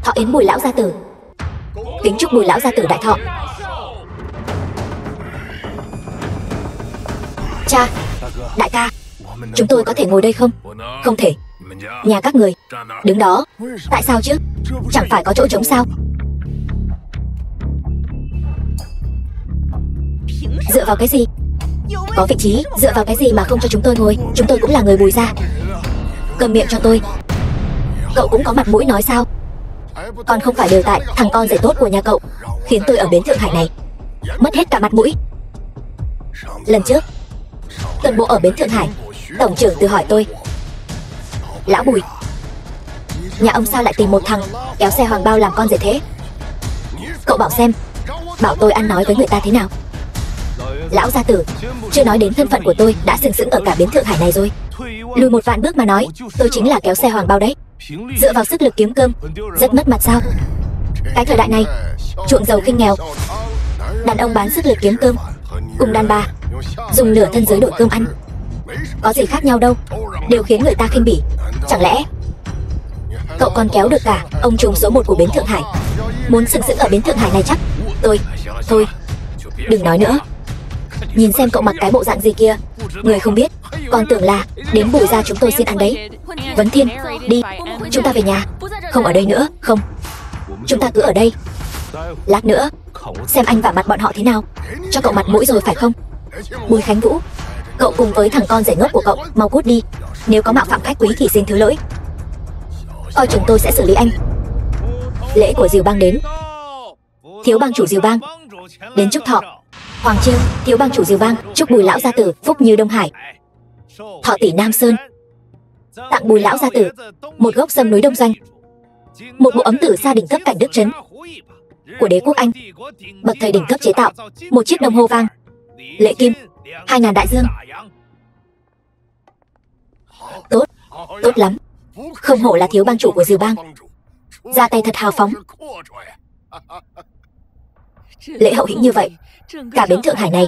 Thọ yến Bùi lão gia tử. Kính chúc Bùi lão gia tử đại thọ. Cha, đại ca, chúng tôi có thể ngồi đây không? Không thể. Nhà các người đứng đó. Tại sao chứ? Chẳng phải có chỗ trống sao? Dựa vào cái gì? Có vị trí, dựa vào cái gì mà không cho chúng tôi ngồi? Chúng tôi cũng là người Bùi gia. Cầm miệng cho tôi. Cậu cũng có mặt mũi nói sao? Còn không phải đều tại thằng con rể tốt của nhà cậu khiến tôi ở bến Thượng Hải này mất hết cả mặt mũi. Lần trước tuần bộ ở bến Thượng Hải, tổng trưởng Từ hỏi tôi: Lão Bùi, nhà ông sao lại tìm một thằng kéo xe hoàng bao làm con rể thế? Cậu bảo xem, bảo tôi ăn nói với người ta thế nào. Lão gia tử, chưa nói đến thân phận của tôi đã sừng sững ở cả bến Thượng Hải này rồi. Lùi một vạn bước mà nói, tôi chính là kéo xe hoàng bao đấy. Dựa vào sức lực kiếm cơm, rất mất mặt sao? Cái thời đại này, chuộng giàu khinh nghèo. Đàn ông bán sức lực kiếm cơm, cùng đàn bà dùng nửa thân giới đổi cơm ăn, có gì khác nhau đâu, đều khiến người ta khinh bỉ. Chẳng lẽ cậu còn kéo được cả ông trùm số 1 của bến Thượng Hải, muốn sừng sững ở bến Thượng Hải này chắc? Thôi, đừng nói nữa. Nhìn xem cậu mặc cái bộ dạng gì kia, người không biết còn tưởng là đến Bùi gia chúng tôi xin ăn đấy. Vấn Thiên, đi, chúng ta về nhà. Không ở đây nữa, không. Chúng ta cứ ở đây. Lát nữa xem anh vả mặt bọn họ thế nào. Cho cậu mặt mũi rồi phải không? Bùi Khánh Vũ, cậu cùng với thằng con rể ngốc của cậu mau cút đi. Nếu có mạo phạm khách quý thì xin thứ lỗi. Coi chừng tôi sẽ xử lý anh. Lễ của Diều Bang đến. Thiếu bang chủ Diều Bang đến chúc thọ. Hoàng Trương, thiếu bang chủ Diều Bang chúc Bùi lão gia tử phúc như Đông Hải, thọ tỷ Nam Sơn. Tặng Bùi lão gia tử một gốc sâm núi Đông Doanh, một bộ ấm tử sa đỉnh cấp cảnh Đức Trấn của đế quốc Anh, bậc thầy đỉnh cấp chế tạo, một chiếc đồng hồ vàng lệ kim 2000 đại dương. Tốt, tốt lắm. Không hổ là thiếu bang chủ của Diều Bang, ra tay thật hào phóng. Lễ hậu hĩnh như vậy, cả bến Thượng Hải này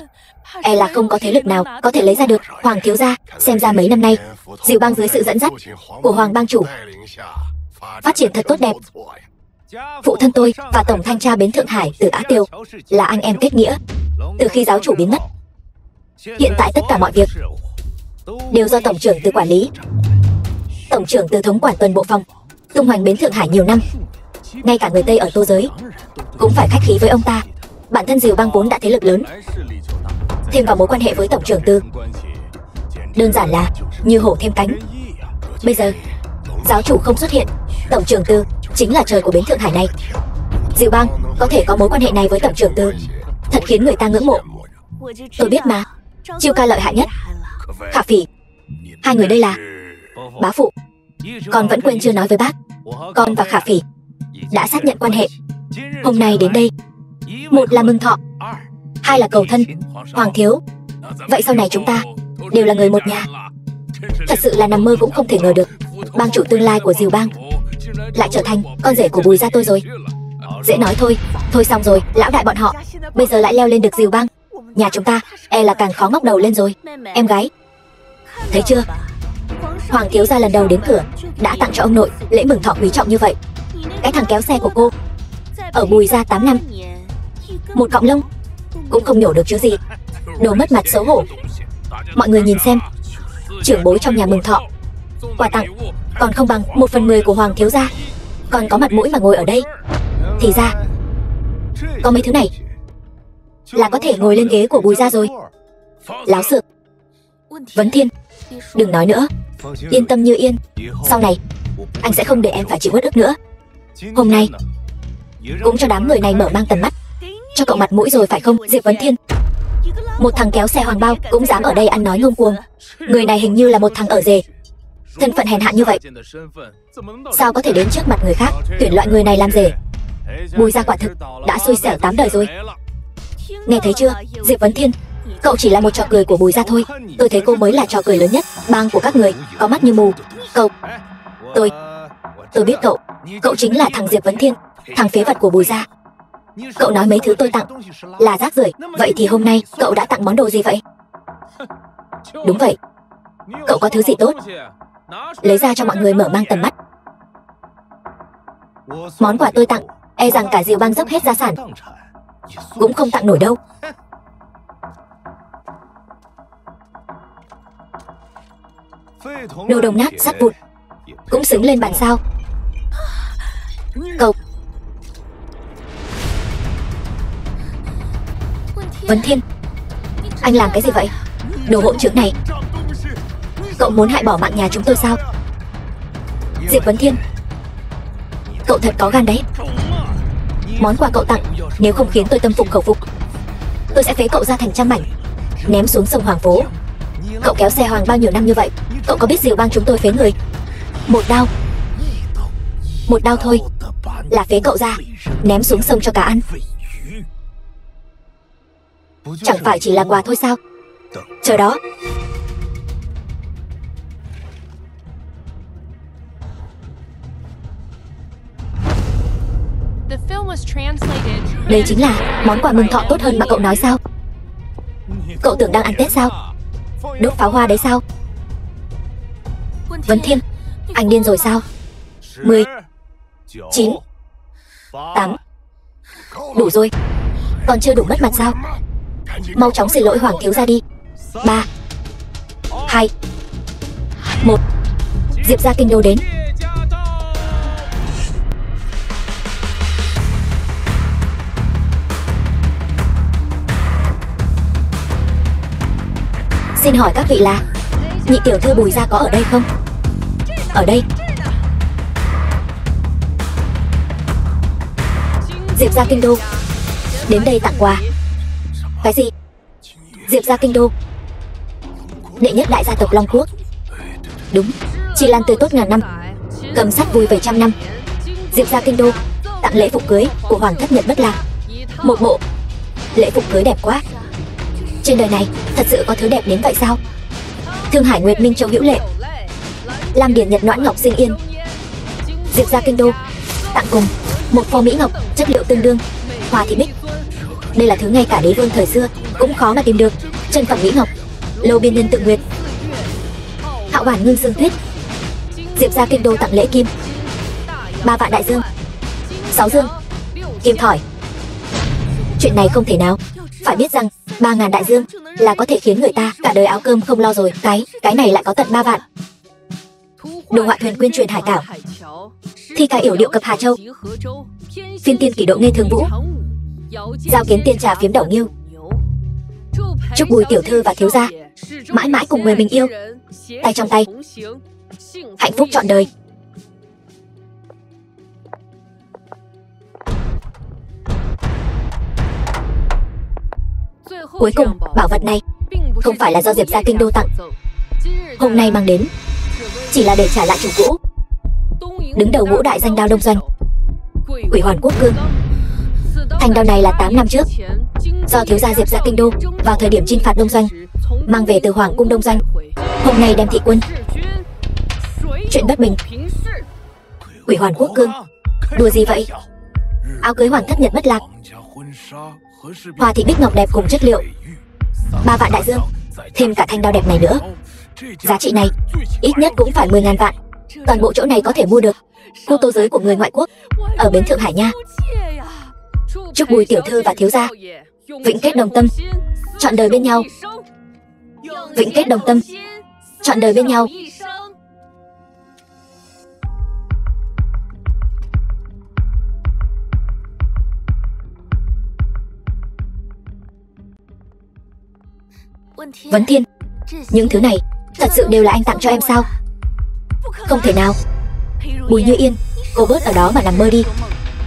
e là không có thế lực nào có thể lấy ra được. Hoàng thiếu gia, xem ra mấy năm nay Diều Bang dưới sự dẫn dắt của Hoàng bang chủ phát triển thật tốt đẹp. Phụ thân tôi và tổng thanh tra bến Thượng Hải Từ Á Tiêu là anh em kết nghĩa từ khi giáo chủ biến mất. Hiện tại tất cả mọi việc đều do tổng trưởng Từ quản lý. Tổng trưởng Từ thống quản tuần bộ phòng, tung hoành bến Thượng Hải nhiều năm. Ngay cả người Tây ở Tô giới cũng phải khách khí với ông ta. Bản thân Diều Bang vốn đã thế lực lớn, thêm vào mối quan hệ với tổng trưởng Từ, đơn giản là như hổ thêm cánh. Bây giờ giáo chủ không xuất hiện, tổng trưởng Từ chính là trời của bến Thượng Hải này. Diều Bang có thể có mối quan hệ này với tổng trưởng Từ, thật khiến người ta ngưỡng mộ. Tôi biết mà, chiêu ca lợi hại nhất Khả Phỉ, hai người đây là bá phụ. Con vẫn quên chưa nói với bác, con và Khả Phỉ đã xác nhận quan hệ. Hôm nay đến đây, một là mừng thọ, hai là cầu thân. Hoàng thiếu, vậy sau này chúng ta đều là người một nhà. Thật sự là nằm mơ cũng không thể ngờ được, bang chủ tương lai của Diều Bang lại trở thành con rể của Bùi gia tôi rồi. Dễ nói thôi. Thôi xong rồi, lão đại bọn họ bây giờ lại leo lên được Diều Bang, nhà chúng ta e là càng khó ngóc đầu lên rồi. Em gái, thấy chưa, Hoàng thiếu gia lần đầu đến cửa đã tặng cho ông nội lễ mừng thọ quý trọng như vậy. Cái thằng kéo xe của cô ở Bùi gia 8 năm, một cọng lông cũng không nhổ được chứ gì. Đồ mất mặt xấu hổ. Mọi người nhìn xem, trưởng bối trong nhà mừng thọ, quà tặng còn không bằng 1/10 của Hoàng thiếu gia, còn có mặt mũi mà ngồi ở đây. Thì ra có mấy thứ này là có thể ngồi lên ghế của Bùi gia rồi. Láo xược. Vấn Thiên, đừng nói nữa. Yên tâm như yên, sau này anh sẽ không để em phải chịu uất ức nữa. Hôm nay cũng cho đám người này mở mang tầm mắt, cho cậu mặt mũi rồi phải không? Diệp Vấn Thiên, một thằng kéo xe hoàng bao cũng dám ở đây ăn nói ngông cuồng. Người này hình như là một thằng ở rể, thân phận hèn hạ như vậy, sao có thể đến trước mặt người khác tuyển loại người này làm rể? Bùi gia quả thực đã xui xẻo 8 đời rồi. Nghe thấy chưa, Diệp Vấn Thiên, cậu chỉ là một trò cười của Bùi gia thôi. Tôi thấy cô mới là trò cười lớn nhất. Bang của các người có mắt như mù. Cậu, tôi biết cậu chính là thằng Diệp Vấn Thiên, thằng phế vật của Bùi gia. Cậu nói mấy thứ tôi tặng là rác rưởi, vậy thì hôm nay cậu đã tặng món đồ gì vậy? Đúng vậy, cậu có thứ gì tốt lấy ra cho mọi người mở mang tầm mắt. Món quà tôi tặng, e rằng cả Diều Bang dốc hết gia sản cũng không tặng nổi đâu. Đồ đồng nát sắt vụn cũng xứng lên bàn sao? Cậu Vấn Thiên, anh làm cái gì vậy? Đồ hỗn trướng này, cậu muốn hại bỏ mạng nhà chúng tôi sao? Diệp Vấn Thiên, cậu thật có gan đấy. Món quà cậu tặng, nếu không khiến tôi tâm phục khẩu phục, tôi sẽ phế cậu ra thành trăm mảnh, ném xuống sông Hoàng Phố. Cậu kéo xe hoàng bao nhiêu năm như vậy, cậu có biết Diều Bang chúng tôi phế người một đao thôi là phế cậu ra, ném xuống sông cho cá ăn. Chẳng phải chỉ là quà thôi sao? Chờ đó. Đây chính là món quà mừng thọ tốt hơn mà cậu nói sao? Cậu tưởng đang ăn Tết sao? Đốt pháo hoa đấy sao? Vấn Thiên, anh điên rồi sao? 10, 9, 8. Đủ rồi. Còn chưa đủ mất mặt sao? Mau chóng xin lỗi Hoàng thiếu gia đi. 3, 2, 1. Diệp gia kinh đô đến. Xin hỏi các vị là nhị tiểu thư Bùi gia có ở đây không? Ở đây. Diệp gia kinh đô đến đây tặng quà. Cái gì? Diệp gia kinh đô, đệ nhất đại gia tộc Long Quốc. Đúng, chị Lan tươi tốt ngàn năm, cầm sắt vui vầy trăm năm. Diệp gia kinh đô tặng lễ phục cưới của Hoàng thất Nhật Bất Lạc. Một bộ lễ phục cưới đẹp quá. Trên đời này thật sự có thứ đẹp đến vậy sao? Thương Hải Nguyệt Minh Châu Hữu Lệ, Lam Điền Nhật Noãn Ngọc Sinh Yên. Diệp gia kinh đô tặng cùng một phô mỹ ngọc chất liệu tương đương Hoa Thị Bích. Đây là thứ ngay cả đế vương thời xưa cũng khó mà tìm được. Chân phẩm mỹ ngọc, Lâu Biên Nhân Tự Nguyệt, Hạo Bản Ngưng Sương Tuyết. Diệp gia kinh đô tặng lễ kim 3 vạn đại dương, 6 dương, kim thỏi. Chuyện này không thể nào. Phải biết rằng 3.000 đại dương là có thể khiến người ta cả đời áo cơm không lo rồi. Cái này lại có tận 3 vạn. Đồ họa thuyền quyên truyền hải đảo, thi ca yểu điệu cập Hà Châu, phiên tiên kỷ độ nghe thường vũ, giao kiến tiên trà phiếm đầu nghiêu. Chúc Bùi tiểu thư và thiếu gia mãi mãi cùng người mình yêu, tay trong tay, hạnh phúc trọn đời. Cuối cùng, bảo vật này không phải là do Diệp gia kinh đô tặng, hôm nay mang đến chỉ là để trả lại chủ cũ. Đứng đầu ngũ đại danh đao Đông Doanh, Quỷ Hoàn Quốc Cương. Thanh đao này là 8 năm trước do thiếu gia Diệp gia kinh đô vào thời điểm chinh phạt Đông Doanh mang về từ Hoàng cung Đông Doanh, hôm nay đem thị quân. Chuyện bất bình. Quỷ Hoàn Quốc Cương, đùa gì vậy? Áo cưới Hoàng thất Nhật Bất Lạc, Hoa Thị Bích ngọc đẹp cùng chất liệu, 3 vạn đại dương, thêm cả thanh đao đẹp này nữa. Giá trị này ít nhất cũng phải 10.000 vạn. Toàn bộ chỗ này có thể mua được khu tô giới của người ngoại quốc ở bến Thượng Hải nha. Chúc Bùi tiểu thư và thiếu gia vĩnh kết đồng tâm, trọn đời bên nhau. Vĩnh kết đồng tâm, trọn đời bên nhau. Vấn Thiên, những thứ này thật sự đều là anh tặng cho em sao? Không thể nào. Bùi Như Yên, cô bớt ở đó mà nằm mơ đi.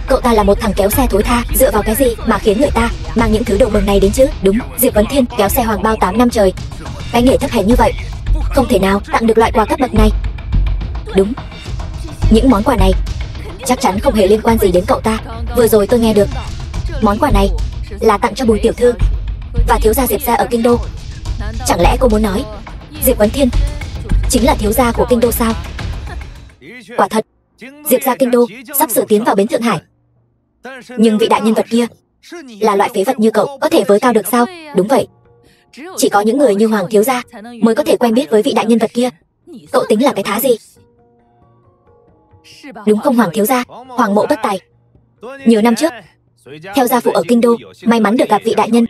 Cậu ta là một thằng kéo xe thối tha, dựa vào cái gì mà khiến người ta mang những thứ đồ bừng này đến chứ? Đúng, Diệp Vấn Thiên kéo xe hoàng bao 8 năm trời, cái nghề thấp hèn như vậy không thể nào tặng được loại quà cấp bậc này. Đúng, những món quà này chắc chắn không hề liên quan gì đến cậu ta. Vừa rồi tôi nghe được món quà này là tặng cho Bùi tiểu thư và thiếu gia Diệp gia ở kinh đô. Chẳng lẽ cô muốn nói Diệp Vấn Thiên chính là thiếu gia của kinh đô sao? Quả thật, Diệp gia kinh đô sắp sửa tiến vào bến Thượng Hải. Nhưng vị đại nhân vật kia là loại phế vật như cậu có thể với cao được sao? Đúng vậy, chỉ có những người như Hoàng thiếu gia mới có thể quen biết với vị đại nhân vật kia. Cậu tính là cái thá gì? Đúng không Hoàng thiếu gia? Hoàng mộ bất tài. Nhiều năm trước, theo gia phụ ở kinh đô, may mắn được gặp vị đại nhân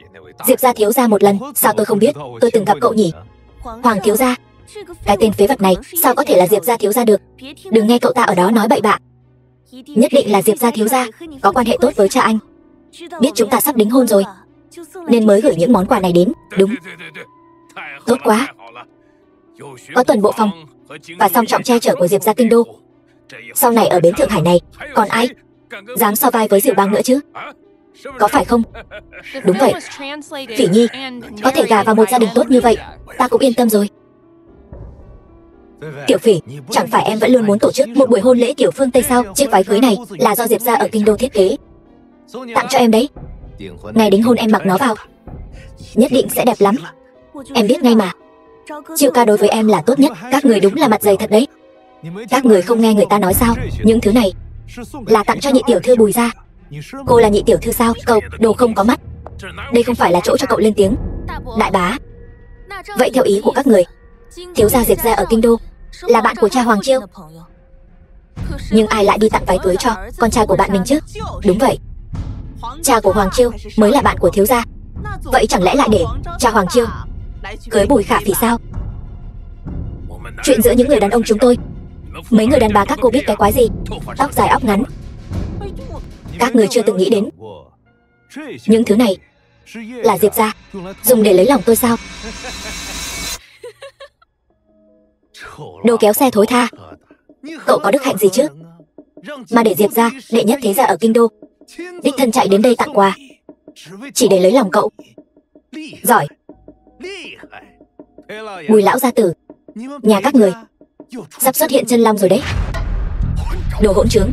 Diệp gia thiếu gia một lần. Sao tôi không biết? Tôi từng gặp cậu nhỉ? Hoàng thiếu gia, cái tên phế vật này sao có thể là Diệp gia thiếu gia được? Đừng nghe cậu ta ở đó nói bậy bạ. Nhất định là Diệp gia thiếu gia có quan hệ tốt với cha anh, biết chúng ta sắp đính hôn rồi nên mới gửi những món quà này đến. Đúng. Tốt quá. Có tuần bộ phòng và song trọng che chở của Diệp gia kinh đô, sau này ở bến Thượng Hải này còn ai dám so vai với Diệu Bang nữa chứ? Có phải không? Đúng vậy. Phỉ Nhi có thể gả vào một gia đình tốt như vậy, ta cũng yên tâm rồi. Tiểu Phỉ, chẳng phải em vẫn luôn muốn tổ chức một buổi hôn lễ kiểu phương Tây sao? Chiếc váy cưới này là do Diệp gia ở kinh đô thiết kế, tặng cho em đấy. Ngày đính hôn em mặc nó vào, nhất định sẽ đẹp lắm. Em biết ngay mà. Chiêu ca đối với em là tốt nhất. Các người đúng là mặt dày thật đấy. Các người không nghe người ta nói sao? Những thứ này là tặng cho nhị tiểu thư Bùi gia. Cô là nhị tiểu thư sao? Cậu đồ không có mắt. Đây không phải là chỗ cho cậu lên tiếng. Đại bá, vậy theo ý của các người, thiếu gia Diệp gia ở kinh đô là bạn của cha Hoàng Chiêu, nhưng ai lại đi tặng váy cưới cho con trai của bạn mình chứ? Đúng vậy, cha của Hoàng Chiêu mới là bạn của thiếu gia. Vậy chẳng lẽ lại để cha Hoàng Chiêu cưới Bùi Khả Phỉ sao? Chuyện giữa những người đàn ông chúng tôi, mấy người đàn bà các cô biết cái quái gì? Tóc dài óc ngắn. Các người chưa từng nghĩ đến những thứ này là Diệp gia dùng để lấy lòng tôi sao? Đồ kéo xe thối tha. Cậu có đức hạnh gì chứ mà để Diệp gia đệ nhất thế gia ở kinh đô đích thân chạy đến đây tặng quà chỉ để lấy lòng cậu? Giỏi. Bùi lão gia tử, nhà các người sắp xuất hiện chân long rồi đấy. Đồ hỗn trướng.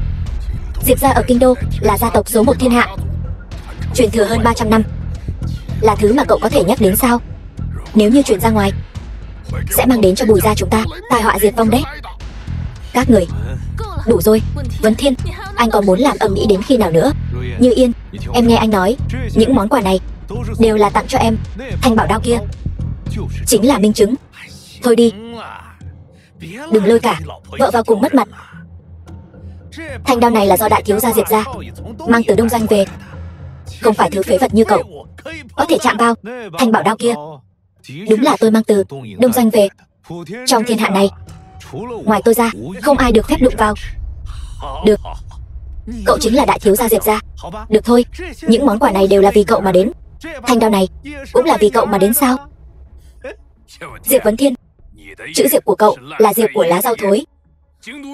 Diệp gia ở kinh đô là gia tộc số 1 thiên hạ, truyền thừa hơn 300 năm, là thứ mà cậu có thể nhắc đến sao? Nếu như truyền ra ngoài sẽ mang đến cho Bùi gia chúng ta tai họa diệt vong đấy. Các người đủ rồi. Vấn Thiên, anh còn muốn làm ầm ĩ đến khi nào nữa? Như Yên, em nghe anh nói, những món quà này đều là tặng cho em. Thanh bảo đao kia chính là minh chứng. Thôi đi, đừng lôi cả vợ vào cùng mất mặt. Thanh đao này là do đại thiếu gia Diệp gia mang từ Đông Doanh về, không phải thứ phế vật như cậu có thể chạm vào. Thanh bảo đao kia đúng là tôi mang từ Đông Doanh về. Trong thiên hạ này, ngoài tôi ra không ai được phép đụng vào. Được, cậu chính là đại thiếu gia Diệp gia. Được thôi, những món quà này đều là vì cậu mà đến. Thanh đao này cũng là vì cậu mà đến sao? Diệp Vấn Thiên, chữ Diệp của cậu là Diệp của lá rau thối,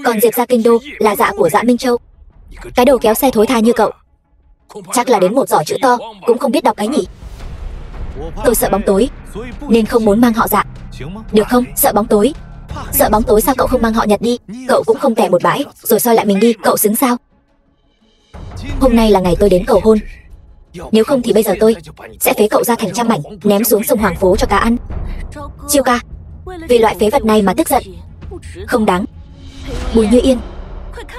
còn Diệp gia kinh đô là dạ của dạ Minh Châu. Cái đồ kéo xe thối tha như cậu chắc là đến một giỏ chữ to cũng không biết đọc cái nhỉ? Tôi sợ bóng tối nên không muốn mang họ Dạ. Được không? Sợ bóng tối. Sợ bóng tối sao cậu không mang họ Nhật đi? Cậu cũng không tè một bãi rồi soi lại mình đi. Cậu xứng sao? Hôm nay là ngày tôi đến cầu hôn, nếu không thì bây giờ tôi sẽ phế cậu ra thành trăm mảnh, ném xuống sông Hoàng Phố cho cá ăn. Chiêu ca, vì loại phế vật này mà tức giận không đáng. Bùi Như Yên,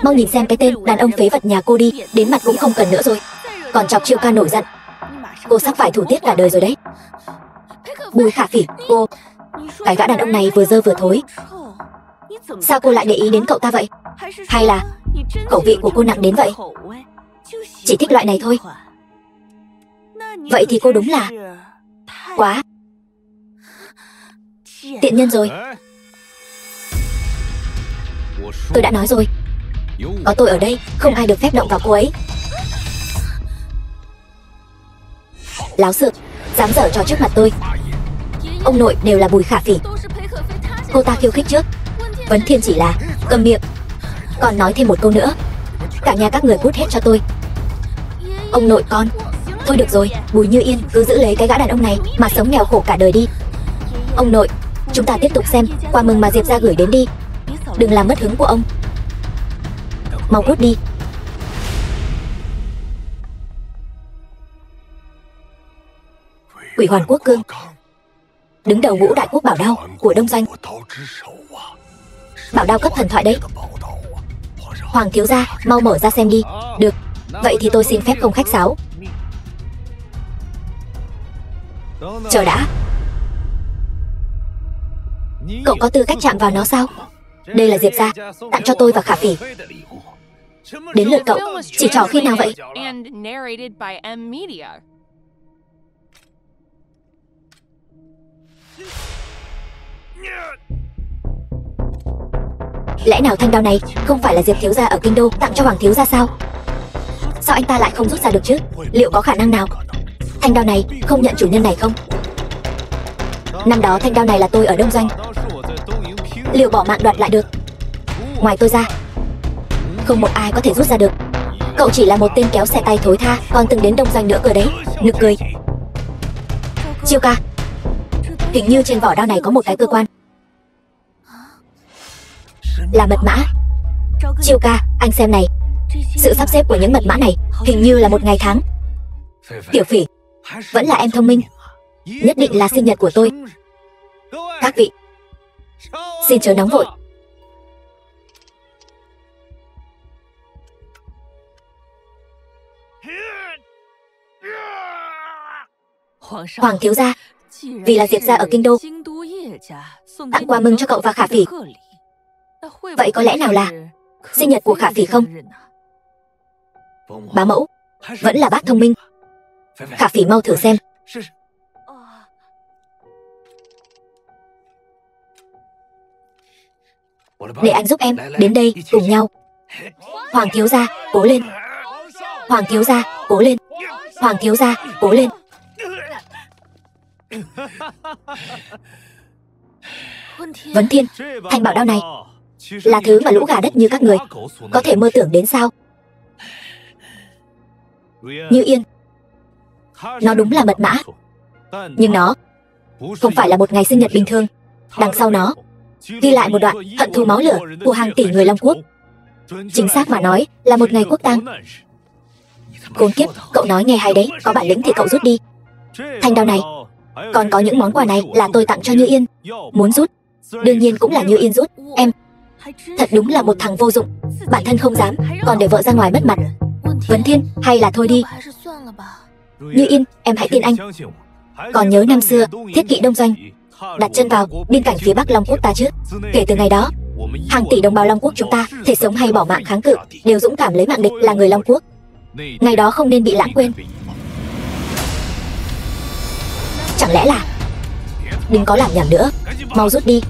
mau nhìn xem cái tên đàn ông phế vật nhà cô đi, đến mặt cũng không cần nữa rồi, còn chọc Chiêu ca nổi giận. Cô sắp phải thủ tiết cả đời rồi đấy. Bùi Khả Phỉ, cô, cái gã đàn ông này vừa dơ vừa thối. Sao cô lại để ý đến cậu ta vậy? Hay là khẩu vị của cô nặng đến vậy? Chỉ thích loại này thôi. Vậy thì cô đúng là quá tiện nhân rồi. Tôi đã nói rồi, có tôi ở đây không ai được phép động vào cô ấy. Láo xược, dám dở trò trước mặt tôi. Ông nội đều là Bùi Khả Phỉ. Cô ta khiêu khích trước, Vấn Thiên chỉ là cầm miệng, còn nói thêm một câu nữa, cả nhà các người cút hết cho tôi. Ông nội con, thôi được rồi, Bùi Như Yên cứ giữ lấy cái gã đàn ông này mà sống nghèo khổ cả đời đi. Ông nội, chúng ta tiếp tục xem quà mừng mà Diệp gia gửi đến đi, đừng làm mất hứng của ông. Mau cút đi. Quỷ Hoàn Quốc Cương, đứng đầu ngũ đại quốc bảo đao của Đông Doanh. Bảo đao cấp thần thoại đấy. Hoàng thiếu gia, mau mở ra xem đi. Được, vậy thì tôi xin phép không khách sáo. Chờ đã, cậu có tư cách chạm vào nó sao? Đây là Diệp gia tặng cho tôi và Khả Phỉ. Đến lượt cậu, chỉ trỏ khi nào vậy? Lẽ nào thanh đao này không phải là Diệp thiếu gia ở kinh đô tặng cho Hoàng thiếu gia sao? Sao anh ta lại không rút ra được chứ? Liệu có khả năng nào thanh đao này không nhận chủ nhân này không? Năm đó thanh đao này là tôi ở Đông Doanh, liệu bỏ mạng đoạt lại được? Ngoài tôi ra, không một ai có thể rút ra được. Cậu chỉ là một tên kéo xe tay thối tha, còn từng đến Đông Doanh nữa cơ đấy. Nực cười. Chiêu ca, hình như trên vỏ đao này có một cái cơ quan, là mật mã. Chiêu ca, anh xem này. Sự sắp xếp của những mật mã này hình như là một ngày tháng. Tiểu Phỉ, vẫn là em thông minh. Nhất định là sinh nhật của tôi. Các vị, xin chớ nóng vội. Hoàng thiếu gia, vì là Diệp gia ở kinh đô tặng quà mừng cho cậu và Khả Phỉ. Vậy có lẽ nào là sinh nhật của Khả Phỉ không? Bá mẫu, vẫn là bác thông minh. Khả Phỉ mau thử xem. Để anh giúp em, đến đây cùng nhau. Hoàng thiếu gia, cố lên. Hoàng thiếu gia, cố lên. Hoàng thiếu gia, cố lên. Vấn Thiên, thanh bảo đao này là thứ mà lũ gà đất như các người có thể mơ tưởng đến sao? Như Yên, nó đúng là mật mã, nhưng nó không phải là một ngày sinh nhật bình thường. Đằng sau nó ghi lại một đoạn hận thù máu lửa của hàng tỷ người Long Quốc. Chính xác mà nói là một ngày quốc tang. Khốn kiếp, cậu nói nghe hay đấy. Có bản lĩnh thì cậu rút đi thanh đao này. Còn có những món quà này là tôi tặng cho Như Yên. Muốn rút, đương nhiên cũng là Như Yên rút. Em thật đúng là một thằng vô dụng, bản thân không dám, còn để vợ ra ngoài mất mặt. Vấn Thiên, hay là thôi đi. Như Yên, em hãy tin anh. Còn nhớ năm xưa thiết kỵ Đông Doanh đặt chân vào biên cảnh phía Bắc Long Quốc ta chứ? Kể từ ngày đó, hàng tỷ đồng bào Long Quốc chúng ta, thể sống hay bỏ mạng kháng cự, đều dũng cảm lấy mạng địch là người Long Quốc. Ngày đó không nên bị lãng quên. Chẳng lẽ là... Đừng có làm nhảm nữa, mau rút đi.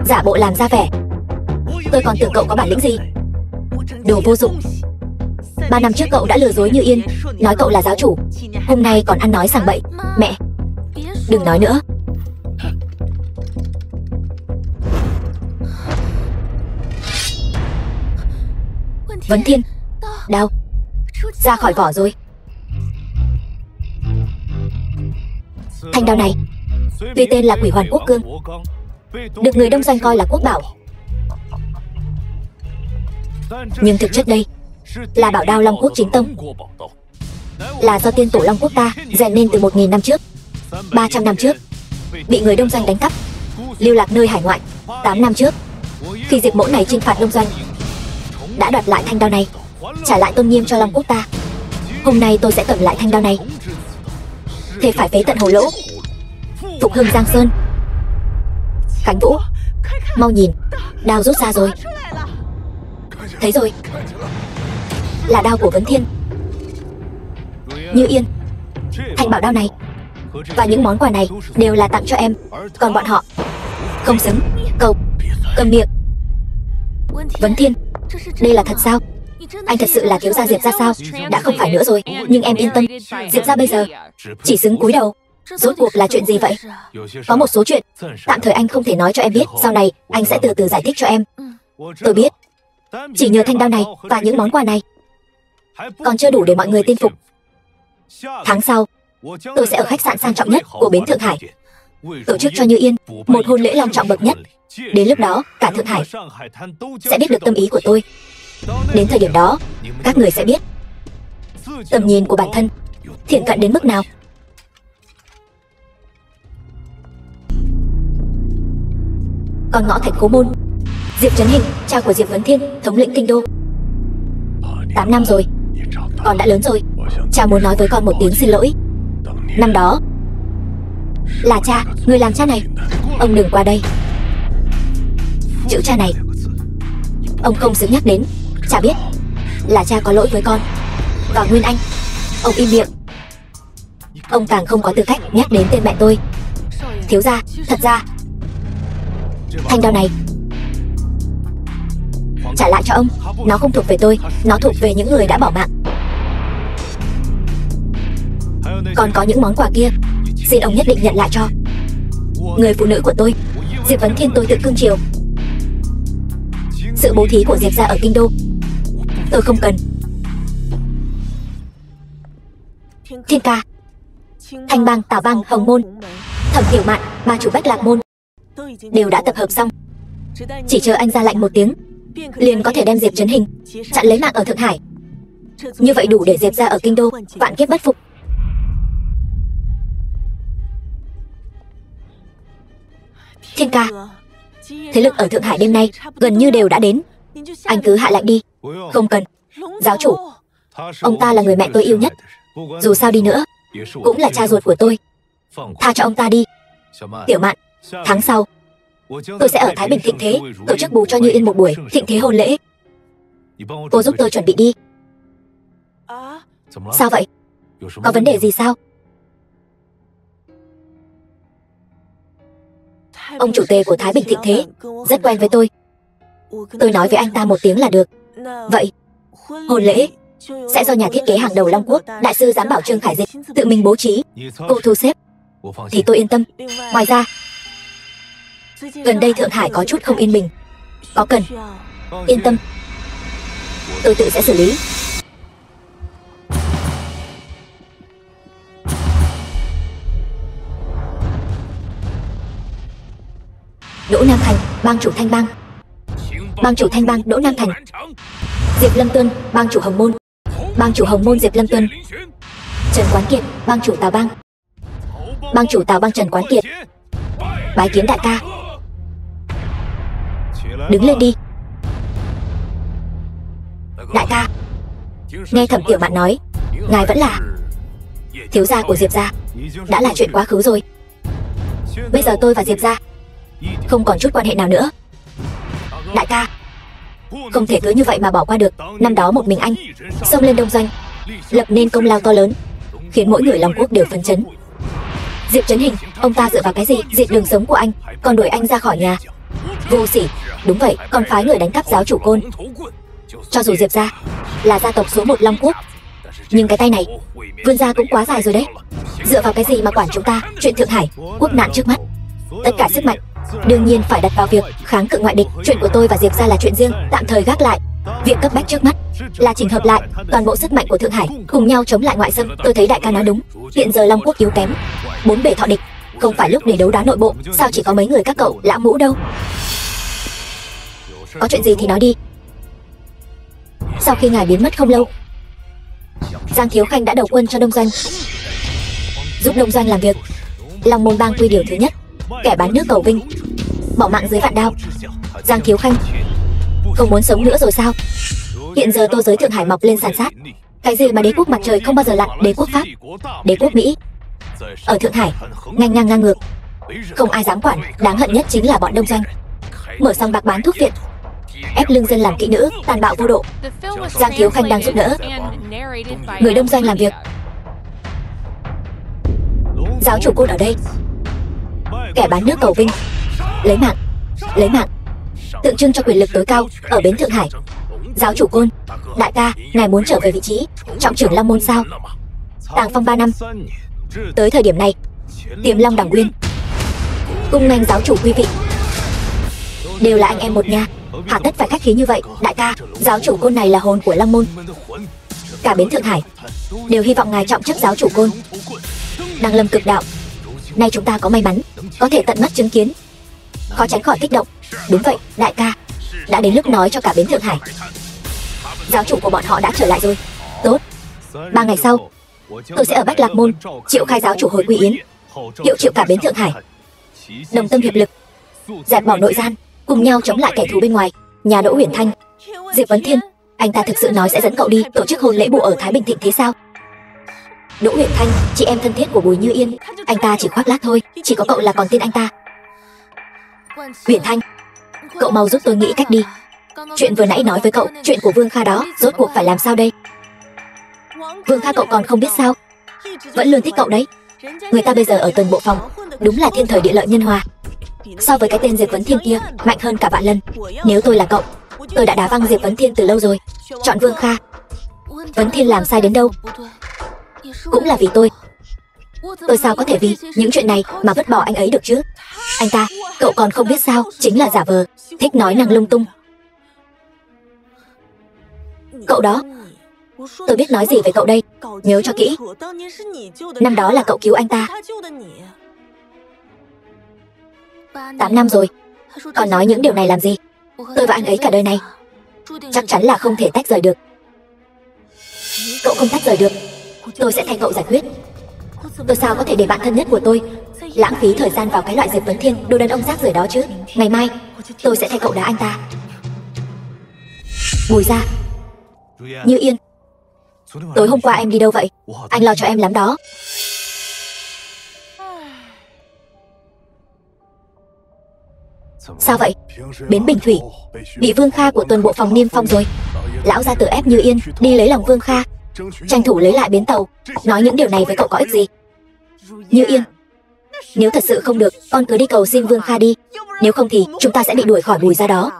Giả bộ làm ra vẻ. Tôi còn tưởng cậu có bản lĩnh gì. Đồ vô dụng. 3 năm trước cậu đã lừa dối Như Yên, nói cậu là giáo chủ. Hôm nay còn ăn nói sảng bậy. Mẹ, đừng nói nữa. Vấn Thiên, đao ra khỏi vỏ rồi. Thanh đao này tuy tên là Quỷ Hoàn Quốc Cương, được người Đông Doanh coi là quốc bảo, nhưng thực chất đây là bảo đao Long Quốc chính tông, là do tiên tổ Long Quốc ta rèn nên từ 1000 năm trước. 300 năm trước bị người Đông Doanh đánh cắp, lưu lạc nơi hải ngoại. 8 năm trước, khi Diệp mỗ này chinh phạt Đông Doanh, đã đoạt lại thanh đao này, trả lại tôn nghiêm cho Long Quốc ta. Hôm nay tôi sẽ cầm lại thanh đao này, thề phải phế tận Hồ Lỗ, phục hưng Giang Sơn. Khánh Vũ, mau nhìn, đao rút ra rồi. Thấy rồi, là đao của Vấn Thiên. Như Yên, thanh bảo đao này và những món quà này đều là tặng cho em, còn bọn họ không xứng. Cậu cầm miệng. Vấn Thiên, đây là thật sao? Anh thật sự là thiếu gia Diệp gia sao? Đã không phải nữa rồi, nhưng em yên tâm, Diệp gia bây giờ chỉ xứng cúi đầu. Rốt cuộc là chuyện gì vậy? Có một số chuyện tạm thời anh không thể nói cho em biết, sau này anh sẽ từ từ giải thích cho em. Tôi biết, chỉ nhờ thanh đao này và những món quà này còn chưa đủ để mọi người tin phục. Tháng sau, tôi sẽ ở khách sạn sang trọng nhất của bến Thượng Hải tổ chức cho Như Yên một hôn lễ long trọng bậc nhất. Đến lúc đó, cả Thượng Hải sẽ biết được tâm ý của tôi. Đến thời điểm đó, các người sẽ biết tầm nhìn của bản thân thiện cận đến mức nào. Còn ngõ thành Cố Môn, Diệp Trấn Hình, cha của Diệp Vấn Thiên, thống lĩnh kinh đô. 8 năm rồi, con đã lớn rồi. Cha muốn nói với con một tiếng xin lỗi. Năm đó là cha, người làm cha này. Ông đừng qua đây. Chữ cha này ông không xứng nhắc đến. Cha biết là cha có lỗi với con và Nguyên Anh. Ông im miệng. Ông càng không có tư cách nhắc đến tên mẹ tôi. Thiếu gia, thật ra thanh đao này trả lại cho ông. Nó không thuộc về tôi, nó thuộc về những người đã bỏ mạng. Còn có những món quà kia, xin ông nhất định nhận lại cho người phụ nữ của tôi, Diệp Vấn Thiên tôi tự cưng chiều. Sự bố thí của Diệp gia ở kinh đô tôi không cần. Thiên ca, Thanh Bang, Tào Bang, Hồng Môn, Thẩm Tiểu Mạn, ba chủ Bách Lạc Môn đều đã tập hợp xong. Chỉ chờ anh ra lệnh một tiếng, liền có thể đem Diệp Trấn Hình chặn lấy mạng ở Thượng Hải. Như vậy đủ để Diệp gia ở kinh đô vạn kiếp bất phục. Thiên ca, thế lực ở Thượng Hải đêm nay gần như đều đã đến. Anh cứ hạ lệnh đi. Không cần. Giáo chủ, ông ta là người mẹ tôi yêu nhất. Dù sao đi nữa cũng là cha ruột của tôi. Tha cho ông ta đi. Tiểu Mạn, tháng sau tôi sẽ ở Thái Bình Thịnh Thế tổ chức bù cho Như Yên một buổi thịnh thế hôn lễ. Cô giúp tôi chuẩn bị đi. Sao vậy? Có vấn đề gì sao? Ông chủ tề của Thái Bình Thịnh Thế rất quen với tôi. Tôi nói với anh ta một tiếng là được. Vậy hôn lễ sẽ do nhà thiết kế hàng đầu Long Quốc, đại sư giám bảo Trương Khải Dịch tự mình bố trí. Cô thu xếp thì tôi yên tâm. Ngoài ra, gần đây Thượng Hải có chút không yên bình. Có cần yên tâm, tôi tự sẽ xử lý. Đỗ Nam Thành, bang chủ Thanh Bang. Bang chủ Thanh Bang Đỗ Nam Thành. Diệp Lâm Tuân, bang chủ Hồng Môn. Bang chủ Hồng Môn Diệp Lâm Tuân. Trần Quán Kiệt, bang chủ Tào Bang. Bang chủ Tào Bang Trần Quán Kiệt. Bái kiến đại ca. Đứng lên đi. Đại ca, nghe Thẩm Tiểu Mạn nói ngài vẫn là thiếu gia của Diệp gia, đã là chuyện quá khứ rồi. Bây giờ tôi và Diệp gia không còn chút quan hệ nào nữa. Đại ca, không thể cứ như vậy mà bỏ qua được. Năm đó một mình anh xông lên Đông Doanh, lập nên công lao to lớn, khiến mỗi người Long Quốc đều phấn chấn. Diệp Trấn Hình, ông ta dựa vào cái gì diệt đường sống của anh, còn đuổi anh ra khỏi nhà? Vô sỉ. Đúng vậy, còn phái người đánh cắp giáo chủ côn. Cho dù Diệp gia là gia tộc số 1 Long Quốc, nhưng cái tay này vươn ra cũng quá dài rồi đấy. Dựa vào cái gì mà quản chúng ta? Chuyện Thượng Hải, quốc nạn trước mắt, tất cả sức mạnh đương nhiên phải đặt vào việc kháng cự ngoại địch. Chuyện của tôi và Diệp gia là chuyện riêng, tạm thời gác lại. Việc cấp bách trước mắt là chỉnh hợp lại toàn bộ sức mạnh của Thượng Hải, cùng nhau chống lại ngoại xâm. Tôi thấy đại ca nói đúng, hiện giờ Long Quốc yếu kém, 4 bề thọ địch, không phải lúc để đấu đá nội bộ. Sao chỉ có mấy người các cậu lão ngũ đâu? Có chuyện gì thì nói đi. Sau khi ngài biến mất không lâu, Giang Thiếu Khanh đã đầu quân cho Đông Doanh, giúp Đông Doanh làm việc. Long Môn Bang quy điều thứ nhất, kẻ bán nước cầu vinh, bỏ mạng dưới vạn đao. Giang Thiếu Khanh không muốn sống nữa rồi sao? Hiện giờ tô giới Thượng Hải mọc lên sàn sát. Cái gì mà đế quốc mặt trời không bao giờ lặn, đế quốc Pháp, đế quốc Mỹ ở Thượng Hải ngang ngang ngang ngược, không ai dám quản. Đáng hận nhất chính là bọn Đông Doanh mở sòng bạc bán thuốc viện, ép lương dân làm kỹ nữ, tàn bạo vô độ. Giang Thiếu Khanh đang giúp đỡ người Đông Doanh làm việc. Giáo chủ côn ở đây, kẻ bán nước cầu vinh, lấy mạng tượng trưng cho quyền lực tối cao ở bến Thượng Hải. Giáo chủ côn, đại ca, ngài muốn trở về vị trí trọng trưởng Long Môn sao? Tàng phong 3 năm, tới thời điểm này, Tiềm Long Đằng Nguyên, cung nghênh giáo chủ quý vị. Đều là anh em một nhà, hà tất phải khách khí như vậy? Đại ca, giáo chủ côn này là hồn của Long Môn, cả bến Thượng Hải đều hy vọng ngài trọng chức giáo chủ côn, đăng lâm cực đạo. Nay chúng ta có may mắn có thể tận mắt chứng kiến, khó tránh khỏi kích động. Đúng vậy, đại ca, đã đến lúc nói cho cả bến Thượng Hải giáo chủ của bọn họ đã trở lại rồi. Tốt, 3 ngày sau, tôi sẽ ở Bách Lạc Môn triệu khai giáo chủ hồi quy yến, hiệu triệu cả bến Thượng Hải, đồng tâm hiệp lực, dẹp bỏ nội gian, cùng nhau chống lại kẻ thù bên ngoài. Nhà Đỗ Huyền Thanh, Diệp Vấn Thiên, anh ta thực sự nói sẽ dẫn cậu đi tổ chức hôn lễ bù ở Thái Bình Thịnh thế sao? Đỗ Huyền Thanh, chị em thân thiết của Bùi Như Yên, anh ta chỉ khoác lác thôi, chỉ có cậu là còn tin anh ta. Huyền Thanh, cậu mau giúp tôi nghĩ cách đi. Chuyện vừa nãy nói với cậu, chuyện của Vương Kha đó, rốt cuộc phải làm sao đây? Vương Kha cậu còn không biết sao? Vẫn luôn thích cậu đấy. Người ta bây giờ ở tuần bộ phòng, đúng là thiên thời địa lợi nhân hòa. So với cái tên Diệp Vấn Thiên kia, mạnh hơn cả vạn lần. Nếu tôi là cậu, tôi đã đá văng Diệp Vấn Thiên từ lâu rồi. Chọn Vương Kha. Vấn Thiên làm sai đến đâu? Cũng là vì tôi. Tôi sao có thể vì những chuyện này mà vứt bỏ anh ấy được chứ? Anh ta, cậu còn không biết sao, chính là giả vờ, thích nói năng lung tung. Cậu đó, tôi biết nói gì với cậu đây, nhớ cho kỹ. Năm đó là cậu cứu anh ta. 8 năm rồi, còn nói những điều này làm gì? Tôi và anh ấy cả đời này chắc chắn là không thể tách rời được. Cậu không tách rời được, tôi sẽ thay cậu giải quyết. Tôi sao có thể để bạn thân nhất của tôi lãng phí thời gian vào cái loại Diệp Vấn Thiên, đồ đàn ông rác rưởi đó chứ? Ngày mai tôi sẽ thay cậu đá anh ta. Bùi ra. Như Yên, tối hôm qua em đi đâu vậy? Anh lo cho em lắm đó. Sao vậy? Bến Bình Thủy bị Vương Kha của tuần bộ phòng niêm phong rồi. Lão gia tử ép Như Yên đi lấy lòng Vương Kha, tranh thủ lấy lại bến tàu. Nói những điều này với cậu có ích gì? Như Yên, nếu thật sự không được, con cứ đi cầu xin Vương Kha đi. Nếu không thì chúng ta sẽ bị đuổi khỏi Bùi gia đó.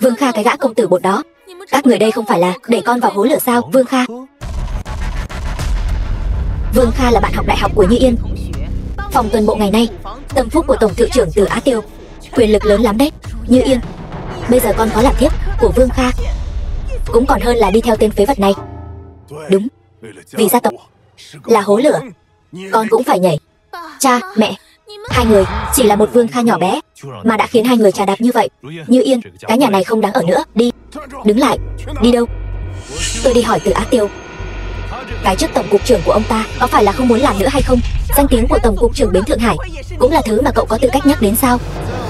Vương Kha cái gã công tử bột đó, các người đây không phải là đẩy con vào hố lửa sao? Vương Kha, Vương Kha là bạn học đại học của Như Yên. Phòng tuần bộ ngày nay, tâm phúc của tổng thự trưởng Từ Á Tiêu, quyền lực lớn lắm đấy. Như Yên, bây giờ con có làm thiếp của Vương Kha cũng còn hơn là đi theo tên phế vật này. Đúng, vì gia tộc là hố lửa, con cũng phải nhảy. Cha, mẹ, hai người chỉ là một Vương Kha nhỏ bé mà đã khiến hai người chà đạp như vậy. Như Yên, cái nhà này không đáng ở nữa, đi. Đứng lại. Đi đâu? Tôi đi hỏi Từ Á Tiêu, cái chức tổng cục trưởng của ông ta có phải là không muốn làm nữa hay không? Danh tiếng của tổng cục trưởng bến Thượng Hải cũng là thứ mà cậu có tư cách nhắc đến sao?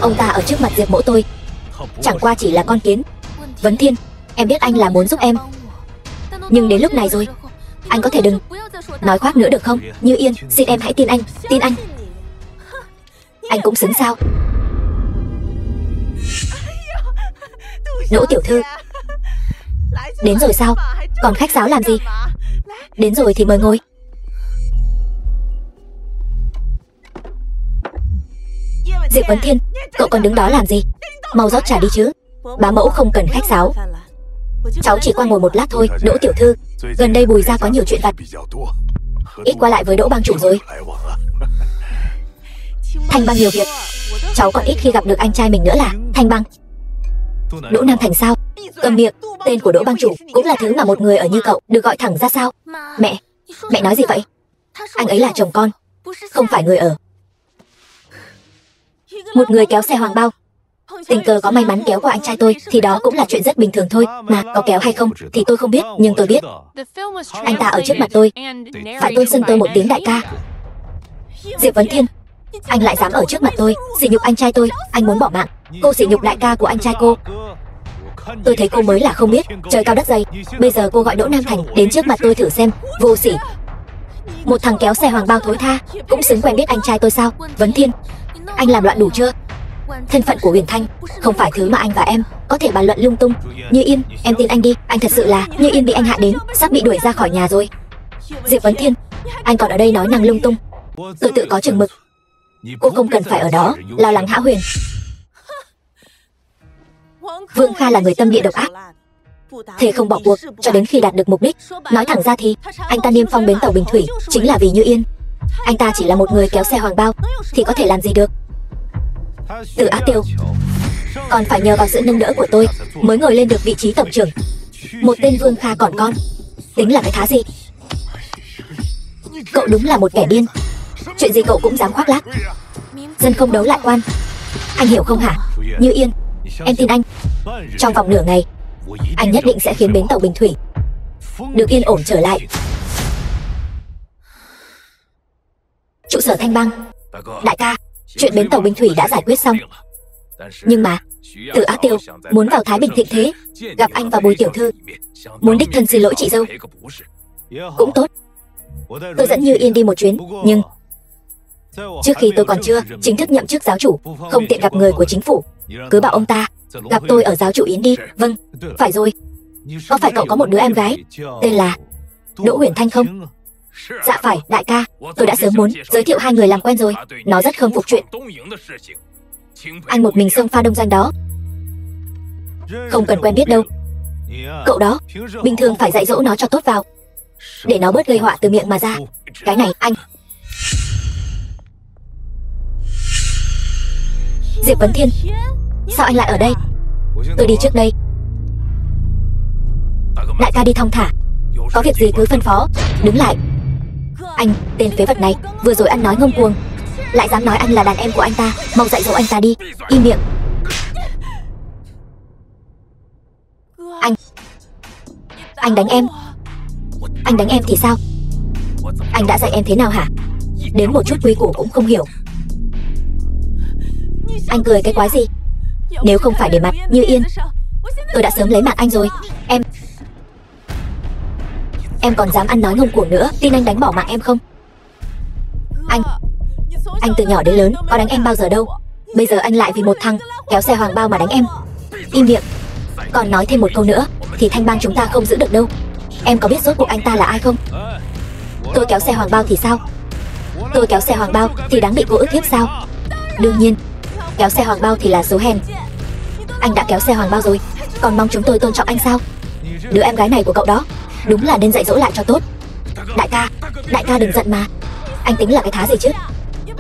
Ông ta ở trước mặt Diệp mỗ tôi chẳng qua chỉ là con kiến. Vấn Thiên, em biết anh là muốn giúp em, nhưng đến lúc này rồi, anh có thể đừng nói khoác nữa được không? Như Yên, xin em hãy tin anh, tin anh. Anh cũng xứng sao? Đỗ tiểu thư, đến rồi sao? Còn khách sáo làm gì? Đến rồi thì mời ngồi. Diệp Vấn Thiên, cậu còn đứng đó làm gì? Mau rót trà đi chứ. Bá mẫu không cần khách sáo, cháu chỉ qua ngồi một lát thôi. Đỗ tiểu thư, gần đây Bùi gia có nhiều chuyện vặt, ít qua lại với Đỗ bang chủ rồi. Thanh Bang nhiều việc, cháu còn ít khi gặp được anh trai mình nữa là Thanh Bang. Đỗ Nam Thành sao? Cầm miệng, tên của Đỗ bang chủ cũng là thứ mà một người ở như cậu được gọi thẳng ra sao? Mẹ, mẹ nói gì vậy? Anh ấy là chồng con, không phải người ở. Một người kéo xe hoàng bao, tình cờ có may mắn kéo qua anh trai tôi thì đó cũng là chuyện rất bình thường thôi. Mà có kéo hay không thì tôi không biết, nhưng tôi biết anh ta ở trước mặt tôi phải tôn xưng tôi một tiếng đại ca. Diệp Vấn Thiên, anh lại dám ở trước mặt tôi sỉ nhục anh trai tôi. Anh muốn bỏ mạng. Cô sỉ nhục đại ca của anh trai cô. Tôi thấy cô mới là không biết trời cao đất dày. Bây giờ cô gọi Đỗ Nam Thành đến trước mặt tôi thử xem. Vô sỉ, một thằng kéo xe hoàng bao thối tha cũng xứng quen biết anh trai tôi sao? Vấn Thiên, anh làm loạn đủ chưa? Thân phận của Huyền Thanh không phải thứ mà anh và em có thể bàn luận lung tung. Như Yên, em tin anh đi. Anh thật sự là Như Yên bị anh hại đến sắp bị đuổi ra khỏi nhà rồi. Diệp Vấn Thiên, anh còn ở đây nói năng lung tung. Tôi tự có chừng mực, cô không cần phải ở đó lo lắng hão huyền. Vương Kha là người tâm địa độc ác, thề không bỏ cuộc cho đến khi đạt được mục đích. Nói thẳng ra thì anh ta niêm phong bến tàu Bình Thủy chính là vì Như Yên. Anh ta chỉ là một người kéo xe hoàng bao thì có thể làm gì được? Từ Á Tiêu, còn phải nhờ vào sự nâng đỡ của tôi mới ngồi lên được vị trí tổng trưởng. Một tên Vương Kha còn con, tính là cái thá gì? Cậu đúng là một kẻ điên. Chuyện gì cậu cũng dám khoác lác. Dân không đấu lại quan, anh hiểu không hả? Như Yên, em tin anh. Trong vòng nửa ngày Anh nhất định sẽ khiến bến tàu Bình Thủy được yên ổn trở lại. Trụ sở Thanh Bang. Đại ca, chuyện bến tàu Bình Thủy đã giải quyết xong. Nhưng mà Từ Á Tiêu muốn vào Thái Bình thịnh thế, gặp anh và Bùi tiểu thư, muốn đích thân xin lỗi chị dâu. Cũng tốt, tôi dẫn Như Yên đi một chuyến. Nhưng trước khi tôi còn chưa chính thức nhậm chức giáo chủ, không tiện gặp người của chính phủ, cứ bảo ông ta gặp tôi ở giáo chủ yến đi. Vâng, phải rồi. Có phải cậu có một đứa em gái tên là Đỗ Huyền Thanh không? Dạ phải, đại ca, tôi đã sớm muốn giới thiệu hai người làm quen rồi. Nó rất khâm phục chuyện anh một mình xông pha đông doanh đó. Không cần quen biết đâu. Cậu đó, bình thường phải dạy dỗ nó cho tốt vào, để nó bớt gây họa từ miệng mà ra. Cái này anh. Diệp Vấn Thiên, sao anh lại ở đây? Tôi đi trước đây. Đại ca đi thong thả, có việc gì cứ phân phó. Đứng lại. Anh, tên phế vật này, vừa rồi ăn nói ngông cuồng, lại dám nói anh là đàn em của anh ta. Mau dạy dỗ anh ta đi. Im miệng. Anh đánh em. Anh đánh em thì sao? Anh đã dạy em thế nào hả? Đến một chút quy củ cũng không hiểu. Anh cười cái quái gì? Nếu không phải để mặt Như Yên, tôi đã sớm lấy mạng anh rồi. Em còn dám ăn nói ngông cuồng nữa, tin anh đánh bỏ mạng em không? Anh từ nhỏ đến lớn có đánh em bao giờ đâu. Bây giờ anh lại vì một thằng kéo xe hoàng bao mà đánh em. Im miệng. Còn nói thêm một câu nữa thì Thanh Bang chúng ta không giữ được đâu. Em có biết rốt cuộc anh ta là ai không? Tôi kéo xe hoàng bao thì sao? Tôi kéo xe hoàng bao thì đáng bị cô ức hiếp sao? Đương nhiên, kéo xe hoàng bao thì là số hèn. Anh đã kéo xe hoàng bao rồi, còn mong chúng tôi tôn trọng anh sao? Đứa em gái này của cậu đó đúng là nên dạy dỗ lại cho tốt. Đại ca đừng giận mà. Anh tính là cái thá gì chứ?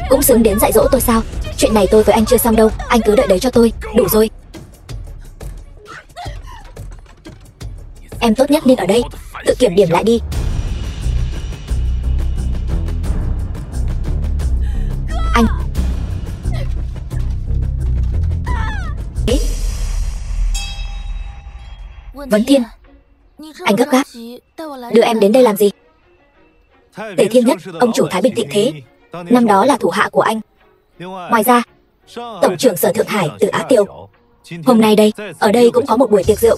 Cũng xứng đến dạy dỗ tôi sao? Chuyện này tôi với anh chưa xong đâu. Anh cứ đợi đấy cho tôi. Đủ rồi. Em tốt nhất nên ở đây tự kiểm điểm lại đi. Anh. Vấn Thiên, anh gấp gáp đưa em đến đây làm gì? Tề Thiên Nhất, ông chủ Thái Bình thịnh thế, năm đó là thủ hạ của anh. Ngoài ra, tổng trưởng Sở Thượng Hải Từ Á Tiêu, hôm nay đây, ở đây cũng có một buổi tiệc rượu.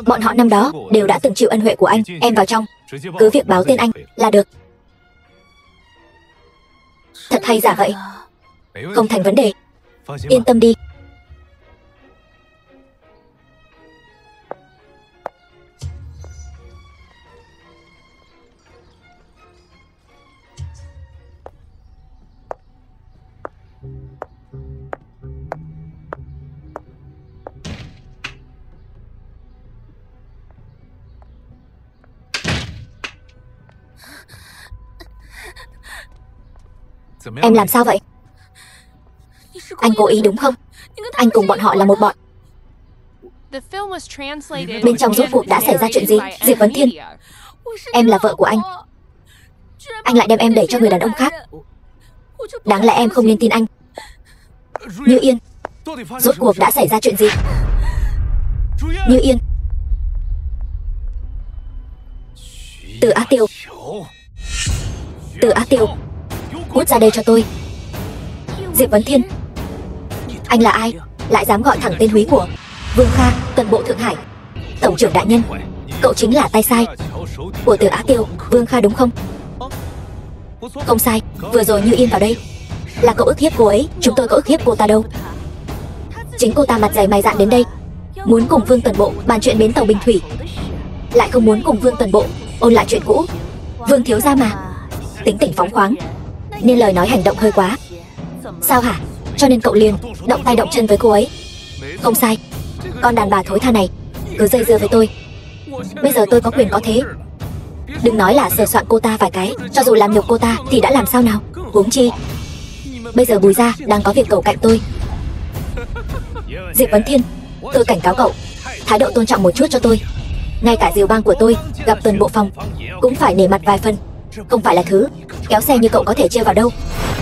Bọn họ năm đó đều đã từng chịu ân huệ của anh. Em vào trong, cứ việc báo tên anh là được. Thật hay giả vậy? Không thành vấn đề. Yên tâm đi. Em làm sao vậy? Anh cố ý đúng không? Anh cùng bọn họ là một bọn. Bên trong rốt cuộc đã xảy ra chuyện gì? Diệp Vấn Thiên, em là vợ của anh lại đem em đẩy cho người đàn ông khác. Đáng lẽ em không nên tin anh. Như Yên, rốt cuộc đã xảy ra chuyện gì? Như Yên. Từ Á Tiêu. Từ Á Tiêu, cút ra đây cho tôi. Diệp Vấn Thiên, anh là ai? Lại dám gọi thẳng tên húy của Vương Kha, tuần bộ Thượng Hải. Tổng trưởng đại nhân, cậu chính là tay sai của Từ Á Tiêu, Vương Kha đúng không? Không sai, vừa rồi Như Yên vào đây là cậu ức hiếp cô ấy. Chúng tôi có ức hiếp cô ta đâu. Chính cô ta mặt dày mày dạn đến đây, muốn cùng Vương tuần bộ bàn chuyện bến tàu Bình Thủy, lại không muốn cùng Vương tuần bộ ôn lại chuyện cũ. Vương thiếu gia mà, tính tình phóng khoáng, nên lời nói hành động hơi quá. Sao hả? Cho nên cậu liền động tay động chân với cô ấy. Không sai, con đàn bà thối tha này cứ dây dưa với tôi. Bây giờ tôi có quyền có thế. Đừng nói là sờ soạn cô ta vài cái, cho dù làm nhục cô ta thì đã làm sao nào. Huống chi bây giờ Bùi gia đang có việc cầu cạnh tôi. Diệp Vấn Thiên, tôi cảnh cáo cậu thái độ tôn trọng một chút cho tôi. Ngay cả Diều Bang của tôi gặp tuần bộ phòng cũng phải nể mặt vài phần. Không phải là thứ kéo xe như cậu có thể trêu vào đâu.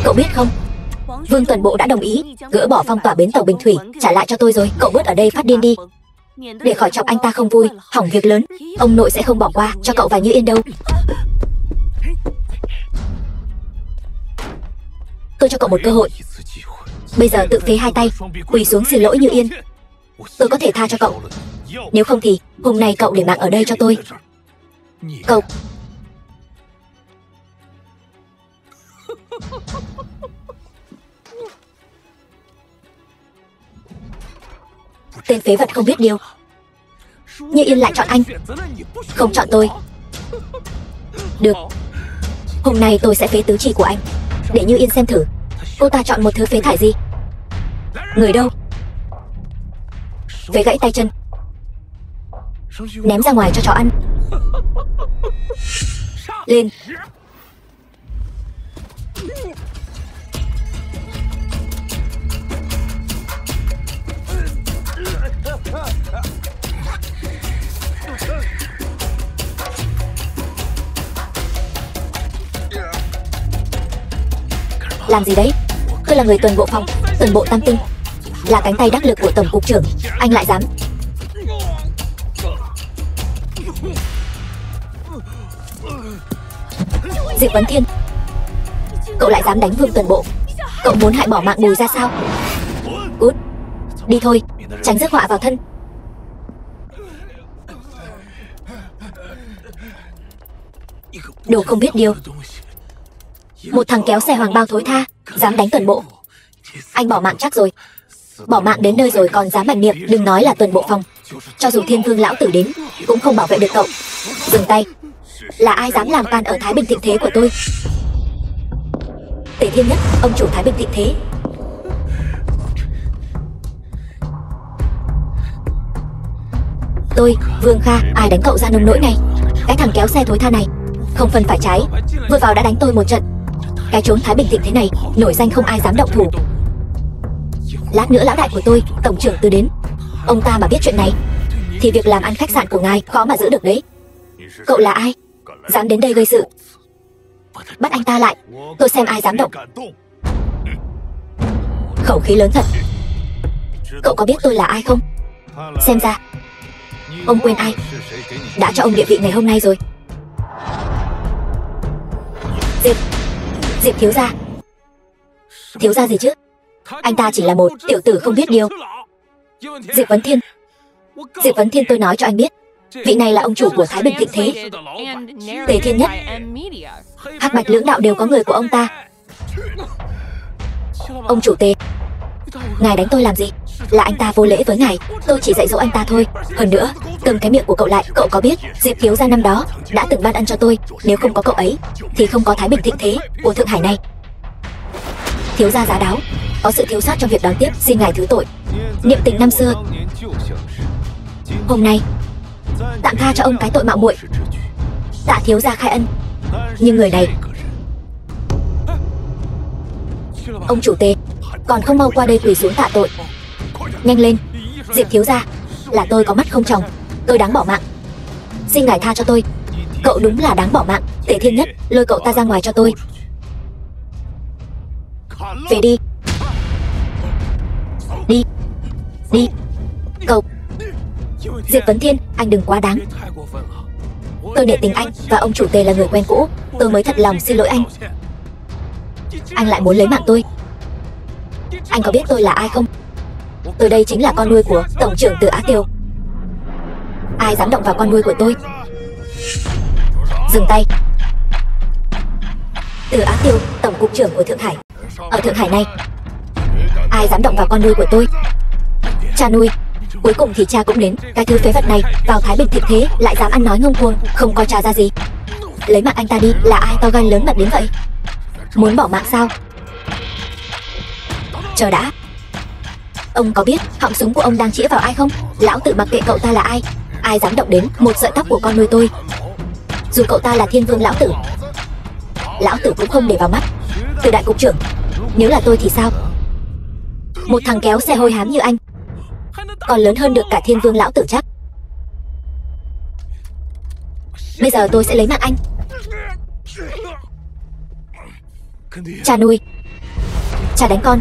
Cậu biết không, Vương tuần bộ đã đồng ý gỡ bỏ phong tỏa bến tàu Bình Thủy trả lại cho tôi rồi. Cậu bớt ở đây phát điên đi. để khỏi chọc anh ta không vui, hỏng việc lớn. Ông nội sẽ không bỏ qua cho cậu và Như Yên đâu. Tôi cho cậu một cơ hội. Bây giờ tự phế hai tay, quỳ xuống xin lỗi Như Yên. Tôi có thể tha cho cậu. Nếu không thì hôm nay cậu để mạng ở đây cho tôi. Cậu... Tên phế vật không biết điều. Như Yên lại chọn anh, không chọn tôi. Được, hôm nay tôi sẽ phế tứ chi của anh, để Như Yên xem thử cô ta chọn một thứ phế thải gì. Người đâu? Phế gãy tay chân, ném ra ngoài cho chó ăn. Lên. Làm gì đấy? Tôi là người tuần bộ phòng, tuần bộ Tam Tinh, là cánh tay đắc lực của tổng cục trưởng. Anh lại dám... Diệp Vấn Thiên, cậu lại dám đánh Vương tuần bộ. Cậu muốn hại bỏ mạng Bùi ra sao? Cút, đi thôi, tránh rước họa vào thân. Đồ không biết điều. Một thằng kéo xe hoàng bao thối tha, dám đánh tuần bộ. Anh bỏ mạng chắc rồi. Bỏ mạng đến nơi rồi còn dám mạnh miệng, đừng nói là tuần bộ phòng. Cho dù Thiên Vương lão tử đến cũng không bảo vệ được cậu. Dừng tay. Là ai dám làm can ở Thái Bình Thịnh Thế của tôi? Tề Thiên Nhất, ông chủ Thái Bình Thịnh Thế. Tôi, Vương Kha, ai đánh cậu ra nông nỗi này? Cái thằng kéo xe thối tha này, không phân phải trái, vừa vào đã đánh tôi một trận. Cái chốn Thái Bình Thịnh Thế này, nổi danh không ai dám động thủ. Lát nữa lão đại của tôi, tổng trưởng Từ đến, ông ta mà biết chuyện này thì việc làm ăn khách sạn của ngài khó mà giữ được đấy. Cậu là ai? Dám đến đây gây sự? Bắt anh ta lại, tôi xem ai dám động. Khẩu khí lớn thật. Cậu có biết tôi là ai không? Xem ra ông quên ai đã cho ông địa vị ngày hôm nay rồi. Diệp thiếu gia. Thiếu gia gì chứ? Anh ta chỉ là một tiểu tử không biết điều. Diệp Vấn Thiên. Diệp Vấn Thiên, tôi nói cho anh biết, vị này là ông chủ của Thái Bình Thịnh Thế. Tề Thiên Nhất, Hắc Bạch lưỡng đạo đều có người của ông ta. Ông chủ Tề, ngài đánh tôi làm gì? Là anh ta vô lễ với ngài, tôi chỉ dạy dỗ anh ta thôi. Hơn nữa, cầm cái miệng của cậu lại. Cậu có biết Diệp thiếu gia năm đó đã từng ban ân cho tôi, nếu không có cậu ấy thì không có Thái Bình Thịnh Thế của Thượng Hải này. Thiếu gia giá đáo, có sự thiếu sót trong việc đón tiếp, xin ngài thứ tội. Niệm tình năm xưa, hôm nay tạm tha cho ông cái tội mạo muội. Tạ thiếu gia khai ân. Nhưng người này... Ông chủ Tề, còn không mau qua đây quỳ xuống tạ tội. Nhanh lên. Diệp thiếu gia, là tôi có mắt không tròng, tôi đáng bỏ mạng, xin ngài tha cho tôi. Cậu đúng là đáng bỏ mạng. Tề Thiên Nhất, lôi cậu ta ra ngoài cho tôi. Về đi. Đi. Đi. Cậu Diệp Vấn Thiên, anh đừng quá đáng. Tôi nể tình anh và ông chủ Tề là người quen cũ, tôi mới thật lòng xin lỗi anh. Anh lại muốn lấy mạng tôi. Anh có biết tôi là ai không? Tôi đây chính là con nuôi của tổng trưởng Từ Á Tiều. Ai dám động vào con nuôi của tôi? Dừng tay. Từ Á Tiều, tổng cục trưởng của Thượng Hải. Ở Thượng Hải này, ai dám động vào con nuôi của tôi? Cha nuôi. Cuối cùng thì cha cũng đến. Cái thứ phế vật này vào Thái Bình Thịnh Thế lại dám ăn nói ngông cuồng, không coi cha ra gì. Lấy mạng anh ta đi. Là ai to gan lớn mật đến vậy? Muốn bỏ mạng sao? Chờ đã. Ông có biết họng súng của ông đang chĩa vào ai không? Lão tự mặc kệ cậu ta là ai. Ai dám động đến một sợi tóc của con nuôi tôi, dù cậu ta là Thiên Vương lão tử, lão tử cũng không để vào mắt. Từ đại cục trưởng, nếu là tôi thì sao? Một thằng kéo xe hôi hám như anh còn lớn hơn được cả Thiên Vương lão tử chắc. Bây giờ tôi sẽ lấy mạng anh. Cha nuôi, cha đánh con.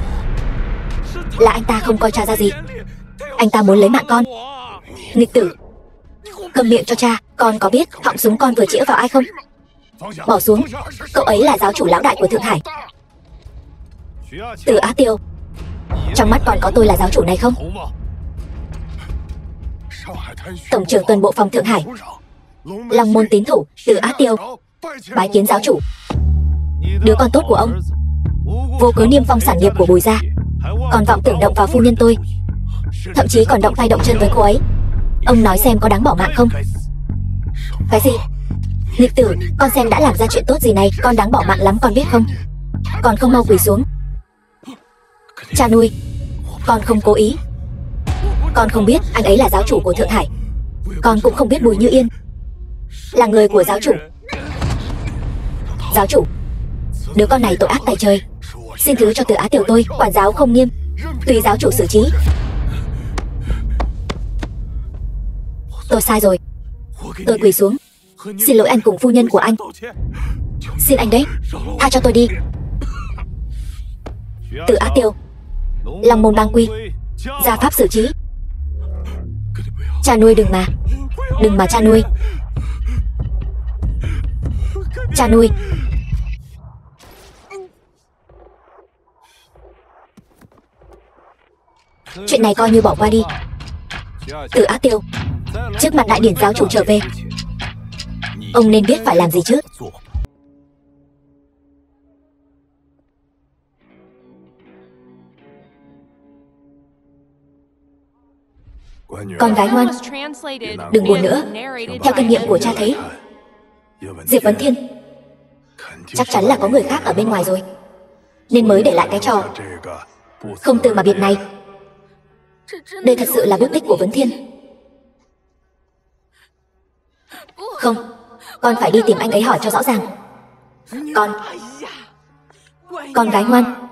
Là anh ta không coi cha ra gì. Anh ta muốn lấy mạng con. Nghịch tử, câm miệng cho cha. Con có biết họng súng con vừa chĩa vào ai không? Bỏ xuống. Cậu ấy là giáo chủ lão đại của Thượng Hải. Từ Á Tiêu, trong mắt còn có tôi là giáo chủ này không? Tổng trưởng tuần bộ phòng Thượng Hải, Long môn tín thủ Từ Á Tiêu, bái kiến giáo chủ. Đứa con tốt của ông vô cớ niêm phong sản nghiệp của Bùi gia, còn vọng tưởng động vào phu nhân tôi, thậm chí còn động tay động chân với cô ấy. Ông nói xem có đáng bỏ mạng không? Cái gì? Nghịch tử, con xem đã làm ra chuyện tốt gì này, con đáng bỏ mạng lắm con biết không? Còn không mau quỳ xuống. Cha nuôi, con không cố ý. Con không biết anh ấy là giáo chủ của Thượng Hải. Con cũng không biết Bùi Như Yên là người của giáo chủ. Giáo chủ, đứa con này tội ác tại trời. Xin thứ cho Từ Á Tiểu tôi quản giáo không nghiêm, tùy giáo chủ xử trí. Tôi sai rồi. Tôi quỳ xuống. Xin lỗi anh cùng phu nhân của anh. Xin anh đấy, tha cho tôi đi. Từ Á Tiêu, Long môn bang quy, gia pháp xử trí. Cha nuôi đừng mà cha nuôi. Cha nuôi. Chuyện này coi như bỏ qua đi. Từ Á Tiêu, trước mặt đại điển giáo chủ trở về, ông nên biết phải làm gì chứ. Con gái ngoan, đừng buồn nữa. Theo kinh nghiệm của cha thấy, Diệp Vấn Thiên chắc chắn là có người khác ở bên ngoài rồi, nên mới để lại cái trò không từ mà biệt này. Đây thật sự là bút tích của Vấn Thiên. Không, con phải đi tìm anh ấy hỏi cho rõ ràng. Con gái ngoan,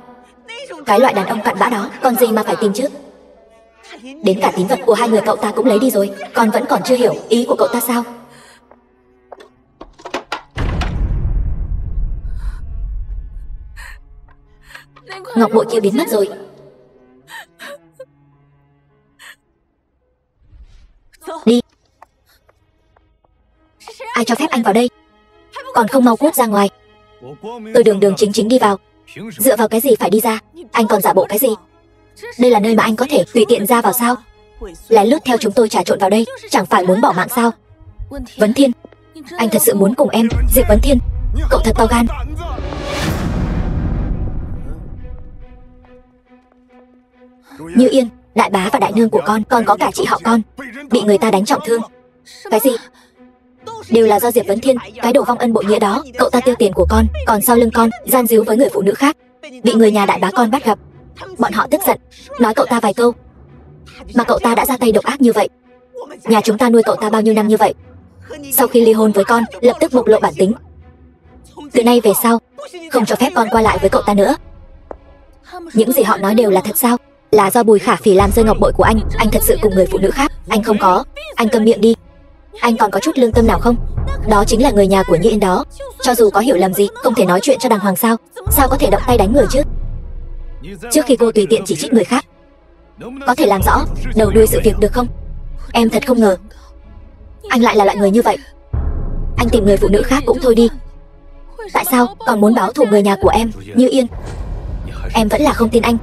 cái loại đàn ông cặn bã đó con gì mà phải tìm chứ. Đến cả tín vật của hai người cậu ta cũng lấy đi rồi, con vẫn còn chưa hiểu ý của cậu ta sao? Ngọc bội kia biến mất rồi. Đi. Ai cho phép anh vào đây? Còn không mau cút ra ngoài. Tôi đường đường chính chính đi vào. Dựa vào cái gì phải đi ra? Anh còn giả bộ cái gì? Đây là nơi mà anh có thể tùy tiện ra vào sao? Lén lút theo chúng tôi trà trộn vào đây, chẳng phải muốn bỏ mạng sao? Vấn Thiên, anh thật sự muốn cùng em? Diệp Vấn Thiên, cậu thật to gan. Như Yên, đại bá và đại nương của con, còn có cả chị họ con, bị người ta đánh trọng thương. Cái gì? Đều là do Diệp Vấn Thiên, cái đồ vong ân bội nghĩa đó. Cậu ta tiêu tiền của con, còn sau lưng con gian díu với người phụ nữ khác, bị người nhà đại bá con bắt gặp. Bọn họ tức giận, nói cậu ta vài câu, mà cậu ta đã ra tay độc ác như vậy. Nhà chúng ta nuôi cậu ta bao nhiêu năm như vậy, sau khi ly hôn với con, lập tức bộc lộ bản tính. Từ nay về sau, không cho phép con qua lại với cậu ta nữa. Những gì họ nói đều là thật sao? Là do Bùi Khả Phỉ làm rơi ngọc bội của anh thật sự cùng người phụ nữ khác? Anh không có. Anh câm miệng đi. Anh còn có chút lương tâm nào không? Đó chính là người nhà của Như Yên đó. Cho dù có hiểu lầm gì, không thể nói chuyện cho đàng hoàng sao? Sao có thể động tay đánh người chứ? Trước khi cô tùy tiện chỉ trích người khác, có thể làm rõ đầu đuôi sự việc được không? Em thật không ngờ anh lại là loại người như vậy. Anh tìm người phụ nữ khác cũng thôi đi, tại sao còn muốn báo thù người nhà của em, Như Yên? Em vẫn là không tin anh.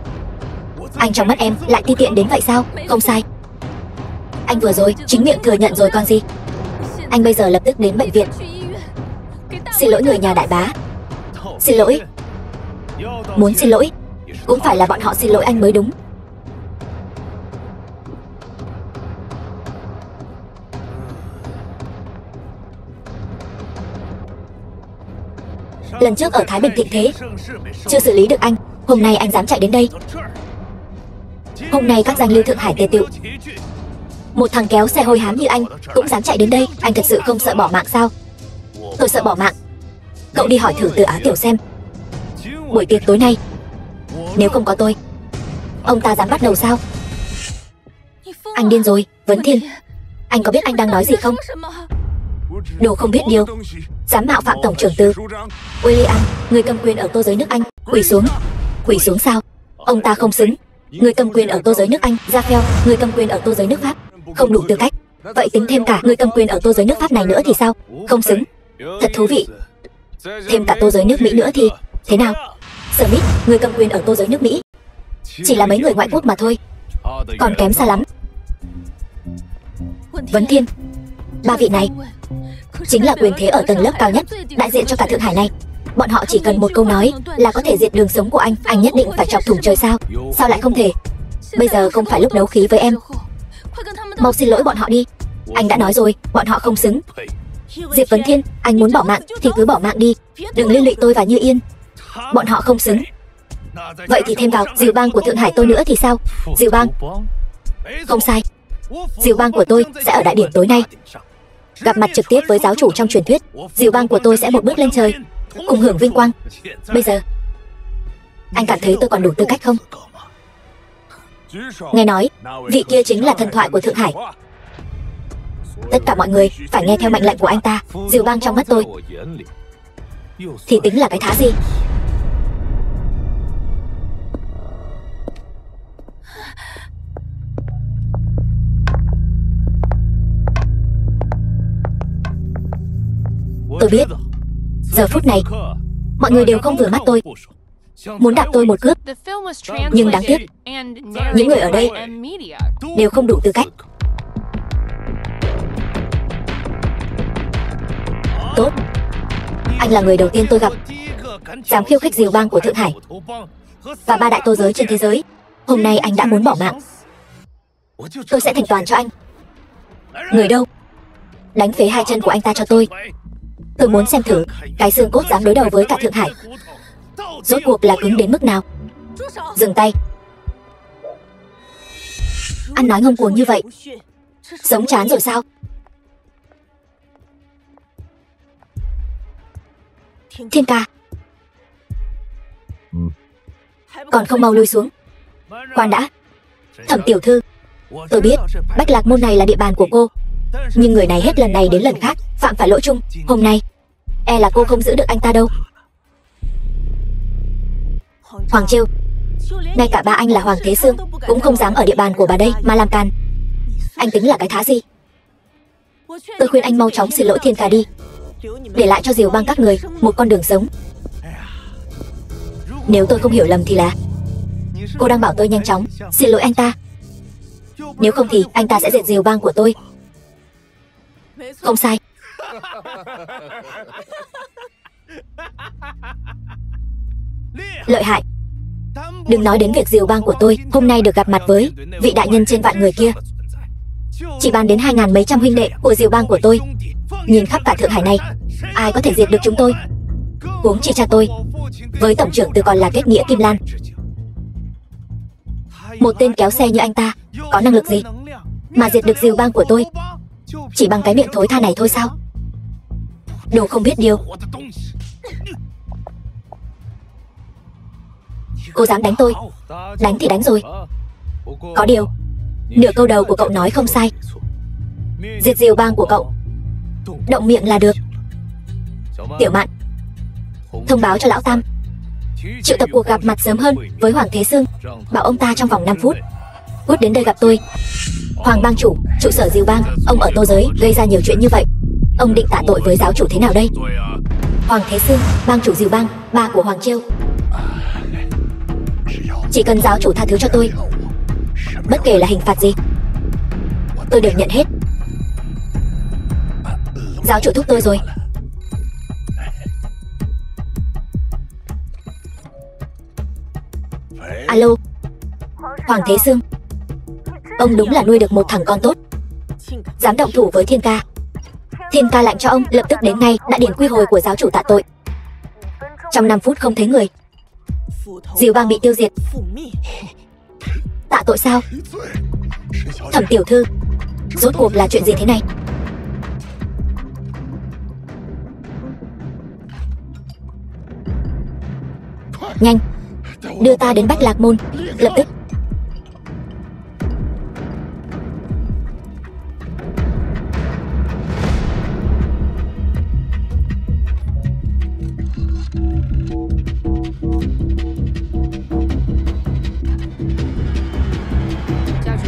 Anh trong mắt em lại ti tiện đến vậy sao? Không sai, anh vừa rồi chính miệng thừa nhận rồi còn gì. Anh bây giờ lập tức đến bệnh viện. Xin lỗi người nhà đại bá. Xin lỗi. Muốn xin lỗi cũng phải là bọn họ xin lỗi anh mới đúng. Lần trước ở Thái Bình thịnh thế, chưa xử lý được anh, hôm nay anh dám chạy đến đây. Hôm nay các danh lưu Thượng Hải tề tựu, một thằng kéo xe hôi hám như anh cũng dám chạy đến đây. Anh thật sự không sợ bỏ mạng sao? Tôi sợ bỏ mạng. Cậu đi hỏi thử Từ Á Tiểu xem, buổi tiệc tối nay nếu không có tôi, ông ta dám bắt đầu sao? Anh điên rồi, Vấn Thiên. Anh có biết anh đang nói gì không? Đồ không biết điều, dám mạo phạm tổng trưởng Từ. William, người cầm quyền ở tô giới nước Anh. Quỳ xuống. Quỳ xuống sao? Ông ta không xứng. Người cầm quyền ở tô giới nước Anh. Raphael, người cầm quyền ở tô giới nước Pháp, không đủ tư cách. Vậy tính thêm cả người cầm quyền ở tô giới nước Pháp này nữa thì sao? Không xứng. Thật thú vị. Thêm cả tô giới nước Mỹ nữa thì thế nào? Smith, người cầm quyền ở tô giới nước Mỹ chỉ là mấy người ngoại quốc mà thôi, còn kém xa lắm. Vấn Thiên, ba vị này chính là quyền thế ở tầng lớp cao nhất, đại diện cho cả Thượng Hải này. Bọn họ chỉ cần một câu nói là có thể diệt đường sống của anh nhất định phải chọc thủng trời sao? Sao lại không thể? Bây giờ không phải lúc đấu khí với em. Mau xin lỗi bọn họ đi. Anh đã nói rồi, bọn họ không xứng. Diệp Vấn Thiên, anh muốn bỏ mạng thì cứ bỏ mạng đi, đừng liên lụy tôi và Như Yên. Bọn họ không xứng. Vậy thì thêm vào Diều Bang của Thượng Hải tôi nữa thì sao? Diều Bang. Không sai. Diều Bang của tôi sẽ ở đại điển tối nay, gặp mặt trực tiếp với giáo chủ trong truyền thuyết. Diều Bang của tôi sẽ một bước lên trời, cùng hưởng vinh quang. Bây giờ anh cảm thấy tôi còn đủ tư cách không? Nghe nói vị kia chính là thần thoại của Thượng Hải. Tất cả mọi người phải nghe theo mệnh lệnh của anh ta. Diều Bang trong mắt tôi thì tính là cái thá gì? Tôi biết giờ phút này mọi người đều không vừa mắt tôi, muốn đạp tôi một cước. Nhưng đáng tiếc những người ở đây đều không đủ tư cách. Tốt, anh là người đầu tiên tôi gặp dám khiêu khích Diều Bang của Thượng Hải và ba đại tô giới trên thế giới. Hôm nay anh đã muốn bỏ mạng, tôi sẽ thành toàn cho anh. Người đâu? Đánh phế hai chân của anh ta cho tôi. Tôi muốn xem thử cái xương cốt dám đối đầu với cả Thượng Hải rốt cuộc là cứng đến mức nào. Dừng tay. Ăn nói ngông cuồng như vậy, sống chán rồi sao? Thiên ca, còn không mau lui xuống. Khoan đã, Thẩm tiểu thư, tôi biết Bách Lạc Môn này là địa bàn của cô, nhưng người này hết lần này đến lần khác phạm phải lỗi chung. Hôm nay e là cô không giữ được anh ta đâu. Hoàng Chiêu, ngay cả ba anh là Hoàng Thế Sương cũng không dám ở địa bàn của bà đây mà làm càn. Anh tính là cái thá gì? Tôi khuyên anh mau chóng xin lỗi Thiên ca đi, để lại cho Diều Bang các người một con đường sống. Nếu tôi không hiểu lầm thì là cô đang bảo tôi nhanh chóng xin lỗi anh ta. Nếu không thì anh ta sẽ diệt Diều Bang của tôi. Không sai. Lợi hại. Đừng nói đến việc Diều Bang của tôi hôm nay được gặp mặt với vị đại nhân trên vạn người kia, chỉ bàn đến 2.000 mấy trăm huynh đệ của Diều Bang của tôi, nhìn khắp cả Thượng Hải này, ai có thể diệt được chúng tôi? Huống chi cha tôi với tổng trưởng Từ còn là kết nghĩa Kim Lan. Một tên kéo xe như anh ta có năng lực gì mà diệt được Diều Bang của tôi chỉ bằng cái miệng thối tha này thôi sao? Đồ không biết điều. Cô dám đánh tôi? Đánh thì đánh rồi. Có điều nửa câu đầu của cậu nói không sai. Diệt Diều Bang của cậu động miệng là được. Tiểu Mạn, thông báo cho lão Tam triệu tập cuộc gặp mặt sớm hơn với Hoàng Thế Sương, bảo ông ta trong vòng 5 phút cút đến đây gặp tôi. Hoàng bang chủ, trụ sở Diều Bang, ông ở tô giới gây ra nhiều chuyện như vậy, ông định tạ tội với giáo chủ thế nào đây? Hoàng Thế Sương, bang chủ Diều Bang, ba của Hoàng Chiêu. Chỉ cần giáo chủ tha thứ cho tôi, bất kể là hình phạt gì, tôi đều nhận hết. Giáo chủ thúc tôi rồi. Alo, Hoàng Thế Sương, ông đúng là nuôi được một thằng con tốt, dám động thủ với Thiên ca. Thiên ca lạnh cho ông lập tức đến ngay đại điển quy hồi của giáo chủ tạ tội. Trong 5 phút không thấy người, Diều Bang bị tiêu diệt. Tạ tội sao? Thẩm tiểu thư, rốt cuộc là chuyện gì thế này? Nhanh, đưa ta đến Bách Lạc Môn, lập tức.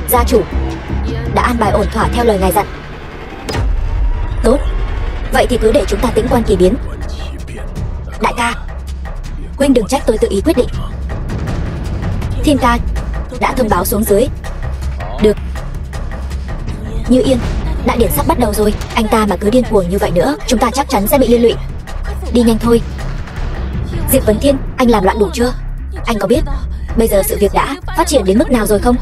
Gia chủ đã an bài ổn thỏa theo lời ngài dặn. Vậy thì cứ để chúng ta tĩnh quan kỳ biến. Đại ca, huynh đừng trách tôi tự ý quyết định. Thiên ca đã thông báo xuống dưới. Được. Như Yên, đại điển sắp bắt đầu rồi. Anh ta mà cứ điên cuồng như vậy nữa, chúng ta chắc chắn sẽ bị liên lụy. Đi nhanh thôi. Diệp Vấn Thiên, anh làm loạn đủ chưa? Anh có biết bây giờ sự việc đã phát triển đến mức nào rồi không?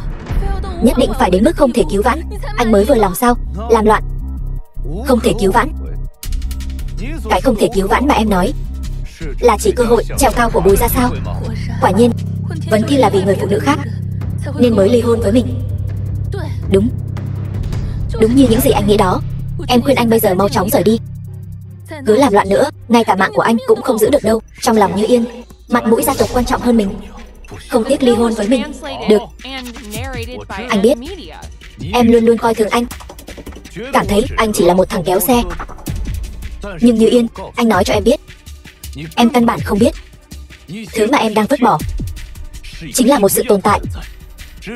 Nhất định phải đến mức không thể cứu vãn. Anh mới vừa lòng sao? Làm loạn. Không thể cứu vãn. Cái không thể cứu vãn mà em nói là chỉ cơ hội trèo cao của Bùi Gia sao? Quả nhiên Vấn Thiên là vì người phụ nữ khác nên mới ly hôn với mình. Đúng. Đúng như những gì anh nghĩ đó. Em khuyên anh bây giờ mau chóng rời đi. Cứ làm loạn nữa, ngay cả mạng của anh cũng không giữ được đâu. Trong lòng Như Yên, mặt mũi gia tộc quan trọng hơn mình. Không tiếc ly hôn với mình. Được. Anh biết em luôn luôn coi thường anh, cảm thấy anh chỉ là một thằng kéo xe. Nhưng Như Yên, anh nói cho em biết, em căn bản không biết thứ mà em đang vứt bỏ chính là một sự tồn tại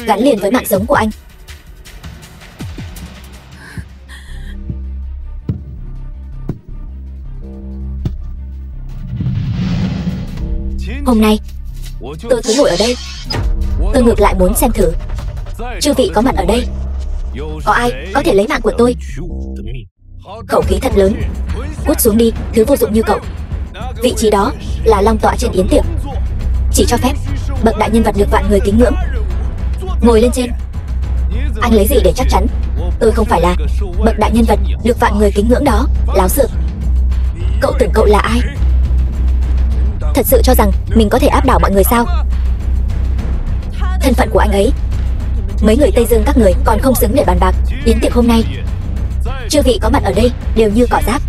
gắn liền với mạng sống của anh. Hôm nay tôi cứ ngồi ở đây, tôi ngược lại muốn xem thử chư vị có mặt ở đây, có ai có thể lấy mạng của tôi. Khẩu khí thật lớn. Cút xuống đi, thứ vô dụng như cậu. Vị trí đó là long tọa trên yến tiệc, chỉ cho phép bậc đại nhân vật được vạn người kính ngưỡng. Ngồi lên trên. Anh lấy gì để chắc chắn tôi không phải là bậc đại nhân vật được vạn người kính ngưỡng đó? Láo xược. Cậu tưởng cậu là ai? Thật sự cho rằng mình có thể áp đảo mọi người sao? Thân phận của anh ấy, mấy người Tây Dương các người còn không xứng để bàn bạc. Yến tiệc hôm nay, chư vị có mặt ở đây đều như cỏ rác,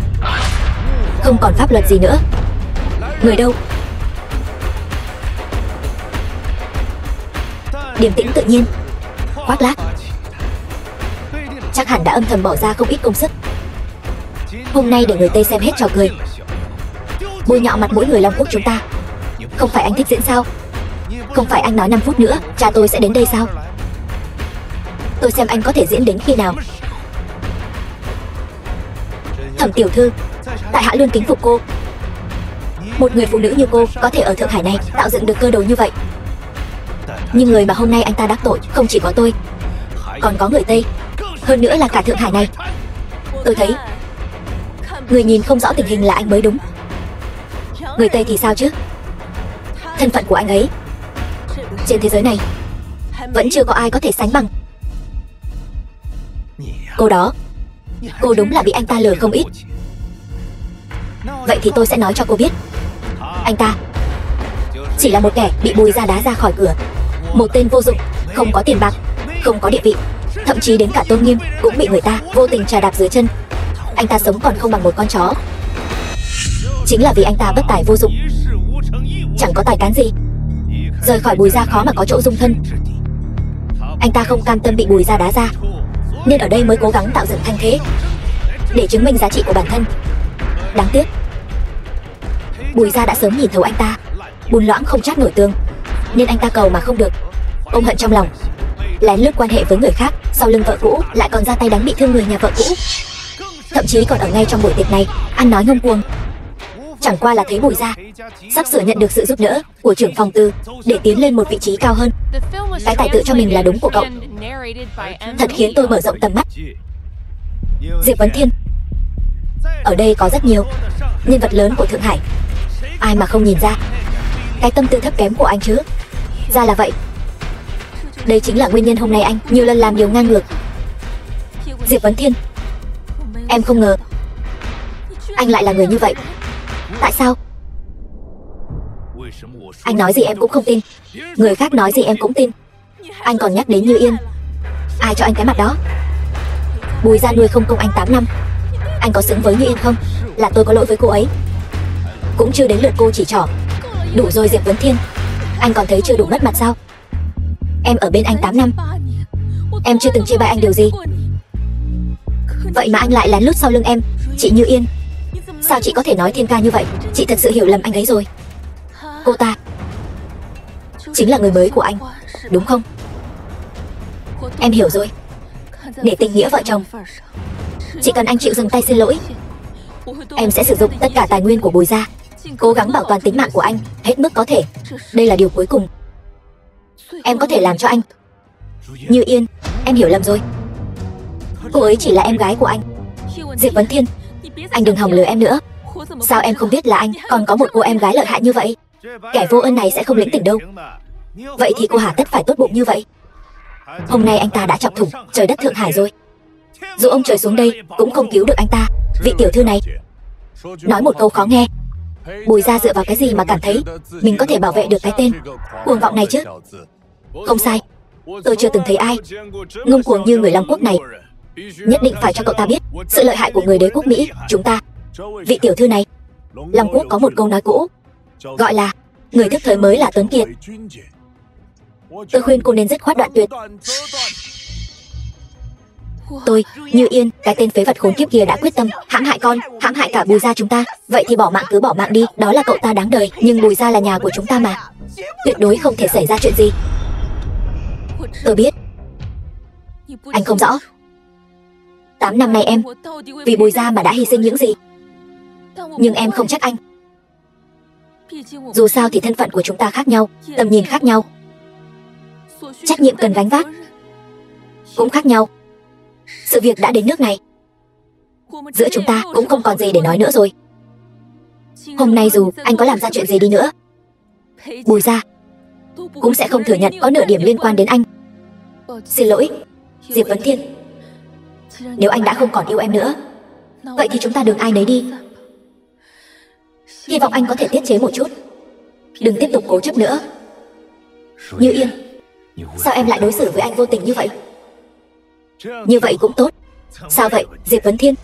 không còn pháp luật gì nữa. Người đâu? Điềm tĩnh tự nhiên. Khoác lác. Chắc hẳn đã âm thầm bỏ ra không ít công sức. Hôm nay để người Tây xem hết trò cười, bôi nhọ mặt mũi người Long Quốc chúng ta. Không phải anh thích diễn sao? Không phải anh nói 5 phút nữa cha tôi sẽ đến đây sao? Tôi xem anh có thể diễn đến khi nào. Thẩm tiểu thư, tại hạ luôn kính phục cô. Một người phụ nữ như cô có thể ở Thượng Hải này tạo dựng được cơ đồ như vậy. Nhưng người mà hôm nay anh ta đắc tội không chỉ có tôi, còn có người Tây, hơn nữa là cả Thượng Hải này. Tôi thấy người nhìn không rõ tình hình là anh mới đúng. Người Tây thì sao chứ? Thân phận của anh ấy trên thế giới này vẫn chưa có ai có thể sánh bằng. Cô đó, cô đúng là bị anh ta lừa không ít. Vậy thì tôi sẽ nói cho cô biết, anh ta chỉ là một kẻ bị Bùi Gia đá ra khỏi cửa. Một tên vô dụng, không có tiền bạc, không có địa vị, thậm chí đến cả tôn nghiêm cũng bị người ta vô tình trà đạp dưới chân. Anh ta sống còn không bằng một con chó. Chính là vì anh ta bất tài vô dụng, chẳng có tài cán gì, rời khỏi Bùi Gia khó mà có chỗ dung thân. Anh ta không cam tâm bị Bùi Gia đá ra, nên ở đây mới cố gắng tạo dựng thanh thế để chứng minh giá trị của bản thân. Đáng tiếc Bùi Gia đã sớm nhìn thấu anh ta bùn loãng không trát nổi tường, nên anh ta cầu mà không được. Ôm hận trong lòng, lén lút quan hệ với người khác, sau lưng vợ cũ lại còn ra tay đánh bị thương người nhà vợ cũ. Thậm chí còn ở ngay trong buổi tiệc này ăn nói ngông cuồng. Chẳng qua là thấy Bùi Gia sắp sửa nhận được sự giúp đỡ của trưởng phòng tư để tiến lên một vị trí cao hơn. Cái tài tự cho mình là đúng của cậu thật khiến tôi mở rộng tầm mắt. Diệp Vấn Thiên, ở đây có rất nhiều nhân vật lớn của Thượng Hải, ai mà không nhìn ra cái tâm tư thấp kém của anh chứ? Ra là vậy. Đây chính là nguyên nhân hôm nay anh nhiều lần làm điều ngang ngược. Diệp Vấn Thiên, em không ngờ anh lại là người như vậy. Tại sao? Anh nói gì em cũng không tin, người khác nói gì em cũng tin. Anh còn nhắc đến Như Yên. Ai cho anh cái mặt đó? Bùi Gia nuôi không công anh 8 năm, anh có xứng với Như Yên không? Là tôi có lỗi với cô ấy, cũng chưa đến lượt cô chỉ trỏ. Đủ rồi Diệp Vấn Thiên, anh còn thấy chưa đủ mất mặt sao? Em ở bên anh 8 năm, em chưa từng chê bai anh điều gì. Vậy mà anh lại lén lút sau lưng em. Chị Như Yên, sao chị có thể nói Thiên ca như vậy? Chị thật sự hiểu lầm anh ấy rồi. Cô ta chính là người mới của anh, đúng không? Em hiểu rồi. Để tình nghĩa vợ chồng, chỉ cần anh chịu dừng tay xin lỗi, Em sẽ sử dụng tất cả tài nguyên của Bùi gia, cố gắng bảo toàn tính mạng của anh hết mức có thể. Đây là điều cuối cùng em có thể làm cho anh. Như Yên, em hiểu lầm rồi. Cô ấy chỉ là em gái của anh. Diệp Vấn Thiên, anh đừng hòng lừa em nữa. Sao em không biết là anh còn có một cô em gái lợi hại như vậy? Kẻ vô ơn này sẽ không lĩnh tỉnh đâu. Vậy thì cô hà tất phải tốt bụng như vậy? Hôm nay anh ta đã chọc thủng trời đất Thượng Hải rồi. Dù ông trời xuống đây cũng không cứu được anh ta. Vị tiểu thư này nói một câu khó nghe. Bùi gia dựa vào cái gì mà cảm thấy mình có thể bảo vệ được cái tên cuồng vọng này chứ? Không sai, tôi chưa từng thấy ai ngông cuồng như người Long Quốc này. Nhất định phải cho cậu ta biết sự lợi hại của người đế quốc Mỹ chúng ta. Vị tiểu thư này, Long Quốc có một câu nói cũ gọi là người thức thời mới là tuấn kiệt. Tôi khuyên cô nên dứt khoát đoạn tuyệt. Tôi, Như Yên, cái tên phế vật khốn kiếp kia đã quyết tâm hãm hại con, hãm hại cả Bùi gia chúng ta. Vậy thì bỏ mạng cứ bỏ mạng đi, đó là cậu ta đáng đời. Nhưng Bùi gia là nhà của chúng ta mà, tuyệt đối không thể xảy ra chuyện gì. Tôi biết. Anh không rõ 8 năm nay em vì Bùi gia mà đã hy sinh những gì. Nhưng em không trách anh. Dù sao thì thân phận của chúng ta khác nhau, tầm nhìn khác nhau, trách nhiệm cần gánh vác cũng khác nhau. Sự việc đã đến nước này, giữa chúng ta cũng không còn gì để nói nữa rồi. Hôm nay dù anh có làm ra chuyện gì đi nữa, Bùi gia cũng sẽ không thừa nhận có nửa điểm liên quan đến anh. Xin lỗi, Diệp Vấn Thiên. Nếu anh đã không còn yêu em nữa, vậy thì chúng ta đường ai nấy đi. Hy vọng anh có thể tiết chế một chút, đừng tiếp tục cố chấp nữa. Như Yên, sao em lại đối xử với anh vô tình như vậy? Như vậy cũng tốt. Sao vậy, Diệp Vấn Thiên?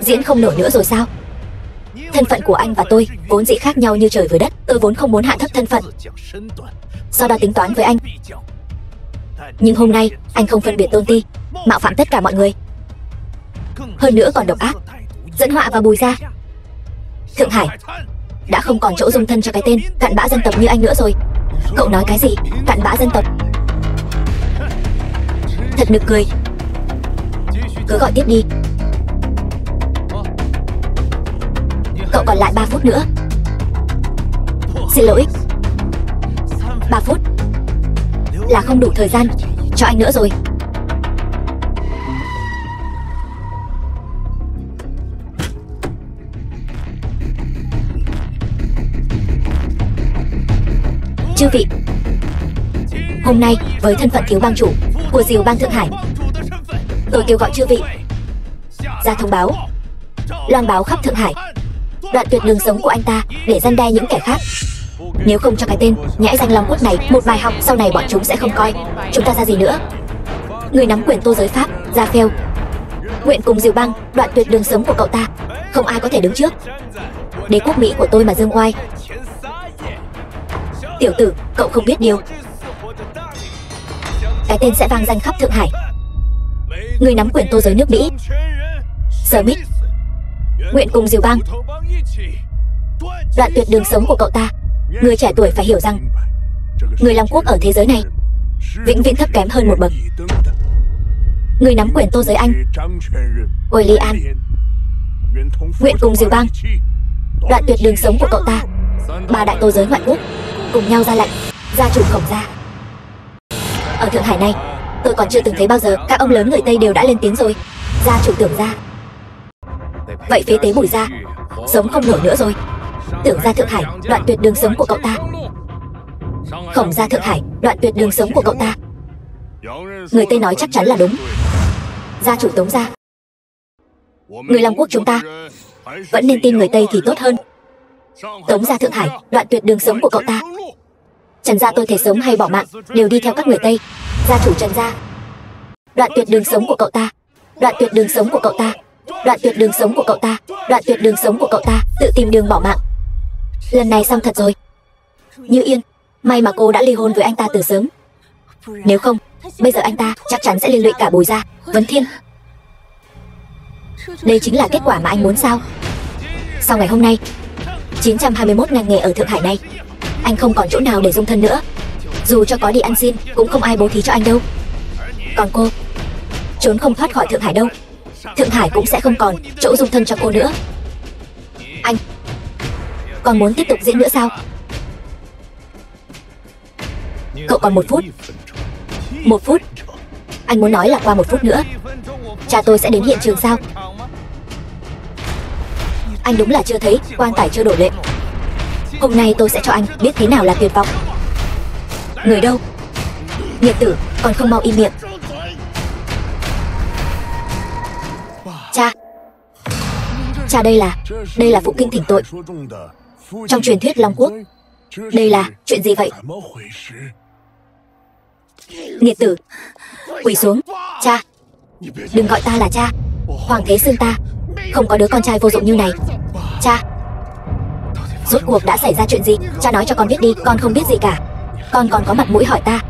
Diễn không nổi nữa rồi sao? Thân phận của anh và tôi vốn dĩ khác nhau như trời với đất. Tôi vốn không muốn hạ thấp thân phận, sau đó tính toán với anh. Nhưng hôm nay anh không phân biệt tôn ti, mạo phạm tất cả mọi người, hơn nữa còn độc ác, dẫn họa vào Bùi gia. Thượng Hải đã không còn chỗ dung thân cho cái tên cặn bã dân tộc như anh nữa rồi. Cậu nói cái gì? Cặn bã dân tộc? Thật nực cười. Cứ gọi tiếp đi. Cậu còn lại 3 phút nữa. Xin lỗi, 3 phút là không đủ thời gian cho anh nữa rồi. Chư vị, hôm nay với thân phận thiếu bang chủ của Diều bang Thượng Hải, tôi kêu gọi chư vị ra thông báo, loan báo khắp Thượng Hải, đoạn tuyệt đường sống của anh ta để răn đe những kẻ khác. Nếu không cho cái tên nhãi danh Long Quốc này một bài học, sau này bọn chúng sẽ không coi chúng ta ra gì nữa. Người nắm quyền tô giới Pháp, Gia Phèo, nguyện cùng Diều bang đoạn tuyệt đường sống của cậu ta. Không ai có thể đứng trước đế quốc Mỹ của tôi mà dương oai. Tiểu tử, cậu không biết điều, cái tên sẽ vang danh khắp Thượng Hải. Người nắm quyền tô giới nước Mỹ, Smith, nguyện cùng Diều bang đoạn tuyệt đường sống của cậu ta. Người trẻ tuổi phải hiểu rằng người Long Quốc ở thế giới này vĩnh viễn thấp kém hơn một bậc. Người nắm quyền tô giới Anh, William, nguyện cùng Diều bang đoạn tuyệt đường sống của cậu ta. 3 đại tô giới ngoại quốc cùng nhau ra lệnh. Gia chủ Khổng gia. Ở Thượng Hải này, tôi còn chưa từng thấy bao giờ các ông lớn người Tây đều đã lên tiếng rồi. Gia chủ Tưởng gia. Vậy phế tế Bùi gia sống không nổi nữa rồi. Tưởng gia Thượng Hải đoạn tuyệt đường sống của cậu ta. Khổng gia Thượng Hải đoạn tuyệt đường sống của cậu ta. Người Tây nói chắc chắn là đúng. Gia chủ Tống gia. Người Long Quốc chúng ta vẫn nên tin người Tây thì tốt hơn. Tống gia Thượng Hải đoạn tuyệt đường sống của cậu ta. Trần gia tôi thể sống hay bỏ mạng đều đi theo các người Tây. Gia chủ Trần gia đoạn tuyệt đường sống của cậu ta. Đoạn tuyệt đường sống của cậu ta. Đoạn tuyệt đường sống của cậu ta. Đoạn tuyệt đường sống của cậu ta. Tự tìm đường bỏ mạng. Lần này xong thật rồi. Như Yên, may mà cô đã ly hôn với anh ta từ sớm. Nếu không, bây giờ anh ta chắc chắn sẽ liên lụy cả Bùi gia. Vấn Thiên, đây chính là kết quả mà anh muốn sao? Sau ngày hôm nay, 921 ngành nghề ở Thượng Hải này, anh không còn chỗ nào để dung thân nữa. Dù cho có đi ăn xin cũng không ai bố thí cho anh đâu. Còn cô, trốn không thoát khỏi Thượng Hải đâu. Thượng Hải cũng sẽ không còn chỗ dung thân cho cô nữa. Còn muốn tiếp tục diễn nữa sao? Cậu còn 1 phút. 1 phút? Anh muốn nói là qua 1 phút nữa cha tôi sẽ đến hiện trường sao? Anh đúng là chưa thấy quan tài chưa đổ lệ. Hôm nay tôi sẽ cho anh biết thế nào là tuyệt vọng. Người đâu? Nghiệt tử, còn không mau im miệng. Cha. Cha, đây là phụ kinh thỉnh tội. Trong truyền thuyết Long Quốc. Đây là chuyện gì vậy? Nghiệt tử, quỳ xuống. Cha, đừng gọi ta là cha. Hoàng Thế Sương ta không có đứa con trai vô dụng như này. Cha, rốt cuộc đã xảy ra chuyện gì? Cha nói cho con biết đi, con không biết gì cả. Con còn có mặt mũi hỏi ta.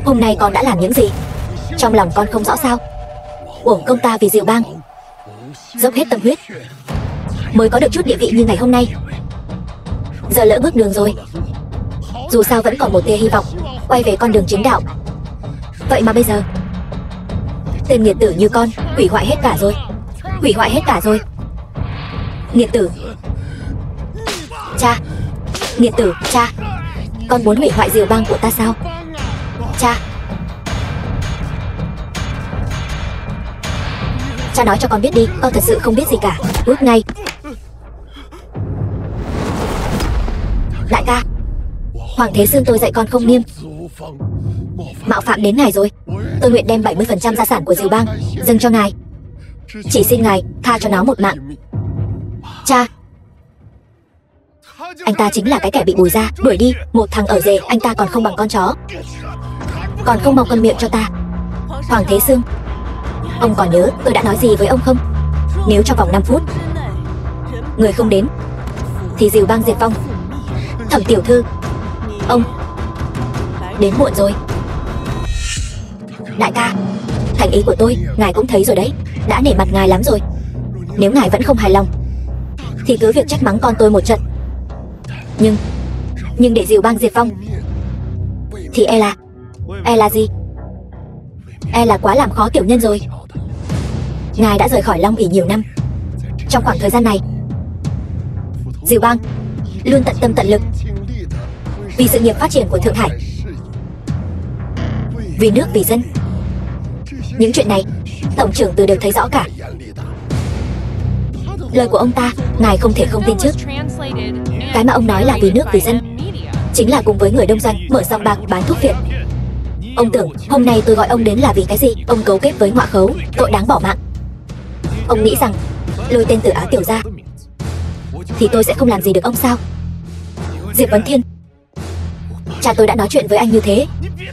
Hôm nay con đã làm những gì? Trong lòng con không rõ sao? Uổng công ta vì Diều Bang dốc hết tâm huyết mới có được chút địa vị như ngày hôm nay. Giờ lỡ bước đường rồi. Dù sao vẫn còn một tia hy vọng quay về con đường chính đạo. Vậy mà bây giờ tên nghiệt tử như con hủy hoại hết cả rồi. Hủy hoại hết cả rồi. Nghiệt tử. Cha. Nghiệt tử, cha. Con muốn hủy hoại Diều Bang của ta sao? Cha. Cha nói cho con biết đi, con thật sự không biết gì cả. Ước ngay. Đại ca, Hoàng Thế Sương tôi dạy con không nghiêm, mạo phạm đến ngài rồi. Tôi nguyện đem 70% gia sản của Diều Bang dâng cho ngài. Chỉ xin ngài tha cho nó một mạng. Cha. Anh ta chính là cái kẻ bị Bùi gia đuổi đi. Một thằng ở rể anh ta còn không bằng con chó. Còn không mau câm miệng cho ta. Hoàng Thế Sương, ông còn nhớ tôi đã nói gì với ông không? Nếu trong vòng 5 phút người không đến thì Diều Bang diệt vong. Thẩm tiểu thư, ông đến muộn rồi. Đại ca, thành ý của tôi ngài cũng thấy rồi đấy. Đã nể mặt ngài lắm rồi. Nếu ngài vẫn không hài lòng thì cứ việc trách mắng con tôi một trận. Nhưng để Diều Bang diệt vong thì e là gì? E là quá làm khó tiểu nhân rồi. Ngài đã rời khỏi Long ỷ nhiều năm. Trong khoảng thời gian này Diều Bang luôn tận tâm tận lực vì sự nghiệp phát triển của Thượng Hải, vì nước vì dân. Những chuyện này tổng trưởng Từ đều thấy rõ cả. Lời của ông ta ngài không thể không tin chứ. Cái mà ông nói là vì nước vì dân chính là cùng với người đông doanh mở sòng bạc bán thuốc phiện. Ông tưởng hôm nay tôi gọi ông đến là vì cái gì? Ông cấu kết với ngọa khấu, tội đáng bỏ mạng. Ông nghĩ rằng lôi tên Tử Á tiểu ra thì tôi sẽ không làm gì được ông sao? Diệp Vấn Thiên, cha tôi đã nói chuyện với anh như thế.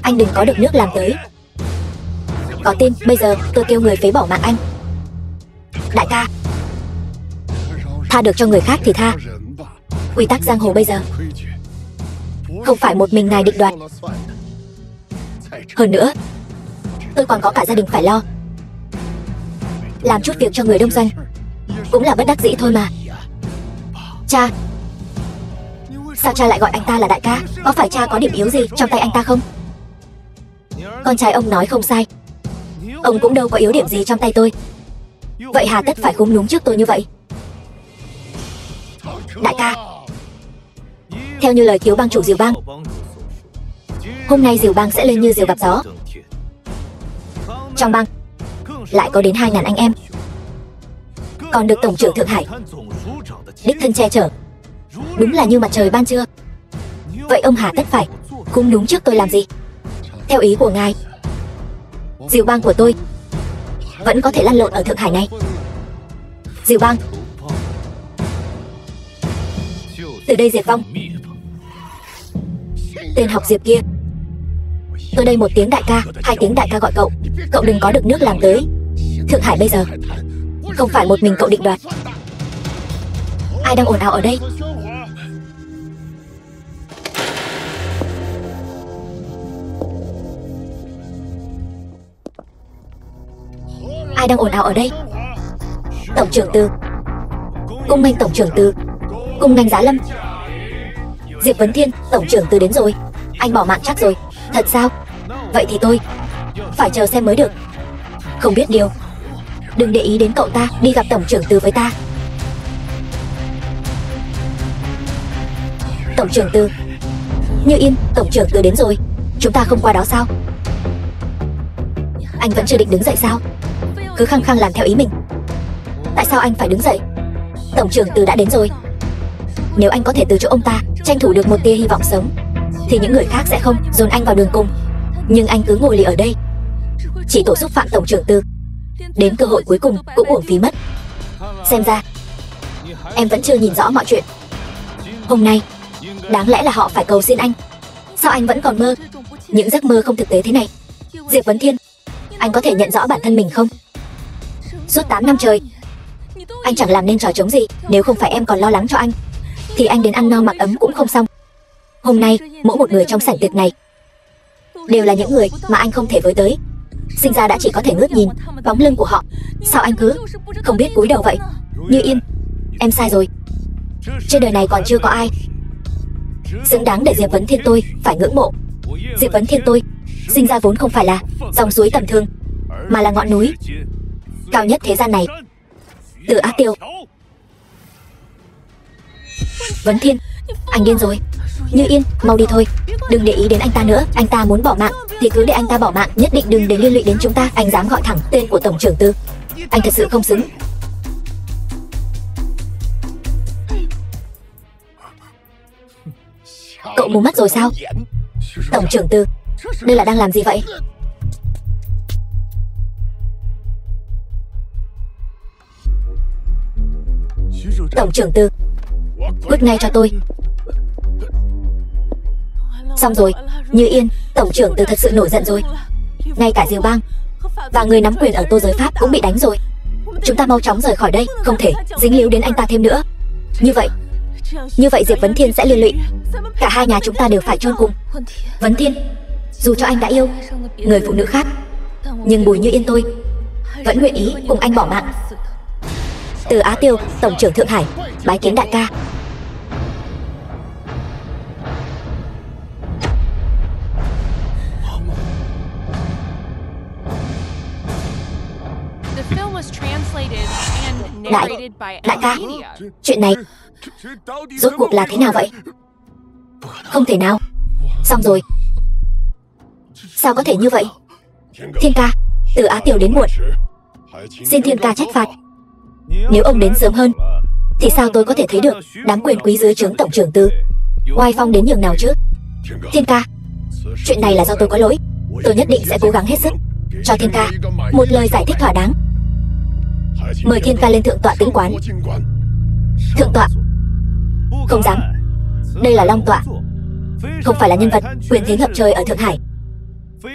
Anh đừng có được nước làm tới. Có tin bây giờ tôi kêu người phế bỏ mạng anh. Đại ca, tha được cho người khác thì tha. Quy tắc giang hồ bây giờ không phải một mình ngài định đoạt. Hơn nữa tôi còn có cả gia đình phải lo. Làm chút việc cho người đông doanh cũng là bất đắc dĩ thôi mà. Cha, sao cha lại gọi anh ta là đại ca? Có phải cha có điểm yếu gì trong tay anh ta không? Con trai ông nói không sai. Ông cũng đâu có yếu điểm gì trong tay tôi. Vậy hà tất phải khúm núm trước tôi như vậy? Đại ca, theo như lời thiếu bang chủ Diều Bang, hôm nay Diều Bang sẽ lên như diều gặp gió. Trong bang lại có đến 2.000 anh em, còn được tổng trưởng Thượng Hải đích thân che chở. Đúng là như mặt trời ban trưa. Vậy ông hà tất phải khúm núm trước tôi làm gì? Theo ý của ngài, Diều Bang của tôi vẫn có thể lăn lộn ở Thượng Hải này. Diều Bang từ đây diệt vong. Tên học Diệp kia, tôi đây 1 tiếng đại ca, 2 tiếng đại ca gọi cậu. Cậu đừng có được nước làm tới. Thượng Hải bây giờ không phải một mình cậu định đoạt. Ai đang ồn ào ở đây? Ai đang ồn ào ở đây? Tổng trưởng Từ, cung nghênh tổng trưởng Từ, cung nghênh Giá Lâm. Diệp Vấn Thiên, tổng trưởng Từ đến rồi. Anh bỏ mạng chắc rồi. Thật sao? Vậy thì tôi phải chờ xem mới được. Không biết điều, đừng để ý đến cậu ta. Đi gặp tổng trưởng Từ với ta. Tổng trưởng Tư. Như Yên, Tổng trưởng Tư đến rồi. Chúng ta không qua đó sao? Anh vẫn chưa định đứng dậy sao? Cứ khăng khăng làm theo ý mình. Tại sao anh phải đứng dậy? Tổng trưởng Tư đã đến rồi. Nếu anh có thể từ chỗ ông ta tranh thủ được một tia hy vọng sống, thì những người khác sẽ không dồn anh vào đường cùng. Nhưng anh cứ ngồi lì ở đây, chỉ tổ xúc phạm Tổng trưởng Tư. Đến cơ hội cuối cùng cũng uổng phí mất. Xem ra em vẫn chưa nhìn rõ mọi chuyện. Hôm nay đáng lẽ là họ phải cầu xin anh. Sao anh vẫn còn mơ những giấc mơ không thực tế thế này? Diệp Vấn Thiên, anh có thể nhận rõ bản thân mình không? Suốt 8 năm trời anh chẳng làm nên trò trống gì. Nếu không phải em còn lo lắng cho anh, thì anh đến ăn no mặc ấm cũng không xong. Hôm nay mỗi một người trong sảnh tiệc này đều là những người mà anh không thể với tới. Sinh ra đã chỉ có thể ngước nhìn bóng lưng của họ. Sao anh cứ không biết cúi đầu vậy? Như Yên, em sai rồi. Trên đời này còn chưa có ai xứng đáng để Diệp Vấn Thiên tôi phải ngưỡng mộ. Diệp Vấn Thiên tôi sinh ra vốn không phải là dòng suối tầm thường, mà là ngọn núi cao nhất thế gian này. Từ Á Tiêu. Vấn Thiên, anh điên rồi. Như Yên, mau đi thôi. Đừng để ý đến anh ta nữa. Anh ta muốn bỏ mạng thì cứ để anh ta bỏ mạng. Nhất định đừng để liên lụy đến chúng ta. Anh dám gọi thẳng tên của Tổng trưởng Tư. Anh thật sự không xứng. Cậu mù mắt rồi sao? Tổng trưởng Tư, đây là đang làm gì vậy? Tổng trưởng Tư, cút ngay cho tôi. Xong rồi, Như Yên, Tổng trưởng Tư thật sự nổi giận rồi. Ngay cả Diều Bang và người nắm quyền ở Tô Giới Pháp cũng bị đánh rồi. Chúng ta mau chóng rời khỏi đây, không thể dính líu đến anh ta thêm nữa. Như vậy Diệp Vấn Thiên sẽ liên lụy. Cả hai nhà chúng ta đều phải chôn cùng. Vấn Thiên, dù cho anh đã yêu người phụ nữ khác, nhưng Bùi Như Yên tôi vẫn nguyện ý cùng anh bỏ mạng. Từ Á Tiêu, Tổng trưởng Thượng Hải, bái kiến đại ca. Đại ca, chuyện này rốt cuộc là thế nào vậy? Không thể nào. Xong rồi. Sao có thể như vậy? Thiên ca, Từ Á Tiểu đến muộn, xin Thiên ca trách phạt. Nếu ông đến sớm hơn thì sao tôi có thể thấy được đám quyền quý dưới trướng Tổng trưởng Tư oai phong đến nhường nào chứ? Thiên ca, chuyện này là do tôi có lỗi. Tôi nhất định sẽ cố gắng hết sức cho Thiên ca một lời giải thích thỏa đáng. Mời Thiên ca lên thượng tọa tĩnh quán. Thượng tọa? Không dám. Đây là long tọa, không phải là nhân vật quyền thế ngập trời ở Thượng Hải.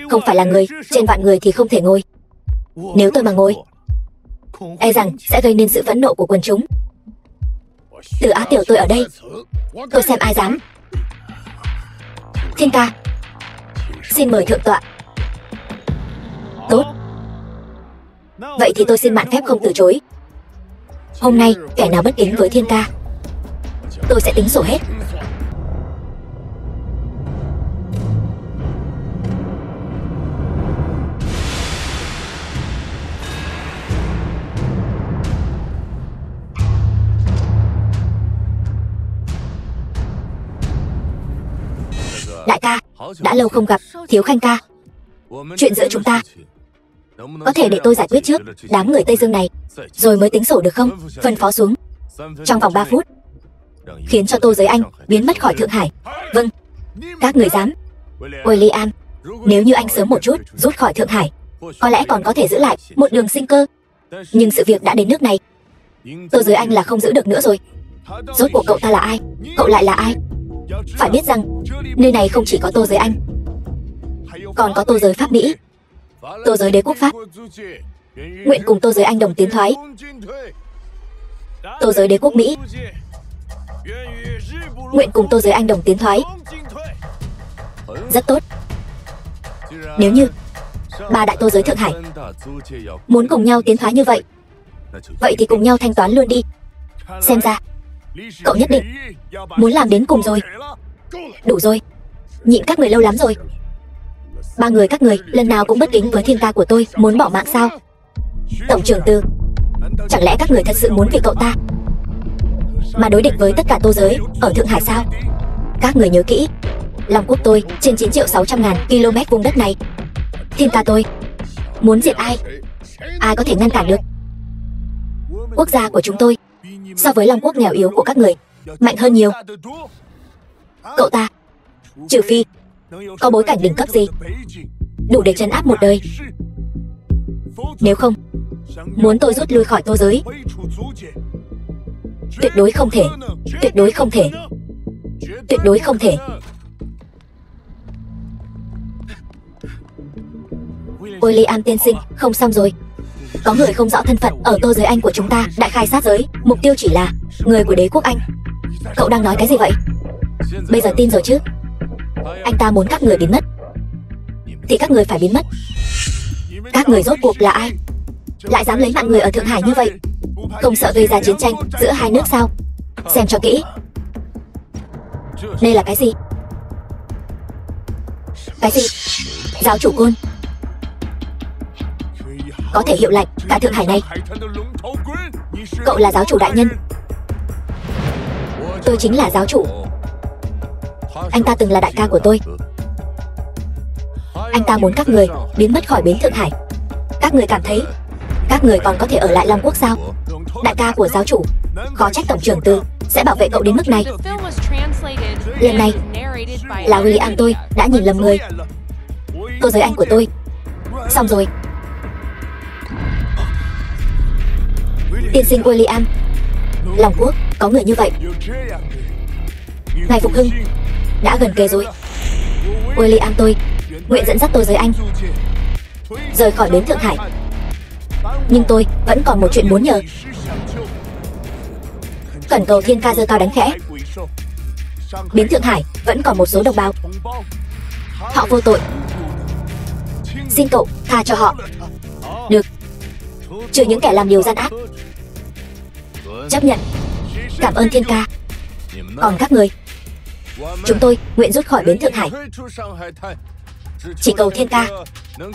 Không phải là người trên vạn người thì không thể ngồi. Nếu tôi mà ngồi, e rằng sẽ gây nên sự phẫn nộ của quần chúng. Từ Á Tiểu tôi ở đây, tôi xem ai dám. Thiên ca, xin mời thượng tọa. Tốt. Vậy thì tôi xin mạn phép không từ chối. Hôm nay kẻ nào bất kính với Thiên ca, tôi sẽ tính sổ hết. Đại ca, đã lâu không gặp. Thiếu Khanh ca, chuyện giữa chúng ta có thể để tôi giải quyết trước đám người Tây Dương này, rồi mới tính sổ được không? Phân phó xuống, trong vòng 3 phút khiến cho Tô Giới Anh biến mất khỏi Thượng Hải. Vâng. Các người dám. William, nếu như anh sớm một chút rút khỏi Thượng Hải, có lẽ còn có thể giữ lại một đường sinh cơ. Nhưng sự việc đã đến nước này, Tô Giới Anh là không giữ được nữa rồi. Rốt cuộc cậu ta là ai? Cậu lại là ai? Phải biết rằng nơi này không chỉ có Tô Giới Anh, còn có Tô Giới Pháp Mỹ, Tô Giới Đế quốc Pháp nguyện cùng Tô Giới Anh đồng tiến thoái. Tô Giới Đế quốc Mỹ nguyện cùng Tô Giới Anh đồng tiến thoái. Rất tốt. Nếu như ba đại Tô Giới Thượng Hải muốn cùng nhau tiến thoái như vậy, vậy thì cùng nhau thanh toán luôn đi. Xem ra cậu nhất định muốn làm đến cùng rồi. Đủ rồi, nhịn các người lâu lắm rồi. Ba người các người lần nào cũng bất kính với Thiên ca của tôi, muốn bỏ mạng sao? Tổng trưởng Tư, chẳng lẽ các người thật sự muốn vì cậu ta mà đối địch với tất cả Tô Giới ở Thượng Hải sao? Các người nhớ kỹ, Long quốc tôi trên 9.600.000 km vùng đất này. Thiên ca tôi muốn diệt ai? Ai có thể ngăn cản được? Quốc gia của chúng tôi so với Long quốc nghèo yếu của các người mạnh hơn nhiều. Cậu ta, trừ phi có bối cảnh đỉnh cấp gì đủ để trấn áp một đời. Nếu không, muốn tôi rút lui khỏi Tô giới, tuyệt đối không thể. Tuyệt đối không thể. Tuyệt đối không thể. William tiên sinh, không xong rồi. Có người không rõ thân phận ở Tô giới Anh của chúng ta đại khai sát giới. Mục tiêu chỉ là người của đế quốc Anh. Cậu đang nói cái gì vậy? Bây giờ tin rồi chứ? Anh ta muốn các người biến mất thì các người phải biến mất. Các người rốt cuộc là ai? Lại dám lấy mạng người ở Thượng Hải như vậy? Không sợ gây ra chiến tranh giữa hai nước sao? Xem cho kỹ. Đây là cái gì? Cái gì? Giáo chủ Côn có thể hiệu lệnh cả Thượng Hải này. Cậu là giáo chủ đại nhân. Tôi chính là giáo chủ. Anh ta từng là đại ca của tôi. Anh ta muốn các người biến mất khỏi bến Thượng Hải. Các người cảm thấy các người còn có thể ở lại Long quốc sao? Đại ca của giáo chủ, khó trách tổng trưởng Từ sẽ bảo vệ cậu đến mức này. Lần này là William tôi đã nhìn lầm người. Tô giới Anh của tôi xong rồi. Tiên sinh William, Long quốc có người như vậy. Ngày phục hưng đã gần kề rồi. William tôi nguyện dẫn dắt Tô giới Anh rời khỏi bến Thượng Hải. Nhưng tôi vẫn còn một chuyện muốn nhờ. Khẩn cầu Thiên ca giơ cao đánh khẽ. Bến Thượng Hải vẫn còn một số đồng bào, họ vô tội. Xin cậu tha cho họ. Được, trừ những kẻ làm điều gian ác. Chấp nhận. Cảm ơn Thiên ca. Còn các người, chúng tôi nguyện rút khỏi bến Thượng Hải. Chỉ cầu Thiên ca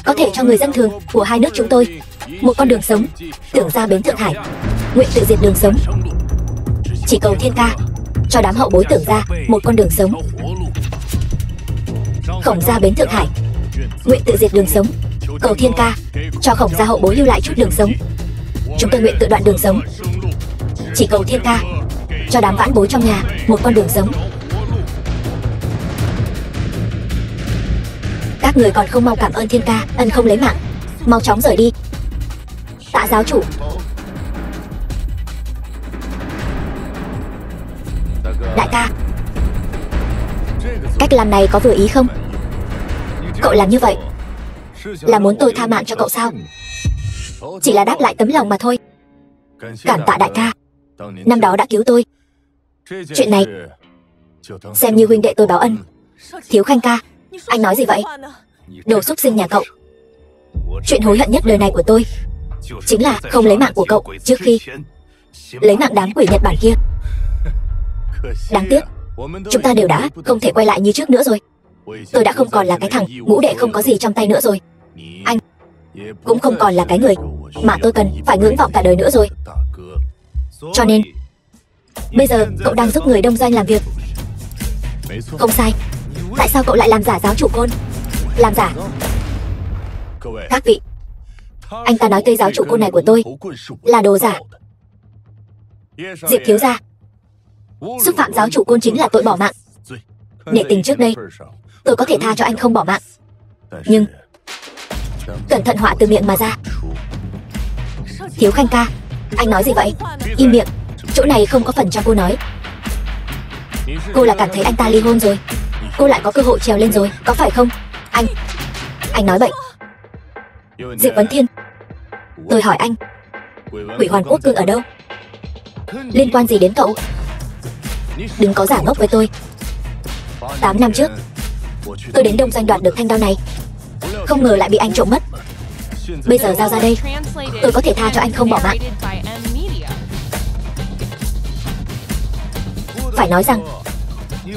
có thể cho người dân thường của hai nước chúng tôi một con đường sống. Tưởng ra bến Thượng Hải nguyện tự diệt đường sống. Chỉ cầu Thiên ca cho đám hậu bối Tưởng ra một con đường sống. Khổng gia bến Thượng Hải nguyện tự diệt đường sống. Cầu Thiên ca cho Khổng gia hậu bối lưu lại chút đường sống. Chúng tôi nguyện tự đoạn đường sống. Chỉ cầu Thiên ca cho đám vãn bối trong nhà một con đường sống. Các người còn không mau cảm ơn Thiên ca ân không lấy mạng, mau chóng rời đi. Tạ giáo chủ. Đại ca, cách làm này có vừa ý không? Cậu làm như vậy là muốn tôi tha mạng cho cậu sao? Chỉ là đáp lại tấm lòng mà thôi. Cảm tạ đại ca, năm đó đã cứu tôi. Chuyện này xem như huynh đệ tôi báo ân. Thiếu Khanh ca, anh nói gì vậy? Đồ xúc sinh nhà cậu. Chuyện hối hận nhất đời này của tôi chính là không lấy mạng của cậu trước khi lấy mạng đám quỷ Nhật Bản kia. Đáng tiếc, chúng ta đều đã không thể quay lại như trước nữa rồi. Tôi đã không còn là cái thằng ngũ đệ không có gì trong tay nữa rồi. Anh cũng không còn là cái người mà tôi cần phải ngưỡng vọng cả đời nữa rồi. Cho nên bây giờ cậu đang giúp người đông doanh làm việc. Không sai. Tại sao cậu lại làm giả giáo chủ Côn? Làm giả? Các vị, anh ta nói cây giáo chủ Côn này của tôi là đồ giả. Diệp thiếu gia, xúc phạm giáo chủ Côn chính là tội bỏ mạng. Nể tình trước đây tôi có thể tha cho anh không bỏ mạng, nhưng cẩn thận họa từ miệng mà ra. Thiếu Khanh ca, anh nói gì vậy? Im miệng, chỗ này không có phần cho cô nói. Cô là cảm thấy anh ta ly hôn rồi, cô lại có cơ hội trèo lên rồi, có phải không? Anh nói bậy. Diệp Vấn Thiên, tôi hỏi anh, Quỷ Hoàn Quốc Cương ở đâu? Liên quan gì đến cậu? Đừng có giả ngốc với tôi. 8 năm trước tôi đến đông doanh đoạt được thanh đao này, không ngờ lại bị anh trộm mất. Bây giờ giao ra đây, tôi có thể tha cho anh không bỏ mạng. Phải nói rằng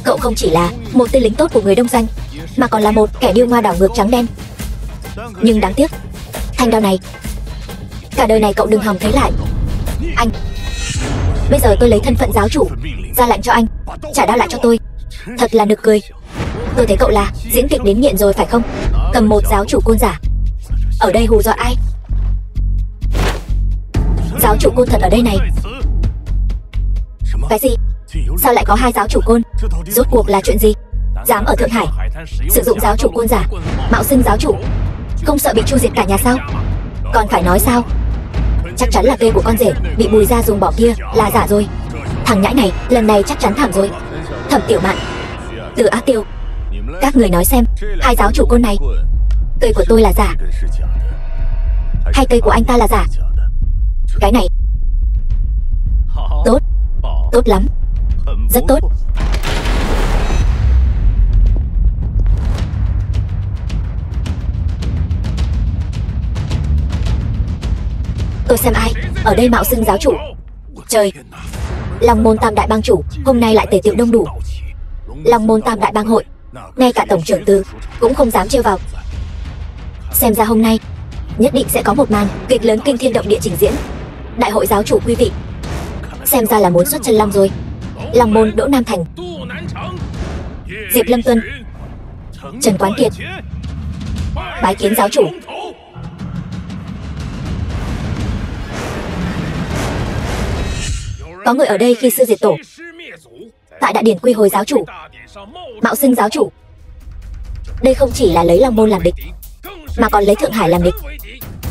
cậu không chỉ là một tên lính tốt của người đông doanh, mà còn là một kẻ điêu ngoa đảo ngược trắng đen. Nhưng đáng tiếc, thanh đao này cả đời này cậu đừng hòng thấy lại. Anh, bây giờ tôi lấy thân phận giáo chủ ra lệnh cho anh trả đao lại cho tôi. Thật là nực cười. Tôi thấy cậu là diễn kịch đến nghiện rồi phải không? Cầm một giáo chủ côn giả. Ở đây hù dọa ai? Giáo chủ côn thật ở đây này. Cái gì? Sao lại có hai giáo chủ côn? Rốt cuộc là chuyện gì? Dám ở Thượng Hải sử dụng giáo chủ côn giả, mạo xưng giáo chủ, không sợ bị tru diệt cả nhà sao? Còn phải nói sao? Chắc chắn là cây của con rể bị Bùi gia dùng bỏ kia là giả rồi. Thằng nhãi này lần này chắc chắn thảm rồi. Thẩm Tiểu Mạn, Từ Á Tiêu, các người nói xem, hai giáo chủ côn này, cây của tôi là giả hay cây của anh ta là giả? Cái này tốt, tốt lắm, rất tốt. Tôi xem ai ở đây mạo xưng giáo chủ. Trời, Long Môn Tam Đại Bang chủ hôm nay lại tề tiệu đông đủ. Long Môn Tam Đại Bang hội, ngay cả tổng trưởng Từ cũng không dám trêu vào. Xem ra hôm nay nhất định sẽ có một màn kịch lớn kinh thiên động địa trình diễn. Đại hội giáo chủ quý vị, xem ra là muốn xuất chân long rồi. Long Môn Đỗ Nam Thành, Diệp Lâm Tuân, Trần Quán Kiệt bái kiến giáo chủ. Có người ở đây khi sư diệt tổ, tại đại điển quy hồi giáo chủ, mạo xưng giáo chủ. Đây không chỉ là lấy Long Môn làm địch, mà còn lấy Thượng Hải làm địch.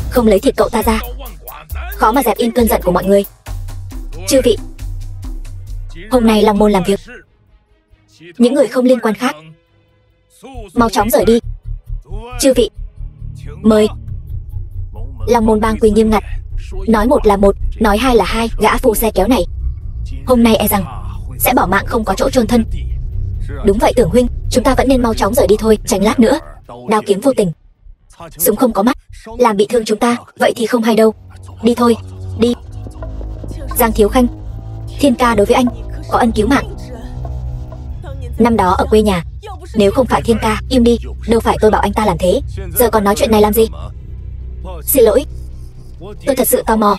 Không lấy thịt cậu ta ra, khó mà dẹp yên cơn giận của mọi người. Chư vị, hôm nay Long Môn làm việc, những người không liên quan khác mau chóng rời đi. Chư vị, mời. Long Môn Bang quy nghiêm ngặt, nói một là một, nói hai là hai. Gã phu xe kéo này hôm nay e rằng sẽ bỏ mạng không có chỗ chôn thân. Đúng vậy Tưởng huynh, chúng ta vẫn nên mau chóng rời đi thôi, tránh lát nữa đao kiếm vô tình, súng không có mắt, làm bị thương chúng ta, vậy thì không hay đâu. Đi thôi, đi. Giang Thiếu Khanh, Thiên ca đối với anh có ân cứu mạng. Năm đó ở quê nhà, nếu không phải Thiên ca, im đi, đâu phải tôi bảo anh ta làm thế. Giờ còn nói chuyện này làm gì? Xin lỗi, tôi thật sự tò mò,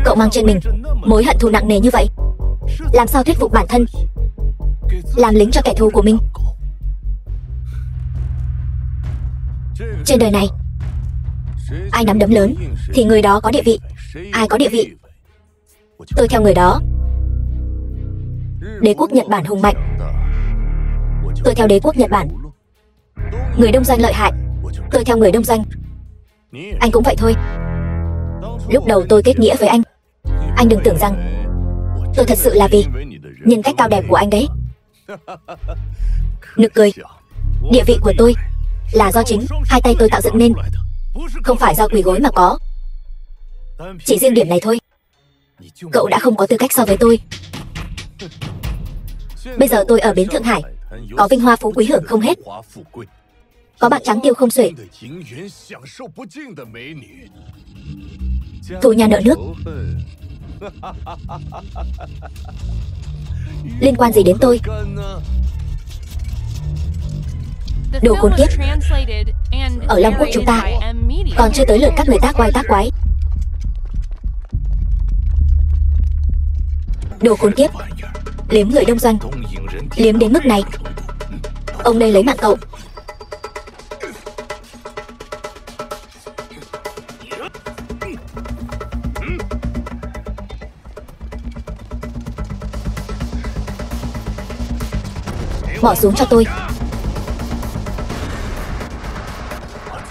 cậu mang trên mình mối hận thù nặng nề như vậy, làm sao thuyết phục bản thân làm lính cho kẻ thù của mình? Trên đời này, ai nắm đấm lớn thì người đó có địa vị. Ai có địa vị, tôi theo người đó. Đế quốc Nhật Bản hùng mạnh, tôi theo đế quốc Nhật Bản. Người đông doanh lợi hại, tôi theo người đông doanh. Anh cũng vậy thôi. Lúc đầu tôi kết nghĩa với anh đừng tưởng rằng tôi thật sự là vì nhân cách cao đẹp của anh đấy. Nực cười. Địa vị của tôi là do chính hai tay tôi tạo dựng nên, không phải do quỳ gối mà có. Chỉ riêng điểm này thôi, cậu đã không có tư cách so với tôi. Bây giờ tôi ở bến Thượng Hải, có vinh hoa phú quý hưởng không hết, có bạc trắng tiêu không xuể, thù nhà nợ nước, liên quan gì đến tôi? Đồ khốn kiếp, ở Long Quốc chúng ta còn chưa tới lượt các người tác quái. Đồ khốn kiếp, liếm người đông doanh, liếm đến mức này, ông đây lấy mạng cậu. Bỏ xuống cho tôi.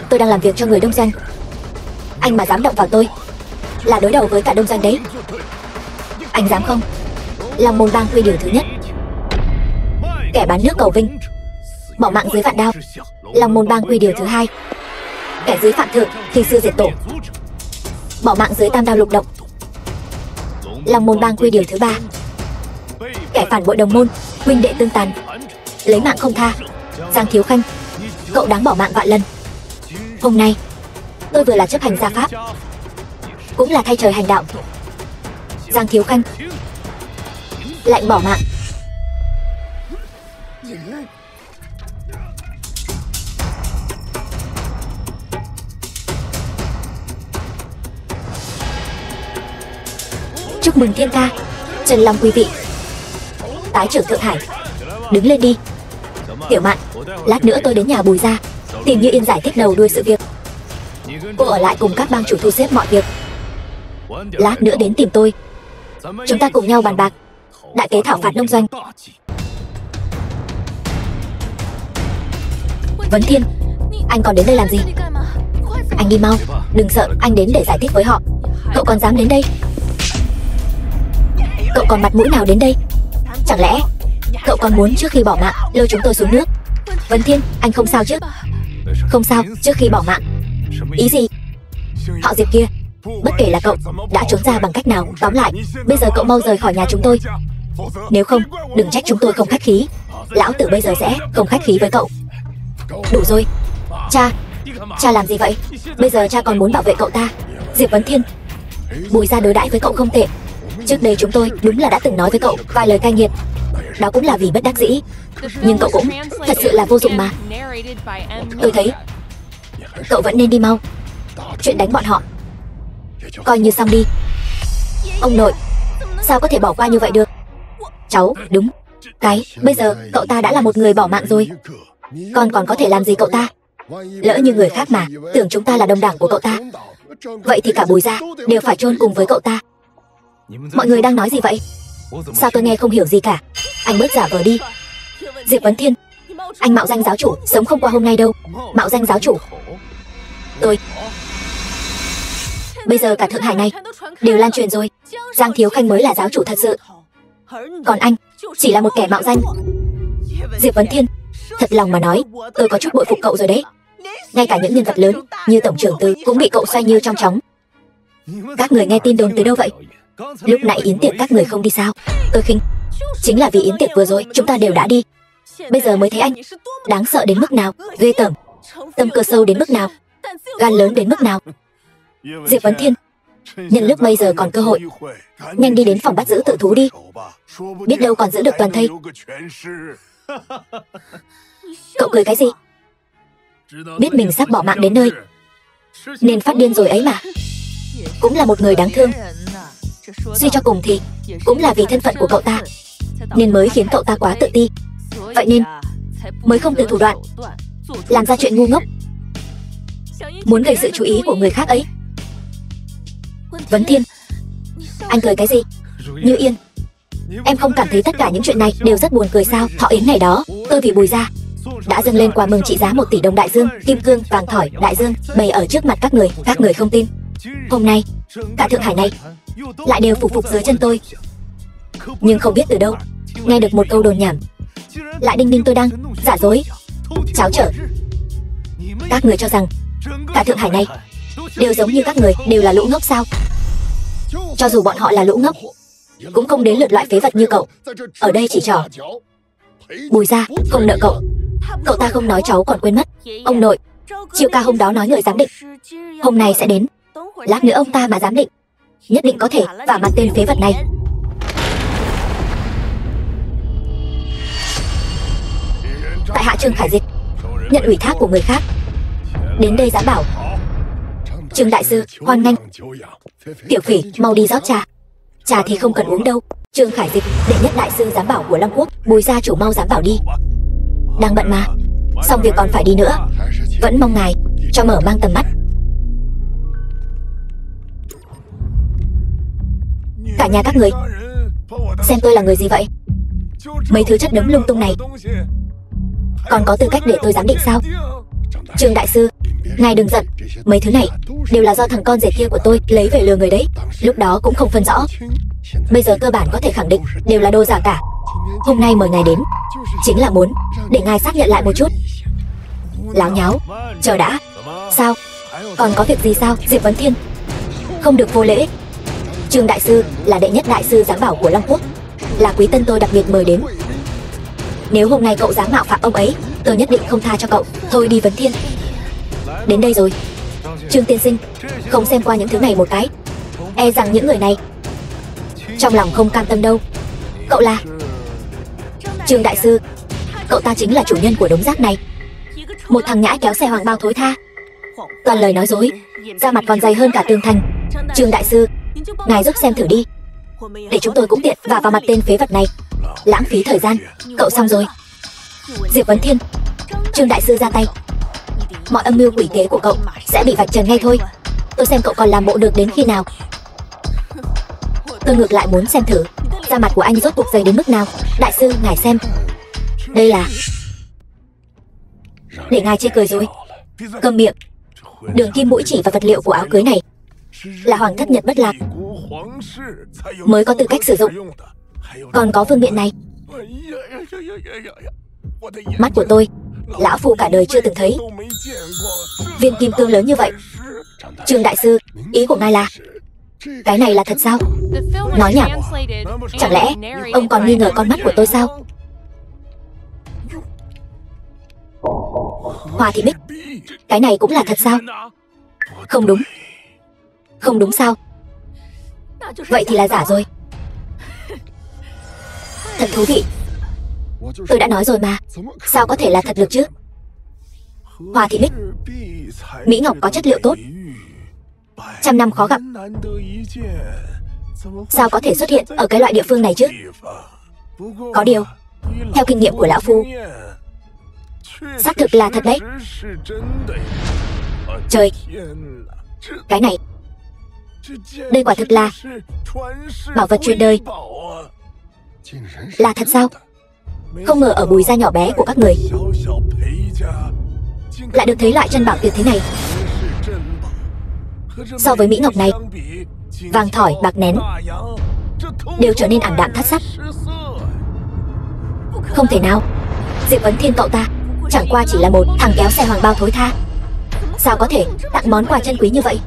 Tôi đang làm việc cho người đông doanh, anh mà dám động vào tôi là đối đầu với cả đông doanh đấy. Anh dám không? Long Môn Bang quy điều thứ nhất, kẻ bán nước cầu vinh, bỏ mạng dưới vạn đao. Long Môn Bang quy điều thứ hai, kẻ dưới phạm thượng khi xưa diệt tổ, bỏ mạng dưới tam đao lục động. Long Môn Bang quy điều thứ ba, kẻ phản bội đồng môn, huynh đệ tương tàn, lấy mạng không tha. Giang Thiếu Khanh, cậu đáng bỏ mạng vạn lần. Hôm nay tôi vừa là chấp hành gia pháp, cũng là thay trời hành đạo. Giang Thiếu Khanh, lệnh bỏ mạng. Chúc mừng Thiên ca, Trần Long quý vị, tái trưởng Thượng Hải. Đứng lên đi. Tiểu Mạn, lát nữa tôi đến nhà Bùi gia tìm Như Yên giải thích đầu đuôi sự việc. Cô ở lại cùng các bang chủ thu xếp mọi việc. Lát nữa đến tìm tôi, chúng ta cùng nhau bàn bạc đại kế thảo phạt nông doanh. Vấn Thiên, anh còn đến đây làm gì? Anh đi mau, đừng sợ, anh đến để giải thích với họ. Cậu còn dám đến đây? Cậu còn mặt mũi nào đến đây? Chẳng lẽ cậu còn muốn trước khi bỏ mạng lôi chúng tôi xuống nước? Vấn Thiên, anh không sao chứ? Không sao, trước khi bỏ mạng. Ý gì? Họ Diệp kia, bất kể là cậu đã trốn ra bằng cách nào, tóm lại bây giờ cậu mau rời khỏi nhà chúng tôi. Nếu không, đừng trách chúng tôi không khách khí. Lão tử bây giờ sẽ không khách khí với cậu. Đủ rồi. Cha làm gì vậy? Bây giờ cha còn muốn bảo vệ cậu ta. Diệp Vấn Thiên, Bùi gia đối đãi với cậu không tệ. Trước đây chúng tôi đúng là đã từng nói với cậu vài lời cay nghiệt. Đó cũng là vì bất đắc dĩ. Nhưng cậu cũng thật sự là vô dụng mà. Tôi thấy cậu vẫn nên đi mau. Chuyện đánh bọn họ coi như xong đi. Ông nội, sao có thể bỏ qua như vậy được? Cháu, đúng. Bây giờ cậu ta đã là một người bỏ mạng rồi. Con còn có thể làm gì cậu ta? Lỡ như người khác mà tưởng chúng ta là đồng đảng của cậu ta, vậy thì cả Bùi gia đều phải chôn cùng với cậu ta. Mọi người đang nói gì vậy? Sao tôi nghe không hiểu gì cả? Anh bớt giả vờ đi. Diệp Vấn Thiên, anh mạo danh giáo chủ sống không qua hôm nay đâu. Mạo danh giáo chủ? Bây giờ cả Thượng Hải này đều lan truyền rồi, Giang Thiếu Khanh mới là giáo chủ thật sự, còn anh chỉ là một kẻ mạo danh. Diệp Vấn Thiên, thật lòng mà nói, tôi có chút bội phục cậu rồi đấy. Ngay cả những nhân vật lớn như Tổng trưởng Từ cũng bị cậu xoay như trong chóng. Các người nghe tin đồn từ đâu vậy? Lúc nãy yến tiệc các người không đi sao? Tôi khinh. Chính là vì yến tiệc vừa rồi chúng ta đều đã đi. Bây giờ mới thấy anh đáng sợ đến mức nào, ghê tởm, tâm cơ sâu đến mức nào, gan lớn đến mức nào. Diệp Vấn Thiên, nhân lúc bây giờ còn cơ hội, nhanh đi đến phòng bắt giữ tự thú đi. Biết đâu còn giữ được toàn thây. Cậu cười cái gì? Biết mình sắp bỏ mạng đến nơi nên phát điên rồi ấy mà. Cũng là một người đáng thương. Suy cho cùng thì cũng là vì thân phận của cậu ta nên mới khiến cậu ta quá tự ti. Vậy nên mới không từ thủ đoạn làm ra chuyện ngu ngốc, muốn gây sự chú ý của người khác ấy. Vấn Thiên, anh cười cái gì? Như Yên, em không cảm thấy tất cả những chuyện này đều rất buồn cười sao? Thọ yến ngày đó, tôi vì Bùi gia đã dâng lên quà mừng trị giá 1 tỷ đồng đại dương, kim cương, vàng thỏi, đại dương, bày ở trước mặt các người không tin. Hôm nay, cả Thượng Hải này lại đều phục phục dưới chân tôi. Nhưng không biết từ đâu, nghe được một câu đồn nhảm, lại đinh ninh tôi đang giả dối, tráo trở. Các người cho rằng cả Thượng Hải này đều giống như các người đều là lũ ngốc sao? Cho dù bọn họ là lũ ngốc, cũng không đến lượt loại phế vật như cậu ở đây chỉ trỏ. Bùi gia không nợ cậu. Cậu ta không nói cháu còn quên mất. Ông nội, Triệu ca hôm đó nói người giám định hôm nay sẽ đến. Lát nữa ông ta mà giám định, nhất định có thể vả mặt tên phế vật này. Tại hạ Trương Khải Dịch nhận ủy thác của người khác đến đây giám bảo. Trương đại sư hoan nghênh. Tiểu Phỉ, mau đi rót trà. Trà thì không cần uống đâu. Trương Khải Dịch, đệ nhất đại sư giám bảo của Long Quốc. Bùi gia chủ mau giám bảo đi. Đang bận mà, xong việc còn phải đi nữa. Vẫn mong ngài cho mở mang tầm mắt. Cả nhà các người xem tôi là người gì vậy? Mấy thứ chất đống lung tung này còn có tư cách để tôi giám định sao? Trương đại sư, ngài đừng giận. Mấy thứ này đều là do thằng con rể kia của tôi lấy về lừa người đấy. Lúc đó cũng không phân rõ. Bây giờ cơ bản có thể khẳng định đều là đồ giả cả. Hôm nay mời ngài đến chính là muốn để ngài xác nhận lại một chút. Láo nháo, chờ đã. Sao? Còn có việc gì sao? Diệp Vấn Thiên, không được vô lễ. Trương đại sư là đệ nhất đại sư giám bảo của Long Quốc, là quý tân tôi đặc biệt mời đến. Nếu hôm nay cậu dám mạo phạm ông ấy, tôi nhất định không tha cho cậu. Thôi đi Vấn Thiên. Đến đây rồi. Trương tiên sinh, không xem qua những thứ này một cái, e rằng những người này trong lòng không cam tâm đâu. Cậu là Trương đại sư, cậu ta chính là chủ nhân của đống rác này. Một thằng nhãi kéo xe hoàng bao thối tha, toàn lời nói dối, da mặt còn dày hơn cả tường thành. Trương đại sư, ngài giúp xem thử đi, để chúng tôi cũng tiện và vào mặt tên phế vật này. Lãng phí thời gian. Cậu xong rồi. Diệp Vấn Thiên, Trương đại sư ra tay. Mọi âm mưu quỷ kế của cậu sẽ bị vạch trần ngay thôi. Tôi xem cậu còn làm bộ được đến khi nào. Tôi ngược lại muốn xem thử da mặt của anh rốt cuộc dày đến mức nào. Đại sư, ngài xem. Đây là... Để ngài chê cười rồi. Câm miệng. Đường kim mũi chỉ và vật liệu của áo cưới này là Hoàng thất Nhật Bất Lạc mới có tư cách sử dụng. Còn có vương miện này, mắt của tôi, lão phu cả đời chưa từng thấy viên kim cương lớn như vậy. Trương đại sư, ý của ngài là cái này là thật sao? Nói nhảm. Chẳng lẽ ông còn nghi ngờ con mắt của tôi sao? Hoa Thị Bích, cái này cũng là thật sao? Không đúng. Không đúng sao? Vậy thì là giả rồi. Thật thú vị. Tôi đã nói rồi mà, sao có thể là thật được chứ? Hoa Thị Bích, mỹ ngọc có chất liệu tốt, trăm năm khó gặp, sao có thể xuất hiện ở cái loại địa phương này chứ? Có điều, theo kinh nghiệm của lão phu, xác thực là thật đấy. Trời, cái này, đây quả thực là bảo vật truyền đời. Là thật sao? Không ngờ ở Bùi gia nhỏ bé của các người lại được thấy loại chân bảo tuyệt thế này. So với mỹ ngọc này, vàng thỏi, bạc nén đều trở nên ảm đạm thất sắc. Không thể nào. Diệp Vấn Thiên cậu ta chẳng qua chỉ là một thằng kéo xe hoàng bao thối tha. Sao có thể tặng món quà chân quý như vậy?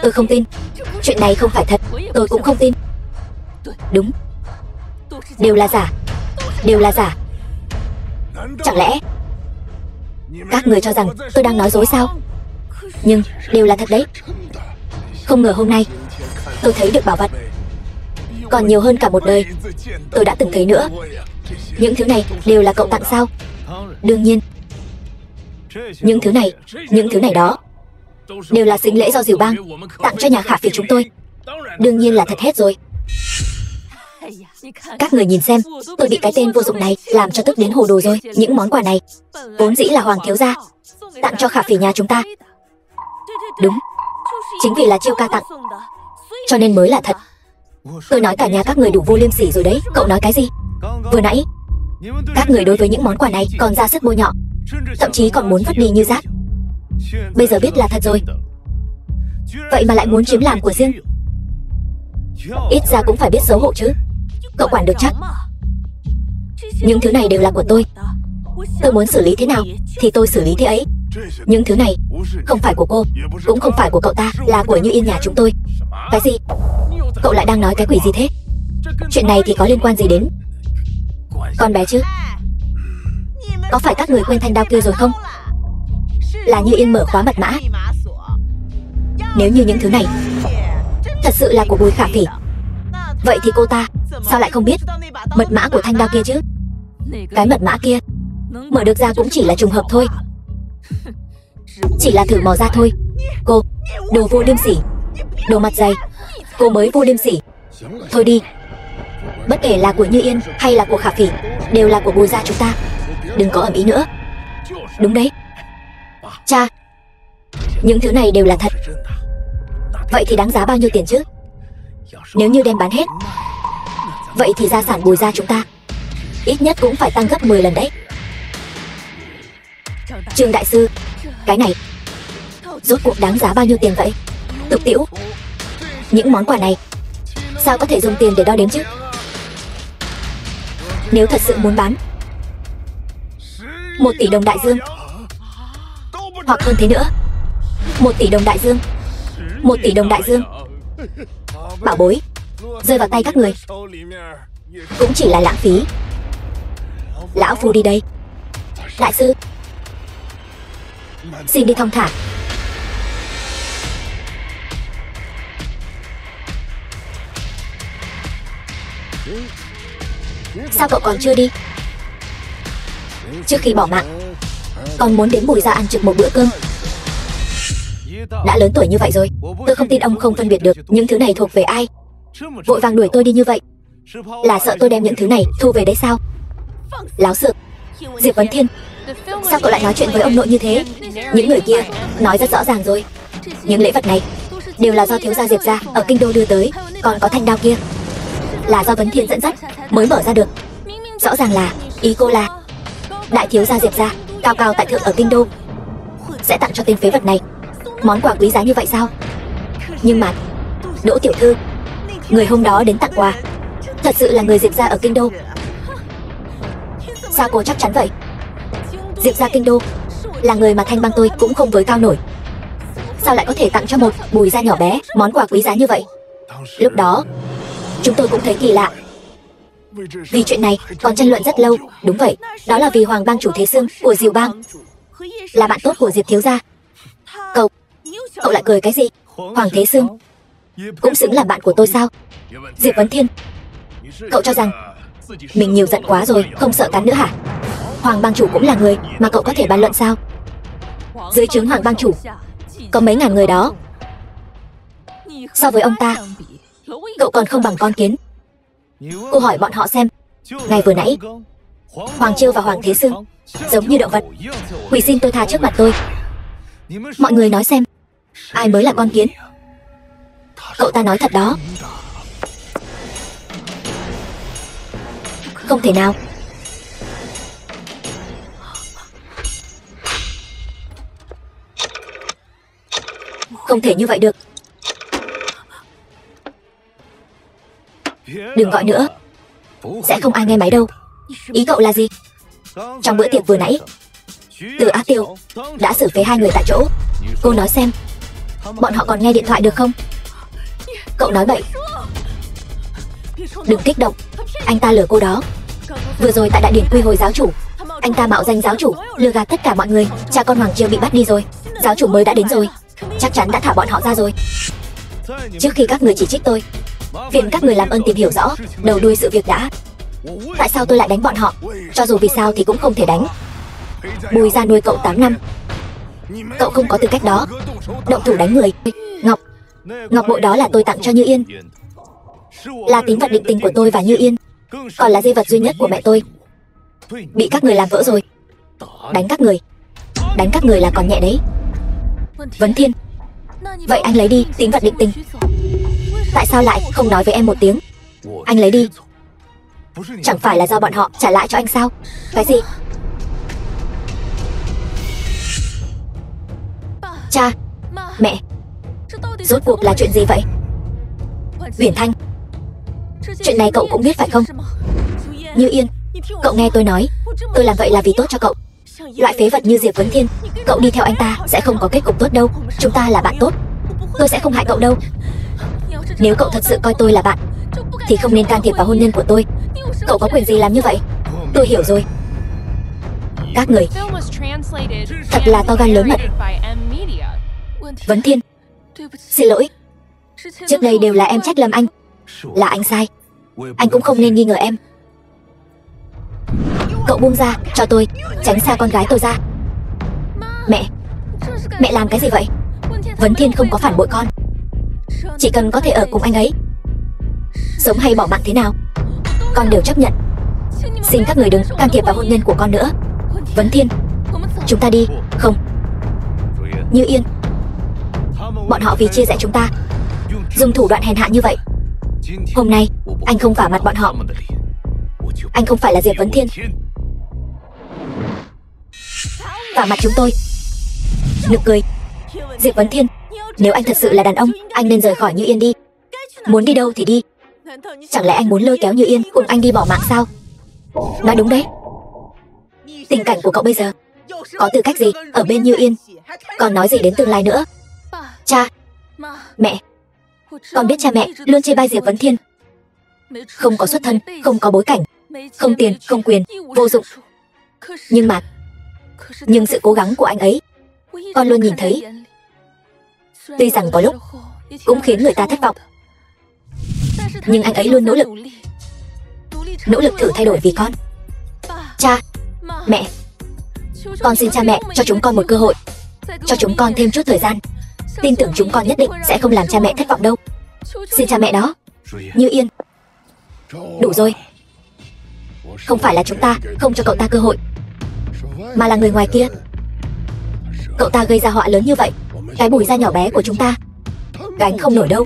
Tôi không tin. Chuyện này không phải thật. Tôi cũng không tin. Đúng, đều là giả. Đều là giả. Chẳng lẽ các người cho rằng tôi đang nói dối sao? Nhưng đều là thật đấy. Không ngờ hôm nay tôi thấy được bảo vật còn nhiều hơn cả một đời tôi đã từng thấy nữa. Những thứ này đều là cậu tặng sao? Đương nhiên. Những thứ này đó đều là sính lễ do Dìu Bang tặng cho nhà Khả Phỉ chúng tôi. Đương nhiên là thật hết rồi. Các người nhìn xem, tôi bị cái tên vô dụng này làm cho tức đến hồ đồ rồi. Những món quà này vốn dĩ là Hoàng thiếu gia tặng cho Khả Phỉ nhà chúng ta. Đúng, chính vì là Chiêu ca tặng cho nên mới là thật. Tôi nói cả nhà các người đủ vô liêm sỉ rồi đấy. Cậu nói cái gì? Vừa nãy các người đối với những món quà này còn ra sức bôi nhọ, thậm chí còn muốn vứt đi như rác. Bây giờ biết là thật rồi, vậy mà lại muốn chiếm làm của riêng. Ít ra cũng phải biết xấu hổ chứ. Cậu quản được chắc. Những thứ này đều là của tôi. Tôi muốn xử lý thế nào thì tôi xử lý thế ấy. Những thứ này không phải của cô, cũng không phải của cậu ta, là của Như Yên nhà chúng tôi. Cái gì? Cậu lại đang nói cái quỷ gì thế? Chuyện này thì có liên quan gì đến con bé chứ? Có phải các người quên thanh đao kia rồi không? Là Như Yên mở khóa mật mã. Nếu như những thứ này thật sự là của Bùi Khả Phỉ, vậy thì cô ta sao lại không biết mật mã của thanh đao kia chứ? Cái mật mã kia mở được ra cũng chỉ là trùng hợp thôi, chỉ là thử mò ra thôi. Cô, đồ vô liêm sỉ, đồ mặt dày, cô mới vô liêm sỉ. Thôi đi, bất kể là của Như Yên hay là của Khả Phỉ, đều là của Bùi gia chúng ta. Đừng có ầm ĩ nữa. Đúng đấy. Cha, những thứ này đều là thật. Vậy thì đáng giá bao nhiêu tiền chứ? Nếu như đem bán hết, vậy thì gia sản Bùi gia chúng ta ít nhất cũng phải tăng gấp 10 lần đấy. Trương đại sư, cái này rốt cuộc đáng giá bao nhiêu tiền vậy? Tục tĩu. Những món quà này sao có thể dùng tiền để đo đếm chứ? Nếu thật sự muốn bán 1 tỷ đồng đại dương, hoặc hơn thế nữa. 1 tỷ đồng đại dương, 1 tỷ đồng đại dương. Bảo bối rơi vào tay các người cũng chỉ là lãng phí. Lão phu đi đây. Đại sư, xin đi thong thả. Sao cậu còn chưa đi? Trước khi bỏ mạng còn muốn đến Bùi gia ăn trực một bữa cơm. Đã lớn tuổi như vậy rồi, tôi không tin ông không phân biệt được những thứ này thuộc về ai. Vội vàng đuổi tôi đi như vậy là sợ tôi đem những thứ này thu về đấy sao? Láo xược. Diệp Vấn Thiên, sao cậu lại nói chuyện với ông nội như thế? Những người kia nói rất rõ ràng rồi. Những lễ vật này đều là do thiếu gia Diệp gia ở kinh đô đưa tới. Còn có thanh đao kia là do Vấn Thiên dẫn dắt mới mở ra được. Rõ ràng là ý cô là đại thiếu gia Diệp gia cao cao tại thượng ở kinh đô sẽ tặng cho tên phế vật này món quà quý giá như vậy sao? Nhưng mà Đỗ tiểu thư, người hôm đó đến tặng quà thật sự là người Diệp gia ở kinh đô. Sao cô chắc chắn vậy? Diệp gia kinh đô là người mà Thanh Bang tôi cũng không với cao nổi, sao lại có thể tặng cho một Bùi gia nhỏ bé món quà quý giá như vậy? Lúc đó chúng tôi cũng thấy kỳ lạ. Vì chuyện này còn tranh luận rất lâu. Đúng vậy, đó là vì Hoàng bang chủ Thế Sương của Diều bang là bạn tốt của Diệp thiếu gia. Cậu lại cười cái gì? Hoàng Thế Sương cũng xứng làm bạn của tôi sao? Diệp Vấn Thiên, cậu cho rằng mình nhiều giận quá rồi, không sợ cắn nữa hả? Hoàng bang chủ cũng là người mà cậu có thể bàn luận sao? Dưới trướng Hoàng bang chủ có mấy ngàn người đó, so với ông ta cậu còn không bằng con kiến. Cô hỏi bọn họ xem, ngày vừa nãy Hoàng Chiêu và Hoàng Thế Sương giống như động vật quỳ xin tôi tha trước mặt tôi. Mọi người nói xem, ai mới là con kiến? Cậu ta nói thật đó. Không thể nào. Không thể như vậy được. Đừng gọi nữa, sẽ không ai nghe máy đâu. Ý cậu là gì? Trong bữa tiệc vừa nãy, Từ Á Tiêu đã xử phế 2 người tại chỗ. Cô nói xem, bọn họ còn nghe điện thoại được không? Cậu nói bậy. Đừng kích động, anh ta lừa cô đó. Vừa rồi tại đại điển quy hồi giáo chủ, anh ta mạo danh giáo chủ lừa gạt tất cả mọi người. Cha con Hoàng Chiêu bị bắt đi rồi, giáo chủ mới đã đến rồi, chắc chắn đã thả bọn họ ra rồi. Trước khi các người chỉ trích tôi, phiền các người làm ơn tìm hiểu rõ đầu đuôi sự việc đã. Tại sao tôi lại đánh bọn họ? Cho dù vì sao thì cũng không thể đánh. Bùi gia nuôi cậu 8 năm, cậu không có tư cách đó động thủ đánh người. Ngọc bội đó là tôi tặng cho Như Yên, là tín vật định tình của tôi và Như Yên, còn là di vật duy nhất của mẹ tôi. Bị các người làm vỡ rồi. Đánh các người là còn nhẹ đấy. Vấn Thiên, vậy anh lấy đi tín vật định tình. Tại sao lại không nói với em một tiếng? Anh lấy đi. Chẳng phải là do bọn họ trả lại cho anh sao? Cái gì? Cha, mẹ, rốt cuộc là chuyện gì vậy? Uyển Thanh, chuyện này cậu cũng biết phải không? Như Yên, cậu nghe tôi nói, tôi làm vậy là vì tốt cho cậu. Loại phế vật như Diệp Vấn Thiên, cậu đi theo anh ta sẽ không có kết cục tốt đâu. Chúng ta là bạn tốt, tôi sẽ không hại cậu đâu. Nếu cậu thật sự coi tôi là bạn thì không nên can thiệp vào hôn nhân của tôi. Cậu có quyền gì làm như vậy? Tôi hiểu rồi. Các người thật là to gan lớn mật. Vấn Thiên, xin lỗi. Trước đây đều là em trách lầm anh, là anh sai. Anh cũng không nên nghi ngờ em. Cậu buông ra cho tôi, tránh xa con gái tôi ra. Mẹ làm cái gì vậy? Vấn Thiên không có phản bội con, chỉ cần có thể ở cùng anh ấy, sống hay bỏ mạng thế nào con đều chấp nhận. Xin các người đừng can thiệp vào hôn nhân của con nữa. Vấn Thiên, chúng ta đi. Không. Như Yên, bọn họ vì chia rẽ chúng ta dùng thủ đoạn hèn hạ như vậy. Hôm nay anh không vả mặt bọn họ. Anh không phải là Diệp Vấn Thiên. Vả mặt chúng tôi. Nực cười. Diệp Vấn Thiên, nếu anh thật sự là đàn ông, anh nên rời khỏi Như Yên đi. Muốn đi đâu thì đi. Chẳng lẽ anh muốn lôi kéo Như Yên cùng anh đi bỏ mạng sao? Nói đúng đấy. Tình cảnh của cậu bây giờ có tư cách gì ở bên Như Yên, còn nói gì đến tương lai nữa? Cha, mẹ, con biết cha mẹ luôn chê bai Diệp Vấn Thiên. Không có xuất thân, không có bối cảnh, không tiền, không quyền, vô dụng. Nhưng sự cố gắng của anh ấy, con luôn nhìn thấy. Tuy rằng có lúc cũng khiến người ta thất vọng, nhưng anh ấy luôn nỗ lực thử thay đổi vì con. Cha, mẹ, con xin cha mẹ cho chúng con một cơ hội, cho chúng con thêm chút thời gian. Tin tưởng chúng con nhất định sẽ không làm cha mẹ thất vọng đâu. Xin cha mẹ đó. Như Yên, đủ rồi. Không phải là chúng ta không cho cậu ta cơ hội, mà là người ngoài kia. Cậu ta gây ra họa lớn như vậy, cái Bùi gia nhỏ bé của chúng ta gánh không nổi đâu.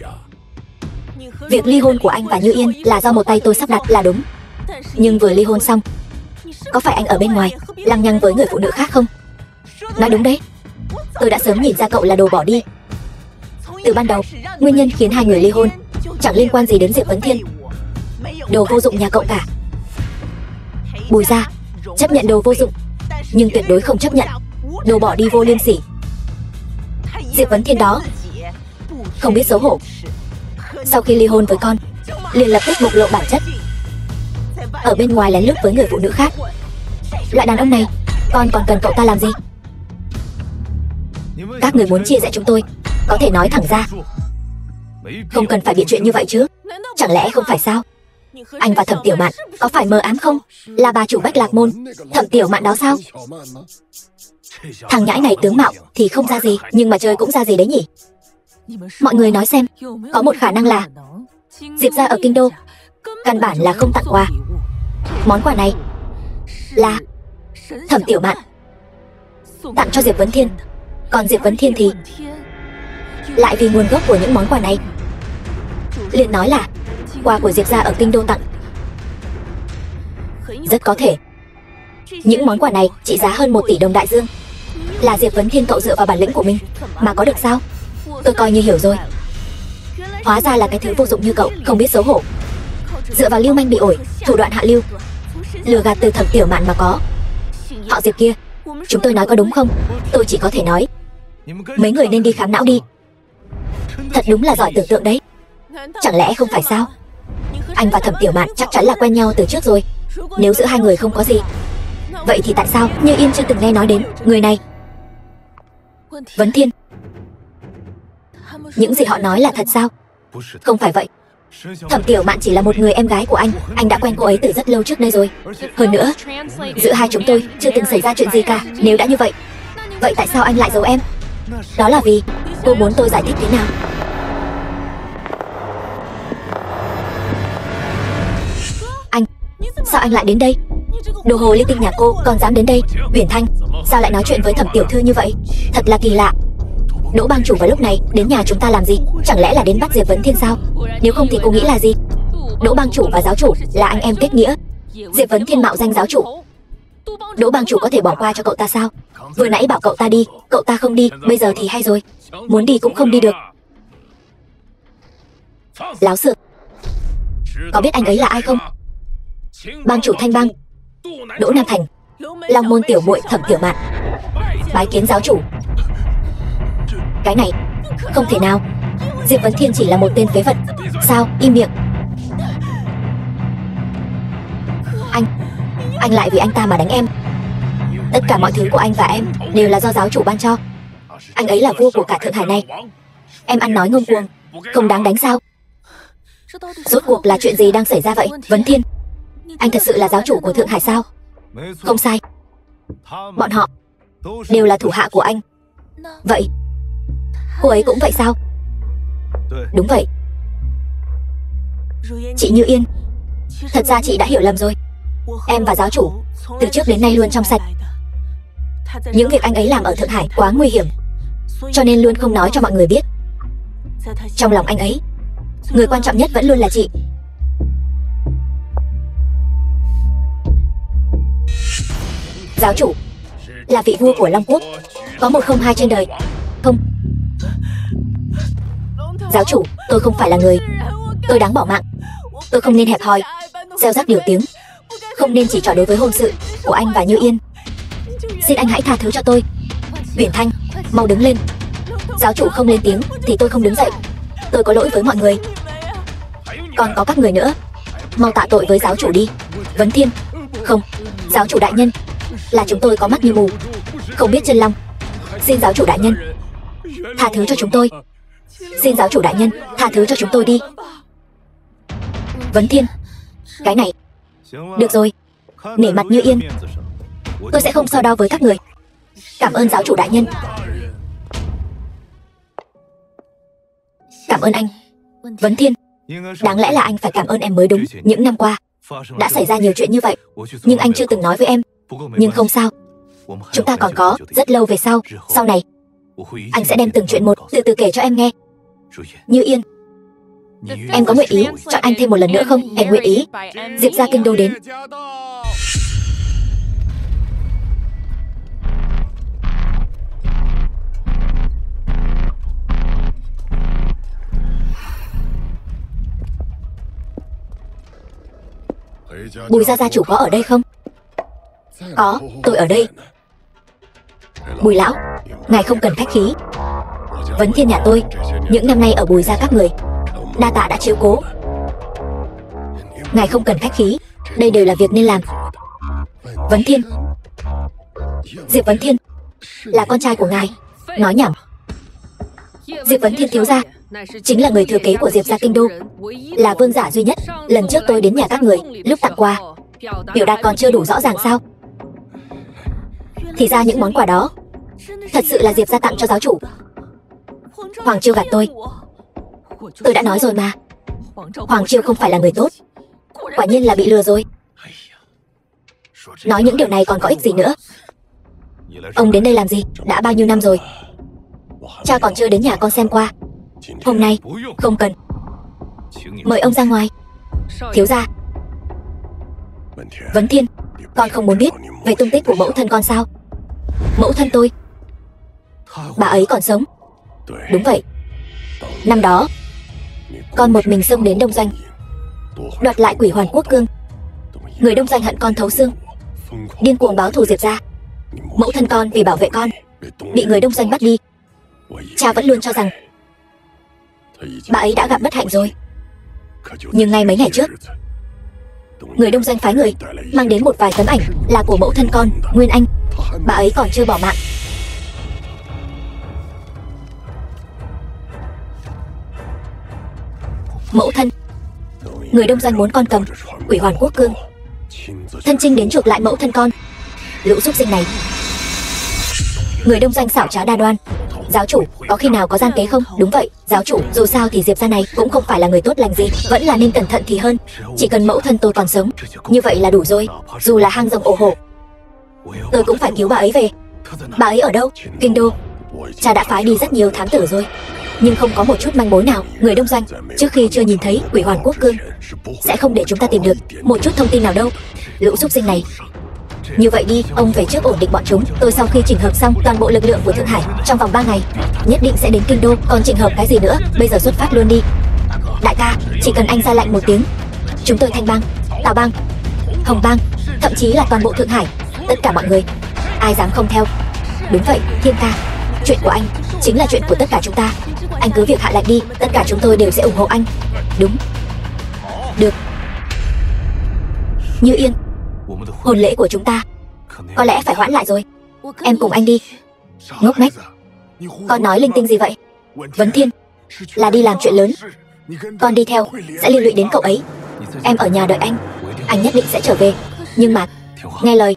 Việc ly hôn của anh và Như Yên là do một tay tôi sắp đặt là đúng. Nhưng vừa ly hôn xong, có phải anh ở bên ngoài lăng nhăng với người phụ nữ khác không? Nói đúng đấy. Tôi đã sớm nhìn ra cậu là đồ bỏ đi. Từ ban đầu, nguyên nhân khiến hai người ly hôn chẳng liên quan gì đến Diệp Vấn Thiên. Đồ vô dụng nhà cậu cả. Bùi gia chấp nhận đồ vô dụng, nhưng tuyệt đối không chấp nhận đồ bỏ đi vô liêm sỉ. Diệp Vấn Thiên đó không biết xấu hổ. Sau khi ly hôn với con, liền lập tức bộc lộ bản chất, ở bên ngoài lén lút với người phụ nữ khác. Loại đàn ông này, con còn cần cậu ta làm gì? Các người muốn chia rẽ chúng tôi, có thể nói thẳng ra, không cần phải biện chuyện như vậy chứ. Chẳng lẽ không phải sao? Anh và Thẩm Tiểu Mạn có phải mờ ám không? Là bà chủ Bách Lạc Môn, Thẩm Tiểu Mạn đó sao? Thằng nhãi này tướng mạo thì không ra gì, nhưng mà chơi cũng ra gì đấy nhỉ? Mọi người nói xem, có một khả năng là Diệp gia ở Kinh Đô căn bản là không tặng quà. Món quà này là Thẩm Tiểu Mạn tặng cho Diệp Vấn Thiên, còn Diệp Vấn Thiên thì lại vì nguồn gốc của những món quà này liền nói là quà của Diệp gia ở Kinh Đô tặng. Rất có thể những món quà này trị giá hơn 1 tỷ đồng đại dương là Diệp Vấn Thiên cậu dựa vào bản lĩnh của mình mà có được sao? Tôi coi như hiểu rồi. Hóa ra là cái thứ vô dụng như cậu, không biết xấu hổ, dựa vào lưu manh bị ổi, thủ đoạn hạ lưu, lừa gạt từ Thẩm Tiểu Mạn mà có. Họ Diệp kia, chúng tôi nói có đúng không? Tôi chỉ có thể nói mấy người nên đi khám não đi. Thật đúng là giỏi tưởng tượng đấy. Chẳng lẽ không phải sao? Anh và Thẩm Tiểu Mạn chắc chắn là quen nhau từ trước rồi. Nếu giữa hai người không có gì, vậy thì tại sao Như Yên chưa từng nghe nói đến người này? Vấn Thiên, những gì họ nói là thật sao? Không phải vậy. Thẩm Tiểu Mạn chỉ là một người em gái của anh đã quen cô ấy từ rất lâu trước đây rồi. Hơn nữa, giữa hai chúng tôi chưa từng xảy ra chuyện gì cả. Nếu đã như vậy, vậy tại sao anh lại giấu em? Đó là vì cô muốn tôi giải thích thế nào? Anh, sao anh lại đến đây? Đồ hồ ly tinh nhà cô còn dám đến đây? Uyển Thanh, sao lại nói chuyện với Thẩm tiểu thư như vậy? Thật là kỳ lạ. Đỗ bang chủ vào lúc này đến nhà chúng ta làm gì? Chẳng lẽ là đến bắt Diệp Vấn Thiên sao? Nếu không thì cô nghĩ là gì? Đỗ bang chủ và giáo chủ là anh em kết nghĩa. Diệp Vấn Thiên mạo danh giáo chủ, Đỗ bang chủ có thể bỏ qua cho cậu ta sao? Vừa nãy bảo cậu ta đi, cậu ta không đi, bây giờ thì hay rồi, muốn đi cũng không đi được. Láo xược. Có biết anh ấy là ai không? Bang chủ Thanh Bang, Đỗ Nam Thành, Long môn tiểu muội Thẩm Tiểu Mạn, bái kiến giáo chủ. Cái này không thể nào. Diệp Vấn Thiên chỉ là một tên phế vật sao? Im miệng. Anh lại vì anh ta mà đánh em. Tất cả mọi thứ của anh và em đều là do giáo chủ ban cho. Anh ấy là vua của cả Thượng Hải này. Em ăn nói ngông cuồng, không đáng đánh sao? Rốt cuộc là chuyện gì đang xảy ra vậy? Vấn Thiên, anh thật sự là giáo chủ của Thượng Hải sao? Không sai, bọn họ đều là thủ hạ của anh. Vậy cô ấy cũng vậy sao? Đúng vậy. Chị Như Yên, thật ra chị đã hiểu lầm rồi. Em và giáo chủ từ trước đến nay luôn trong sạch. Những việc anh ấy làm ở Thượng Hải quá nguy hiểm, cho nên luôn không nói cho mọi người biết. Trong lòng anh ấy, người quan trọng nhất vẫn luôn là chị. Giáo chủ là vị vua của Long Quốc, có 102 trên đời. Không, giáo chủ, tôi không phải là người. Tôi đáng bỏ mạng. Tôi không nên hẹp hòi, gieo rắc điều tiếng, không nên chỉ trỏ đối với hôn sự của anh và Như Yên. Xin anh hãy tha thứ cho tôi. Uyển Thanh, mau đứng lên. Giáo chủ không lên tiếng thì tôi không đứng dậy. Tôi có lỗi với mọi người. Còn có các người nữa, mau tạ tội với giáo chủ đi. Vấn Thiên, không, giáo chủ đại nhân, là chúng tôi có mắt như mù, không biết chân long. Xin giáo chủ đại nhân tha thứ cho chúng tôi. Xin giáo chủ đại nhân tha thứ cho chúng tôi đi. Vấn Thiên, cái này được rồi, nể mặt Như Yên, tôi sẽ không so đo với các người. Cảm ơn giáo chủ đại nhân. Cảm ơn anh. Vấn Thiên, đáng lẽ là anh phải cảm ơn em mới đúng. Những năm qua đã xảy ra nhiều chuyện như vậy, nhưng anh chưa từng nói với em. Nhưng không sao, Chúng ta còn có rất lâu về sau. Sau này, anh sẽ đem từng chuyện một từ từ kể cho em nghe. Như Yên, em có nguyện ý chọn anh thêm một lần nữa không? Em nguyện ý. Diệp ra kinh đô đến. Bùi gia chủ có ở đây không? Có, tôi ở đây. Bùi lão, ngài không cần khách khí. Vấn Thiên nhà tôi những năm nay ở Bùi gia các người, đa tạ đã chiếu cố. Ngài không cần khách khí, đây đều là việc nên làm. Vấn Thiên, Diệp Vấn Thiên là con trai của ngài. Nói nhảm. Diệp Vấn Thiên thiếu gia chính là người thừa kế của Diệp gia kinh đô, là vương giả duy nhất. Lần trước tôi đến nhà các người, lúc tặng quà, biểu đạt còn chưa đủ rõ ràng sao? Thì ra những món quà đó thật sự là Diệp gia tặng cho giáo chủ. Hoàng Chiêu gạt tôi. Tôi đã nói rồi mà, Hoàng Chiêu không phải là người tốt. Quả nhiên là bị lừa rồi. Nói những điều này còn có ích gì nữa? Ông đến đây làm gì? Đã bao nhiêu năm rồi? Cha còn chưa đến nhà con xem qua. Hôm nay không cần. Mời ông ra ngoài. Thiếu gia. Vấn Thiên, con không muốn biết về tung tích của mẫu thân con sao? Mẫu thân tôi, bà ấy còn sống. Đúng vậy. Năm đó con một mình xông đến Đông Doanh, đoạt lại Quỷ Hoàn Quốc Cương. Người Đông Doanh hận con thấu xương, điên cuồng báo thù Diệp gia. Mẫu thân con vì bảo vệ con bị người Đông Doanh bắt đi. Cha vẫn luôn cho rằng bà ấy đã gặp bất hạnh rồi. Nhưng ngay mấy ngày trước, người Đông Doanh phái người mang đến một vài tấm ảnh là của mẫu thân con, Nguyên Anh. Bà ấy còn chưa bỏ mạng. Mẫu thân, người Đông Doanh muốn con cầm Quỷ Hoàn Quốc Cương, thân chinh đến chuộc lại mẫu thân con. Lũ súc sinh này. Người Đông Doanh xảo trá đa đoan. Giáo chủ, có khi nào có gian kế không? Đúng vậy, giáo chủ, dù sao thì Diệp gia này cũng không phải là người tốt lành gì, vẫn là nên cẩn thận thì hơn. Chỉ cần mẫu thân tôi còn sống, như vậy là đủ rồi. Dù là hang rồng ổ hổ, tôi cũng phải cứu bà ấy về. Bà ấy ở đâu? Kinh đô. Cha đã phái đi rất nhiều thám tử rồi, nhưng không có một chút manh mối nào. Người Đông Doanh trước khi chưa nhìn thấy Quỷ Hoàn Quốc Cương sẽ không để chúng ta tìm được một chút thông tin nào đâu. Lũ súc sinh này. Như vậy đi, ông về trước ổn định bọn chúng. Tôi sau khi chỉnh hợp xong toàn bộ lực lượng của Thượng Hải, trong vòng 3 ngày nhất định sẽ đến kinh đô. Còn chỉnh hợp cái gì nữa? Bây giờ xuất phát luôn đi. Đại ca, chỉ cần anh ra lệnh một tiếng, chúng tôi Thanh bang, Tào bang, Hồng bang, thậm chí là toàn bộ Thượng Hải, tất cả mọi người, ai dám không theo? Đúng vậy, Thiên ca, chuyện của anh chính là chuyện của tất cả chúng ta. Anh cứ việc hạ lệnh đi, tất cả chúng tôi đều sẽ ủng hộ anh. Đúng. Được. Như Yên, hôn lễ của chúng ta có lẽ phải hoãn lại rồi. Em cùng anh đi. Ngốc nghếch, con nói linh tinh gì vậy? Vấn Thiên là đi làm chuyện lớn, con đi theo sẽ liên lụy đến cậu ấy. Em ở nhà đợi anh nhất định sẽ trở về. Nhưng mà nghe lời.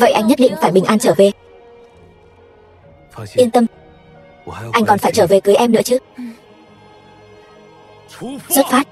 Vậy anh nhất định phải bình an trở về. Yên tâm, anh còn phải trở về cưới em nữa chứ. Xuất phát.